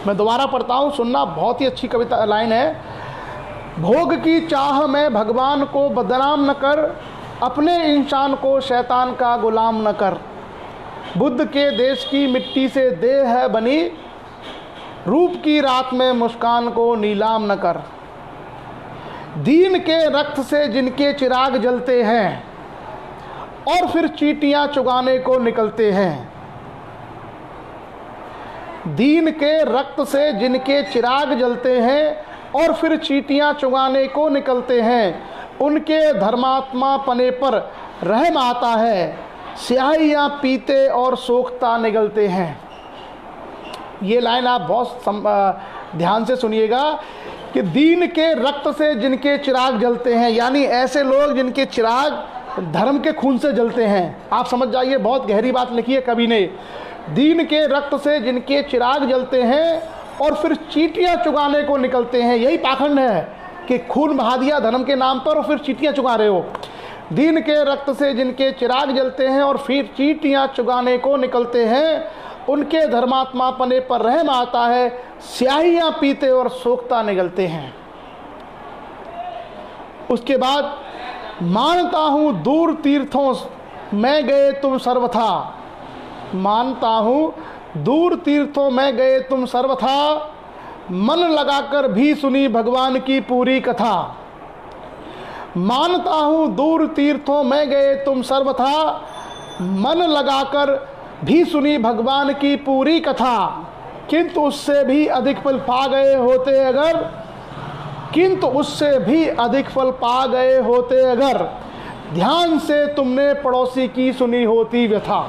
मैं दोबारा पढ़ता हूँ, सुनना, बहुत ही अच्छी कविता लाइन है। भोग की चाह में भगवान को बदनाम न कर, अपने इंसान को शैतान का गुलाम न कर। बुद्ध के देश की मिट्टी से देह है बनी, रूप की रात में मुस्कान को नीलाम न कर। दीन के रक्त से जिनके चिराग जलते हैं और फिर चींटियां चुगाने को निकलते हैं। दीन के रक्त से जिनके चिराग जलते हैं और फिर चींटियां चुगाने को निकलते हैं, उनके धर्मात्मा पने पर रहम आता है, स्याहियां पीते और सोखता निगलते हैं। ये लाइन आप बहुत ध्यान से सुनिएगा कि दीन के रक्त से जिनके चिराग जलते हैं, यानी ऐसे लोग जिनके चिराग धर्म के खून से जलते हैं। आप समझ जाइए, बहुत गहरी बात लिखी है कवि ने। दीन के रक्त से जिनके चिराग जलते हैं और फिर चींटियां चुगाने को निकलते हैं। यही पाखंड है कि खून बहा दिया धर्म के नाम पर और फिर चींटियां चुगा रहे हो। दीन के रक्त से जिनके चिराग जलते हैं और फिर चींटियां चुगाने को निकलते हैं, उनके धर्मात्मा पने पर रहम आता है, स्याहियां पीते और सोखता निगलते हैं। उसके बाद मानता हूँ दूर तीर्थों में गए तुम सर्वथा, मानता हूँ दूर तीर्थों में गए तुम सर्वथा, मन लगाकर भी सुनी भगवान की पूरी कथा। मानता हूँ दूर तीर्थों में गए तुम सर्वथा, मन लगाकर भी सुनी भगवान की पूरी कथा, किंतु उससे भी अधिक फल पा गए होते अगर, किंतु उससे भी अधिक फल पा गए होते अगर, ध्यान से तुमने पड़ोसी की सुनी होती व्यथा।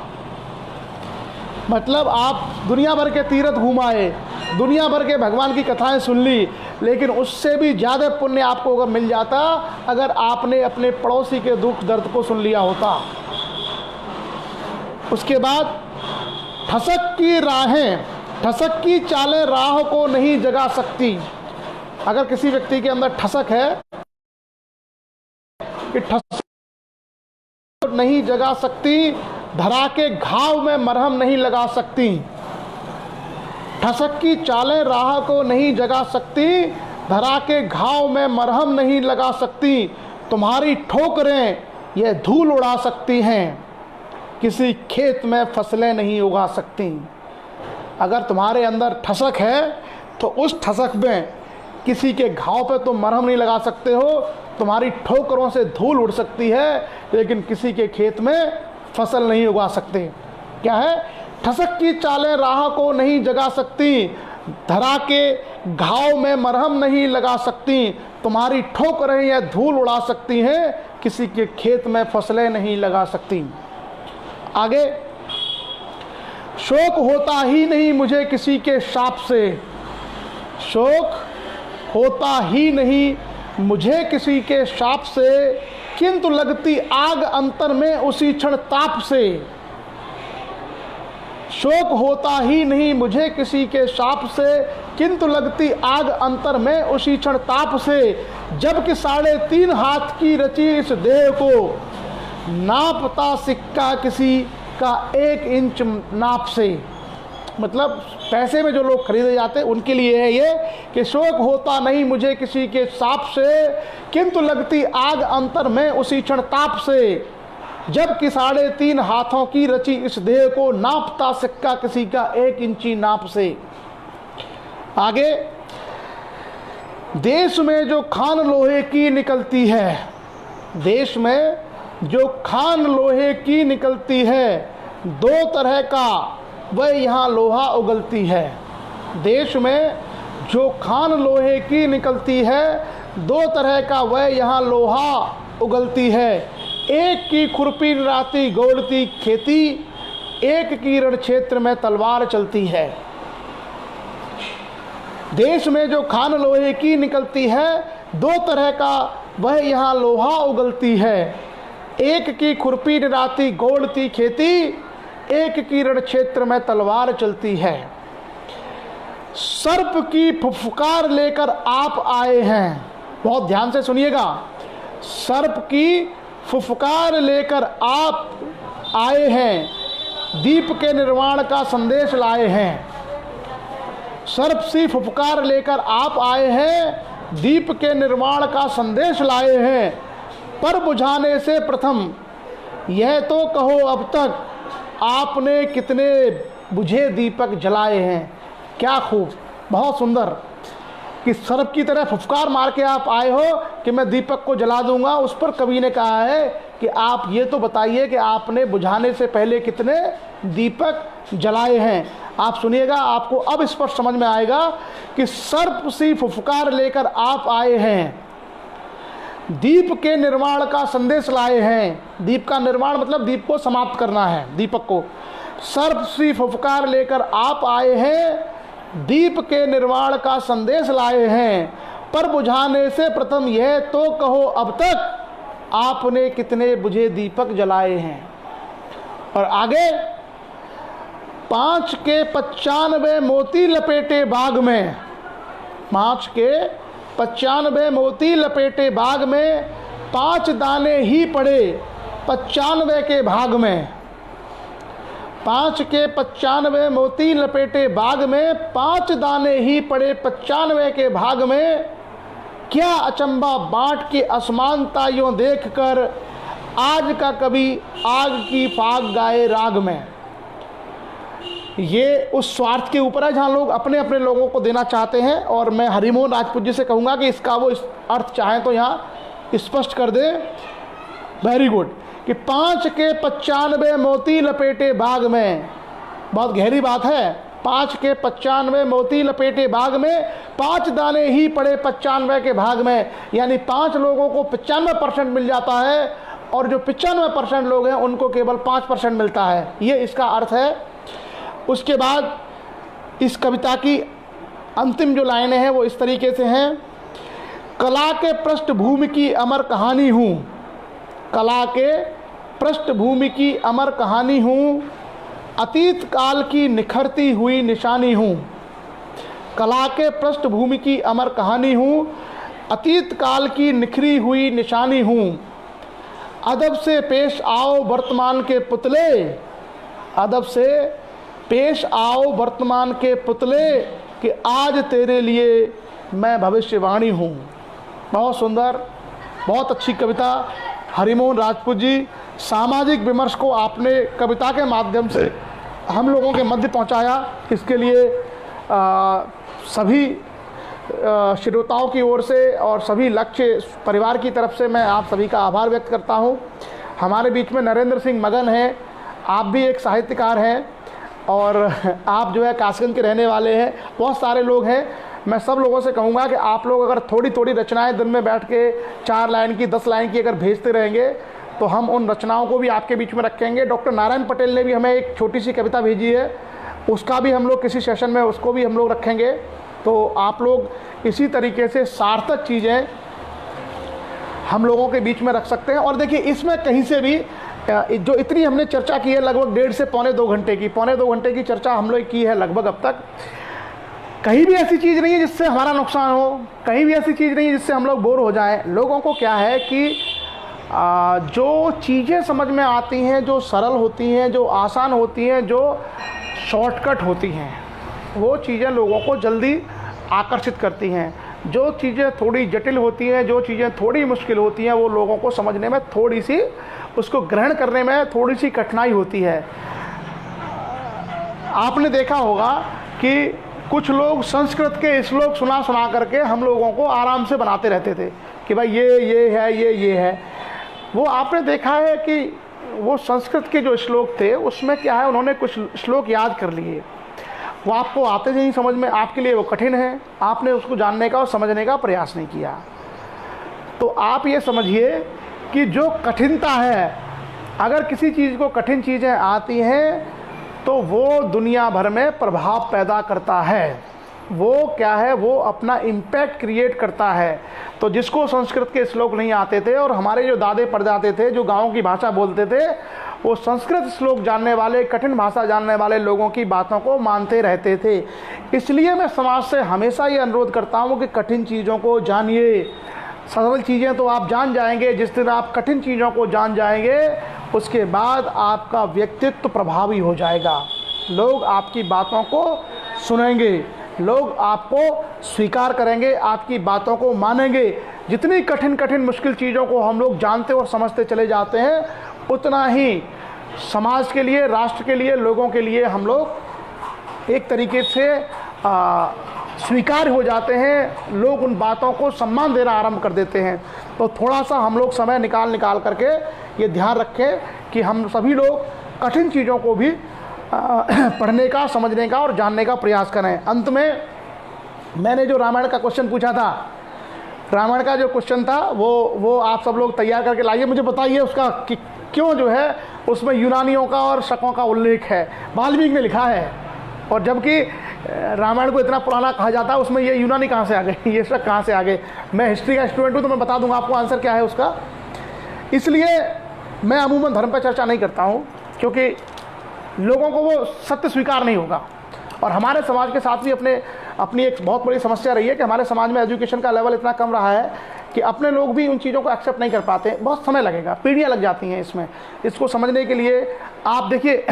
मतलब आप दुनिया भर के तीर्थ घुमाए, दुनिया भर के भगवान की कथाएं सुन ली, लेकिन उससे भी ज़्यादा पुण्य आपको अगर मिल जाता अगर आपने अपने पड़ोसी के दुख दर्द को सुन लिया होता। उसके बाद ठसक की राहें, ठसक की चालें राह को नहीं जगा सकती। अगर किसी व्यक्ति के अंदर ठसक है कि ठसक नहीं जगा सकती, धरा के घाव में मरहम नहीं लगा सकती। ठसक की चालें राह को नहीं जगा सकती, धरा के घाव में मरहम नहीं लगा सकती। तुम्हारी ठोकरें ये धूल उड़ा सकती हैं, किसी खेत में फसलें नहीं उगा सकती। अगर तुम्हारे अंदर ठसक है तो उस ठसक में किसी के घाव पे तुम मरहम नहीं लगा सकते हो। तुम्हारी ठोकरों से धूल उड़ सकती है, लेकिन किसी के खेत में फसल नहीं उगा सकते। क्या है? ठसक की चालें राह को नहीं जगा सकती, धरा के घाव में मरहम नहीं लगा सकती। तुम्हारी ठोकरें या धूल उड़ा सकती हैं, किसी के खेत में फसलें नहीं लगा सकती। आगे, शोक होता ही नहीं मुझे किसी के शाप से, शोक होता ही नहीं मुझे किसी के शाप से, किंतु लगती आग अंतर में उसी क्षण ताप से। शोक होता ही नहीं मुझे किसी के शाप से, किंतु लगती आग अंतर में उसी क्षण ताप से। जबकि 3.5 हाथ की रची इस देह को, नापता सिक्का किसी का 1 इंच नाप से। मतलब पैसे में जो लोग खरीदे जाते हैं उनके लिए है ये कि शोक होता नहीं मुझे किसी के शाप से, किंतु लगती आग अंतर में उसी क्षण ताप से। जबकि 3.5 हाथों की रची इस देह को, नापता सिक्का किसी का 1 इंची नाप से। आगे, देश में जो खान लोहे की निकलती है, देश में जो खान लोहे की निकलती है, 2 तरह का वह यहाँ लोहा उगलती है। देश में जो खान लोहे की निकलती है, 2 तरह का वह यहाँ लोहा उगलती है। एक की खुरपी राती गौड़ती खेती, एक की रण क्षेत्र में तलवार चलती है। देश में जो खान लोहे की निकलती है, 2 तरह का वह यहाँ लोहा उगलती है। एक की खुरपी राती गौड़ती खेती, एक की रण क्षेत्र में तलवार चलती है। सर्प की फुफकार लेकर आप आए हैं, बहुत ध्यान से सुनिएगा। सर्प की फुफकार लेकर आप आए हैं, दीप के निर्वाण का संदेश लाए हैं। सर्प सी फुफकार लेकर आप आए हैं, दीप के निर्वाण का संदेश लाए हैं। पर बुझाने से प्रथम यह तो कहो अब तक, आपने कितने बुझे दीपक जलाए हैं। क्या खूब, बहुत सुंदर कि सर्प की तरह फुफकार मार के आप आए हो कि मैं दीपक को जला दूंगा। उस पर कवि ने कहा है कि आप ये तो बताइए कि आपने बुझाने से पहले कितने दीपक जलाए हैं। आप सुनिएगा, आपको अब स्पष्ट समझ में आएगा कि सर्प सी फुफकार लेकर आप आए हैं, दीप के निर्माण का संदेश लाए हैं। दीप का निर्माण मतलब दीप को समाप्त करना है, दीपक को। सर्प सी फुफकार लेकर आप आए हैं, दीप के निर्वाण का संदेश लाए हैं। पर बुझाने से प्रथम यह तो कहो अब तक, आपने कितने बुझे दीपक जलाए हैं। और आगे, 5 के 95 मोती लपेटे बाग में, 5 के 95 मोती लपेटे बाग में, 5 दाने ही पड़े 95 के भाग में। 5 के 95 मोती लपेटे बाग में, 5 दाने ही पड़े 95 के भाग में। क्या अचंबा बांट के असमानता यूं देख कर, आज का कवि आग की फाग गाए राग में। ये उस स्वार्थ के ऊपर है जहाँ लोग अपने अपने लोगों को देना चाहते हैं। और मैं हरिमोहन राजपूत जी से कहूँगा कि इसका वो अर्थ चाहें तो यहाँ स्पष्ट कर दे। वेरी गुड, कि 5 के 95 मोती लपेटे बाग में, बहुत गहरी बात है। 5 के 95 मोती लपेटे बाग में, 5 दाने ही पड़े 95 के भाग में। यानी 5 लोगों को 95% मिल जाता है और जो 95% लोग हैं उनको केवल 5% मिलता है। ये इसका अर्थ है। उसके बाद इस कविता की अंतिम जो लाइनें हैं वो इस तरीके से हैं। कला के पृष्ठभूमि की अमर कहानी हूँ, कला के पृष्ठभूमि की अमर कहानी हूँ, अतीत काल की निखरती हुई निशानी हूँ। कला के पृष्ठभूमि की अमर कहानी हूँ, अतीत काल की निखरी हुई निशानी हूँ। अदब से पेश आओ वर्तमान के पुतले, अदब से पेश आओ वर्तमान के पुतले, कि आज तेरे लिए मैं भविष्यवाणी हूँ। बहुत सुंदर, बहुत अच्छी कविता। हरिमोहन राजपूत जी, सामाजिक विमर्श को आपने कविता के माध्यम से हम लोगों के मध्य पहुँचाया, इसके लिए सभी श्रोताओं की ओर से और सभी लक्ष्य परिवार की तरफ से मैं आप सभी का आभार व्यक्त करता हूँ। हमारे बीच में नरेंद्र सिंह मगन हैं, आप भी एक साहित्यकार हैं और आप जो है कासगंज के रहने वाले हैं। बहुत सारे लोग हैं। मैं सब लोगों से कहूँगा कि आप लोग अगर थोड़ी थोड़ी रचनाएं दिन में बैठ के 4 लाइन की 10 लाइन की अगर भेजते रहेंगे तो हम उन रचनाओं को भी आपके बीच में रखेंगे। डॉक्टर नारायण पटेल ने भी हमें एक छोटी सी कविता भेजी है, उसका भी हम लोग किसी सेशन में उसको भी हम लोग रखेंगे। तो आप लोग इसी तरीके से सार्थक चीज़ें हम लोगों के बीच में रख सकते हैं। और देखिए, इसमें कहीं से भी जो इतनी हमने चर्चा की है लगभग 1.5 से पौने 2 घंटे की, पौने 2 घंटे की चर्चा हम लोग की है लगभग अब तक। कहीं भी ऐसी चीज़ नहीं है जिससे हमारा नुकसान हो, कहीं भी ऐसी चीज़ नहीं है जिससे हम लोग बोर हो जाएं। लोगों को क्या है कि जो चीज़ें समझ में आती हैं, जो सरल होती हैं, जो आसान होती हैं, जो शॉर्टकट होती हैं, वो चीज़ें लोगों को जल्दी आकर्षित करती हैं। जो चीज़ें थोड़ी जटिल होती हैं, जो चीज़ें थोड़ी मुश्किल होती हैं, वो लोगों को समझने में थोड़ी सी, उसको ग्रहण करने में थोड़ी सी कठिनाई होती है। आपने देखा होगा कि कुछ लोग संस्कृत के श्लोक सुना सुना करके हम लोगों को आराम से बनाते रहते थे कि भाई ये है, ये है। वो आपने देखा है कि वो संस्कृत के जो श्लोक थे उसमें क्या है, उन्होंने कुछ श्लोक याद कर लिए, वो आपको आते नहीं समझ में, आपके लिए वो कठिन है, आपने उसको जानने का और समझने का प्रयास नहीं किया। तो आप ये समझिए कि जो कठिनता है, अगर किसी चीज़ को कठिन चीज़ें आती हैं तो वो दुनिया भर में प्रभाव पैदा करता है। वो क्या है, वो अपना इम्पैक्ट क्रिएट करता है। तो जिसको संस्कृत के श्लोक नहीं आते थे, और हमारे जो दादे परदादे थे जो गाँव की भाषा बोलते थे, वो संस्कृत श्लोक जानने वाले, कठिन भाषा जानने वाले लोगों की बातों को मानते रहते थे। इसलिए मैं समाज से हमेशा ये अनुरोध करता हूँ कि कठिन चीज़ों को जानिए। सरल चीज़ें तो आप जान जाएंगे, जिस दिन आप कठिन चीज़ों को जान जाएंगे उसके बाद आपका व्यक्तित्व प्रभावी हो जाएगा। लोग आपकी बातों को सुनेंगे, लोग आपको स्वीकार करेंगे, आपकी बातों को मानेंगे। जितनी कठिन कठिन मुश्किल चीज़ों को हम लोग जानते और समझते चले जाते हैं, उतना ही समाज के लिए, राष्ट्र के लिए, लोगों के लिए हम लोग एक तरीके से स्वीकार हो जाते हैं। लोग उन बातों को सम्मान देना आरंभ कर देते हैं। तो थोड़ा सा हम लोग समय निकाल करके ये ध्यान रखें कि हम सभी लोग कठिन चीज़ों को भी पढ़ने का, समझने का और जानने का प्रयास करें। अंत में मैंने जो रामायण का क्वेश्चन पूछा था, रामायण का जो क्वेश्चन था वो आप सब लोग तैयार करके लाइए, मुझे बताइए उसका कि क्यों जो है उसमें यूनानियों का और शकों का उल्लेख है। वाल्मीकि ने लिखा है, और जबकि रामायण को इतना पुराना कहा जाता है, उसमें ये यूनानी कहाँ से आ गए, ये शक कहाँ से आ गए। मैं हिस्ट्री का स्टूडेंट हूँ तो मैं बता दूंगा आपको आंसर क्या है उसका। इसलिए मैं अमूमन धर्म पर चर्चा नहीं करता हूँ, क्योंकि लोगों को वो सत्य स्वीकार नहीं होगा। और हमारे समाज के साथ भी अपनी एक बहुत बड़ी समस्या रही है कि हमारे समाज में एजुकेशन का लेवल इतना कम रहा है कि अपने लोग भी उन चीज़ों को एक्सेप्ट नहीं कर पाते। बहुत समय लगेगा, पीढ़ियाँ लग जाती हैं इसको समझने के लिए। आप देखिए,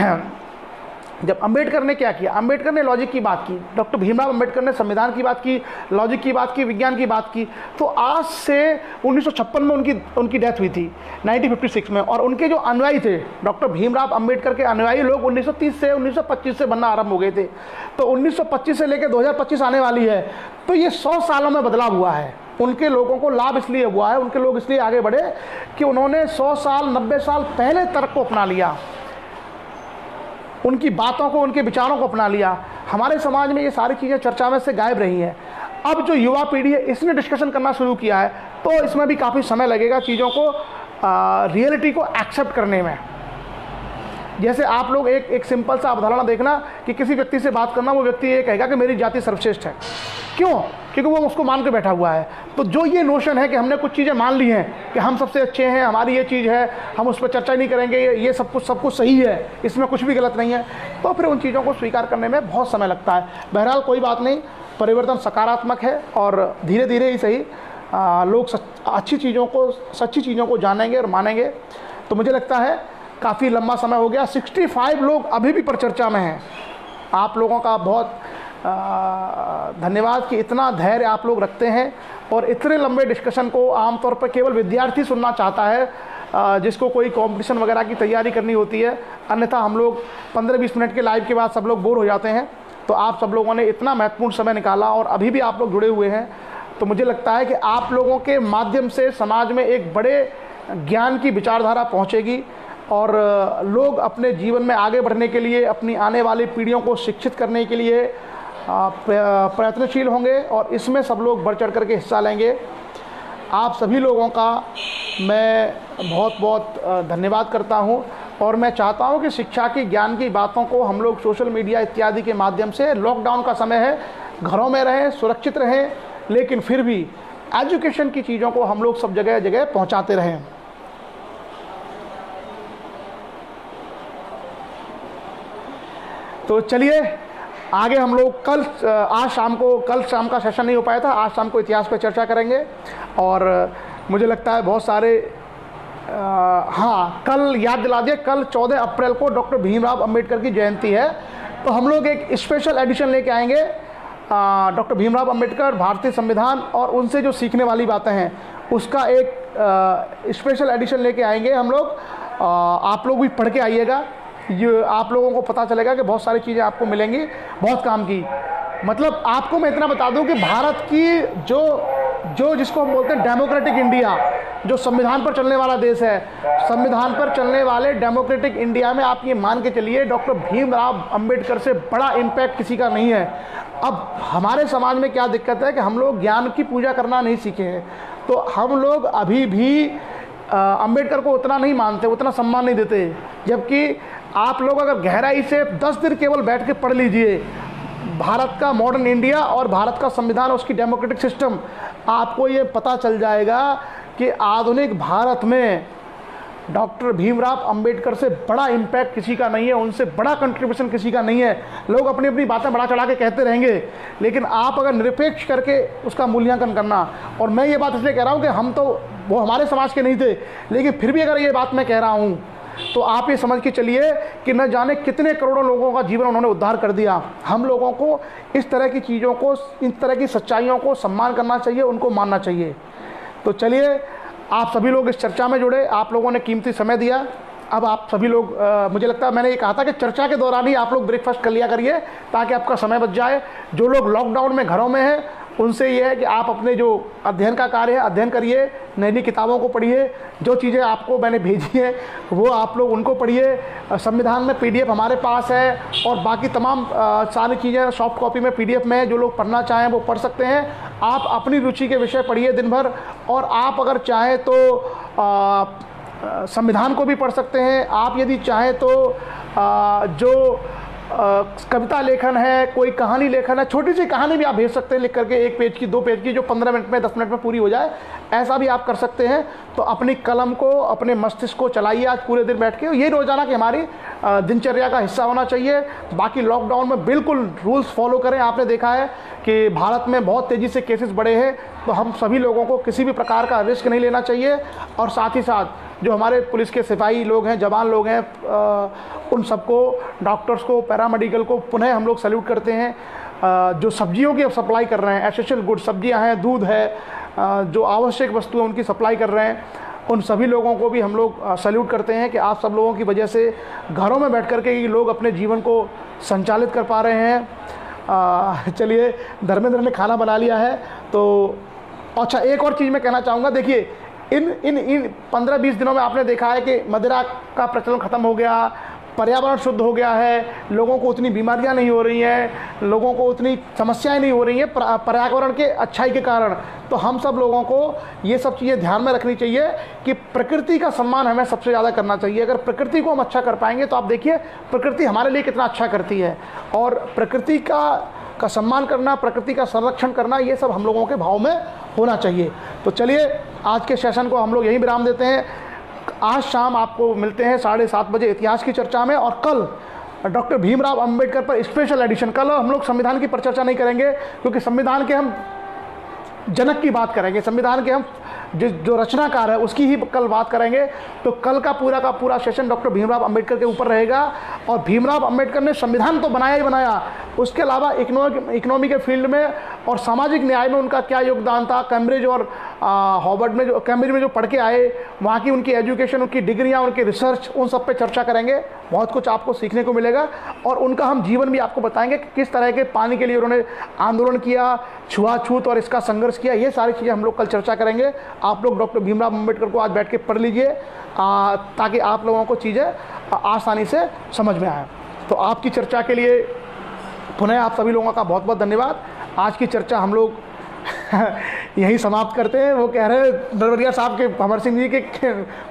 जब अंबेडकर ने क्या किया, अंबेडकर ने लॉजिक की बात की, डॉक्टर भीमराव अंबेडकर ने संविधान की बात की, लॉजिक की बात की, विज्ञान की बात की। तो आज से 1956 में उनकी डेथ हुई थी, 1956 में। और उनके जो अनुयायी थे, डॉक्टर भीमराव अंबेडकर के अनुयायी लोग 1930 से 1925 से बनना आरंभ हो गए थे। तो 1925 से लेकर 2025 आने वाली है, तो ये 100 सालों में बदलाव हुआ है। उनके लोगों को लाभ इसलिए हुआ है, उनके लोग इसलिए आगे बढ़े कि उन्होंने 100 साल 90 साल पहले तर्क को अपना लिया, उनकी बातों को, उनके विचारों को अपना लिया। हमारे समाज में ये सारी चीज़ें चर्चा में से गायब रही हैं। अब जो युवा पीढ़ी है इसने डिस्कशन करना शुरू किया है, तो इसमें भी काफ़ी समय लगेगा चीज़ों को रियलिटी को एक्सेप्ट करने में। जैसे आप लोग एक सिंपल सा अवधारणा देखना कि किसी व्यक्ति से बात करना, वो व्यक्ति ये कहेगा कि मेरी जाति सर्वश्रेष्ठ है। क्यों? क्योंकि वो उसको मान के बैठा हुआ है। तो जो ये नोशन है कि हमने कुछ चीज़ें मान ली हैं कि हम सबसे अच्छे हैं, हमारी ये चीज़ है, हम उस पर चर्चा नहीं करेंगे, ये सब कुछ सही है, इसमें कुछ भी गलत नहीं है, तो फिर उन चीज़ों को स्वीकार करने में बहुत समय लगता है। बहरहाल कोई बात नहीं, परिवर्तन सकारात्मक है और धीरे धीरे ही सही लोग अच्छी चीज़ों को, सच्ची चीज़ों को जानेंगे और मानेंगे। तो मुझे लगता है काफ़ी लंबा समय हो गया, 65 लोग अभी भी परिचर्चा में हैं। आप लोगों का बहुत धन्यवाद कि इतना धैर्य आप लोग रखते हैं और इतने लंबे डिस्कशन को आमतौर पर केवल विद्यार्थी सुनना चाहता है, जिसको कोई कंपटीशन वगैरह की तैयारी करनी होती है। अन्यथा हम लोग 15-20 मिनट के लाइव के बाद सब लोग बोर हो जाते हैं। तो आप सब लोगों ने इतना महत्वपूर्ण समय निकाला और अभी भी आप लोग जुड़े हुए हैं, तो मुझे लगता है कि आप लोगों के माध्यम से समाज में एक बड़े ज्ञान की विचारधारा पहुँचेगी और लोग अपने जीवन में आगे बढ़ने के लिए, अपनी आने वाली पीढ़ियों को शिक्षित करने के लिए प्रयत्नशील होंगे और इसमें सब लोग बढ़ चढ़ करके हिस्सा लेंगे। आप सभी लोगों का मैं बहुत बहुत धन्यवाद करता हूं और मैं चाहता हूं कि शिक्षा की, ज्ञान की बातों को हम लोग सोशल मीडिया इत्यादि के माध्यम से, लॉकडाउन का समय है, घरों में रहें, सुरक्षित रहें, लेकिन फिर भी एजुकेशन की चीज़ों को हम लोग सब जगह जगह पहुंचाते रहें। तो चलिए आगे हम लोग कल शाम का सेशन नहीं हो पाया था, आज शाम को इतिहास पर चर्चा करेंगे। और मुझे लगता है बहुत सारे हाँ, कल याद दिला दिया, कल 14 अप्रैल को डॉक्टर भीमराव अंबेडकर की जयंती है, तो हम लोग एक स्पेशल एडिशन लेके आएंगे डॉक्टर भीमराव अंबेडकर, भारतीय संविधान और उनसे जो सीखने वाली बातें हैं उसका एक स्पेशल एडिशन लेके आएंगे हम लोग। आप लोग भी पढ़ के आइएगा, ये आप लोगों को पता चलेगा कि बहुत सारी चीज़ें आपको मिलेंगी बहुत काम की। मतलब आपको मैं इतना बता दूं कि भारत की जो जिसको हम बोलते हैं डेमोक्रेटिक इंडिया, जो संविधान पर चलने वाला देश है, संविधान पर चलने वाले डेमोक्रेटिक इंडिया में आप ये मान के चलिए डॉक्टर भीमराव अंबेडकर से बड़ा इम्पैक्ट किसी का नहीं है। अब हमारे समाज में क्या दिक्कत है कि हम लोग ज्ञान की पूजा करना नहीं सीखे हैं, तो हम लोग अभी भी अंबेडकर को उतना नहीं मानते, उतना सम्मान नहीं देते। जबकि आप लोग अगर गहराई से 10 दिन केवल बैठ के पढ़ लीजिए भारत का मॉडर्न इंडिया और भारत का संविधान, उसकी डेमोक्रेटिक सिस्टम, आपको ये पता चल जाएगा कि आधुनिक भारत में डॉक्टर भीमराव अंबेडकर से बड़ा इम्पैक्ट किसी का नहीं है, उनसे बड़ा कंट्रीब्यूशन किसी का नहीं है। लोग अपनी अपनी बातें बढ़ा चढ़ा के कहते रहेंगे, लेकिन आप अगर निरपेक्ष करके उसका मूल्यांकन करना, और मैं ये बात इसलिए कह रहा हूँ कि हम तो वो हमारे समाज के नहीं थे, लेकिन फिर भी अगर ये बात मैं कह रहा हूँ तो आप ये समझ के चलिए कि न जाने कितने करोड़ों लोगों का जीवन उन्होंने उद्धार कर दिया। हम लोगों को इस तरह की चीज़ों को, इन तरह की सच्चाइयों को सम्मान करना चाहिए, उनको मानना चाहिए। तो चलिए आप सभी लोग इस चर्चा में जुड़े, आप लोगों ने कीमती समय दिया। अब आप सभी लोग मुझे लगता है मैंने ये कहा था कि चर्चा के दौरान ही आप लोग ब्रेकफास्ट कर लिया करिए ताकि आपका समय बच जाए। जो लोग लॉकडाउन में घरों में हैं उनसे ये है कि आप अपने जो अध्ययन का कार्य है अध्ययन करिए, नई नई किताबों को पढ़िए, जो चीज़ें आपको मैंने भेजी हैं वो आप लोग उनको पढ़िए। संविधान में PDF हमारे पास है और बाकी तमाम सारी चीज़ें सॉफ्ट कॉपी में PDF में है, जो लोग पढ़ना चाहें वो पढ़ सकते हैं। आप अपनी रुचि के विषय पढ़िए दिन भर, और आप अगर चाहें तो संविधान को भी पढ़ सकते हैं। आप यदि चाहें तो जो कविता लेखन है, कोई कहानी लेखन है, छोटी सी कहानी भी आप भेज सकते हैं लिख करके, 1 पेज की 2 पेज की, जो 15 मिनट में 10 मिनट में पूरी हो जाए, ऐसा भी आप कर सकते हैं। तो अपनी कलम को, अपने मस्तिष्क को चलाइए आज पूरे दिन बैठ के। ये रोज़ाना की हमारी दिनचर्या का हिस्सा होना चाहिए। बाकी लॉकडाउन में बिल्कुल रूल्स फॉलो करें। आपने देखा है कि भारत में बहुत तेज़ी से केसेस बढ़े हैं, तो हम सभी लोगों को किसी भी प्रकार का रिस्क नहीं लेना चाहिए। और साथ ही साथ जो हमारे पुलिस के सिपाही लोग हैं, जवान लोग हैं, उन सबको, डॉक्टर्स को, पैरामेडिकल को पुनः हम लोग सैल्यूट करते हैं। जो सब्जियों की सप्लाई कर रहे हैं, एसेंशियल गुड सब्जियां हैं, दूध है, जो आवश्यक वस्तुएं उनकी सप्लाई कर रहे हैं, उन सभी लोगों को भी हम लोग सैल्यूट करते हैं कि आप सब लोगों की वजह से घरों में बैठ कर के ये लोग अपने जीवन को संचालित कर पा रहे हैं। चलिए, धर्मेंद्र ने खाना बना लिया है। तो अच्छा, एक और चीज़ मैं कहना चाहूँगा। देखिए, इन 15-20 दिनों में आपने देखा है कि मदिरा का प्रचलन ख़त्म हो गया, पर्यावरण शुद्ध हो गया है, लोगों को उतनी बीमारियां नहीं हो रही हैं, लोगों को उतनी समस्याएं नहीं हो रही हैं पर्यावरण के अच्छाई के कारण। तो हम सब लोगों को ये सब चीज़ें ध्यान में रखनी चाहिए कि प्रकृति का सम्मान हमें सबसे ज़्यादा करना चाहिए। अगर प्रकृति को हम अच्छा कर पाएंगे तो आप देखिए प्रकृति हमारे लिए कितना अच्छा करती है। और प्रकृति का सम्मान करना, प्रकृति का संरक्षण करना, ये सब हम लोगों के भाव में होना चाहिए। तो चलिए, आज के सेशन को हम लोग यहीं विराम देते हैं। आज शाम आपको मिलते हैं 7:30 बजे इतिहास की चर्चा में, और कल डॉक्टर भीमराव अंबेडकर पर स्पेशल एडिशन। कल हम लोग संविधान की परिचर्चा नहीं करेंगे, क्योंकि संविधान के हम जनक की बात करेंगे, संविधान के हम जो रचनाकार है उसकी ही कल बात करेंगे। तो कल का पूरा सेशन डॉक्टर भीमराव अंबेडकर के ऊपर रहेगा। और भीमराव अंबेडकर ने संविधान तो बनाया ही बनाया, उसके अलावा इकोनॉमी के फील्ड में और सामाजिक न्याय में उनका क्या योगदान था। कैम्ब्रिज और हार्वर्ड में, कैम्ब्रिज में जो पढ़ के आए, वहाँ की उनकी एजुकेशन, उनकी डिग्रियाँ, उनकी रिसर्च, उन सब पे चर्चा करेंगे। बहुत कुछ आपको सीखने को मिलेगा, और उनका हम जीवन भी आपको बताएंगे कि किस तरह के पानी के लिए उन्होंने आंदोलन किया, छुआछूत और इसका संघर्ष किया। ये सारी चीज़ें हम लोग कल चर्चा करेंगे। आप लोग डॉक्टर भीमराव अंबेडकर को आज बैठ के पढ़ लीजिए, ताकि आप लोगों को चीज़ें आसानी से समझ में आए। तो आपकी चर्चा के लिए पुनः आप सभी लोगों का बहुत बहुत धन्यवाद। आज की चर्चा हम लोग यहीं समाप्त करते हैं। वो कह रहे हैं नरवरिया साहब के, अमर सिंह जी के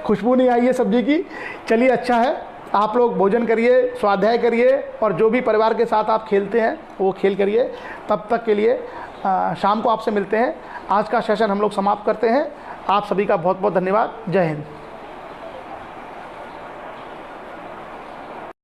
खुशबू नहीं आई है सब्जी की। चलिए, अच्छा है, आप लोग भोजन करिए, स्वाध्याय करिए, और जो भी परिवार के साथ आप खेलते हैं वो खेल करिए। तब तक के लिए शाम को आपसे मिलते हैं। आज का सेशन हम लोग समाप्त करते हैं। आप सभी का बहुत बहुत धन्यवाद। जय हिंद।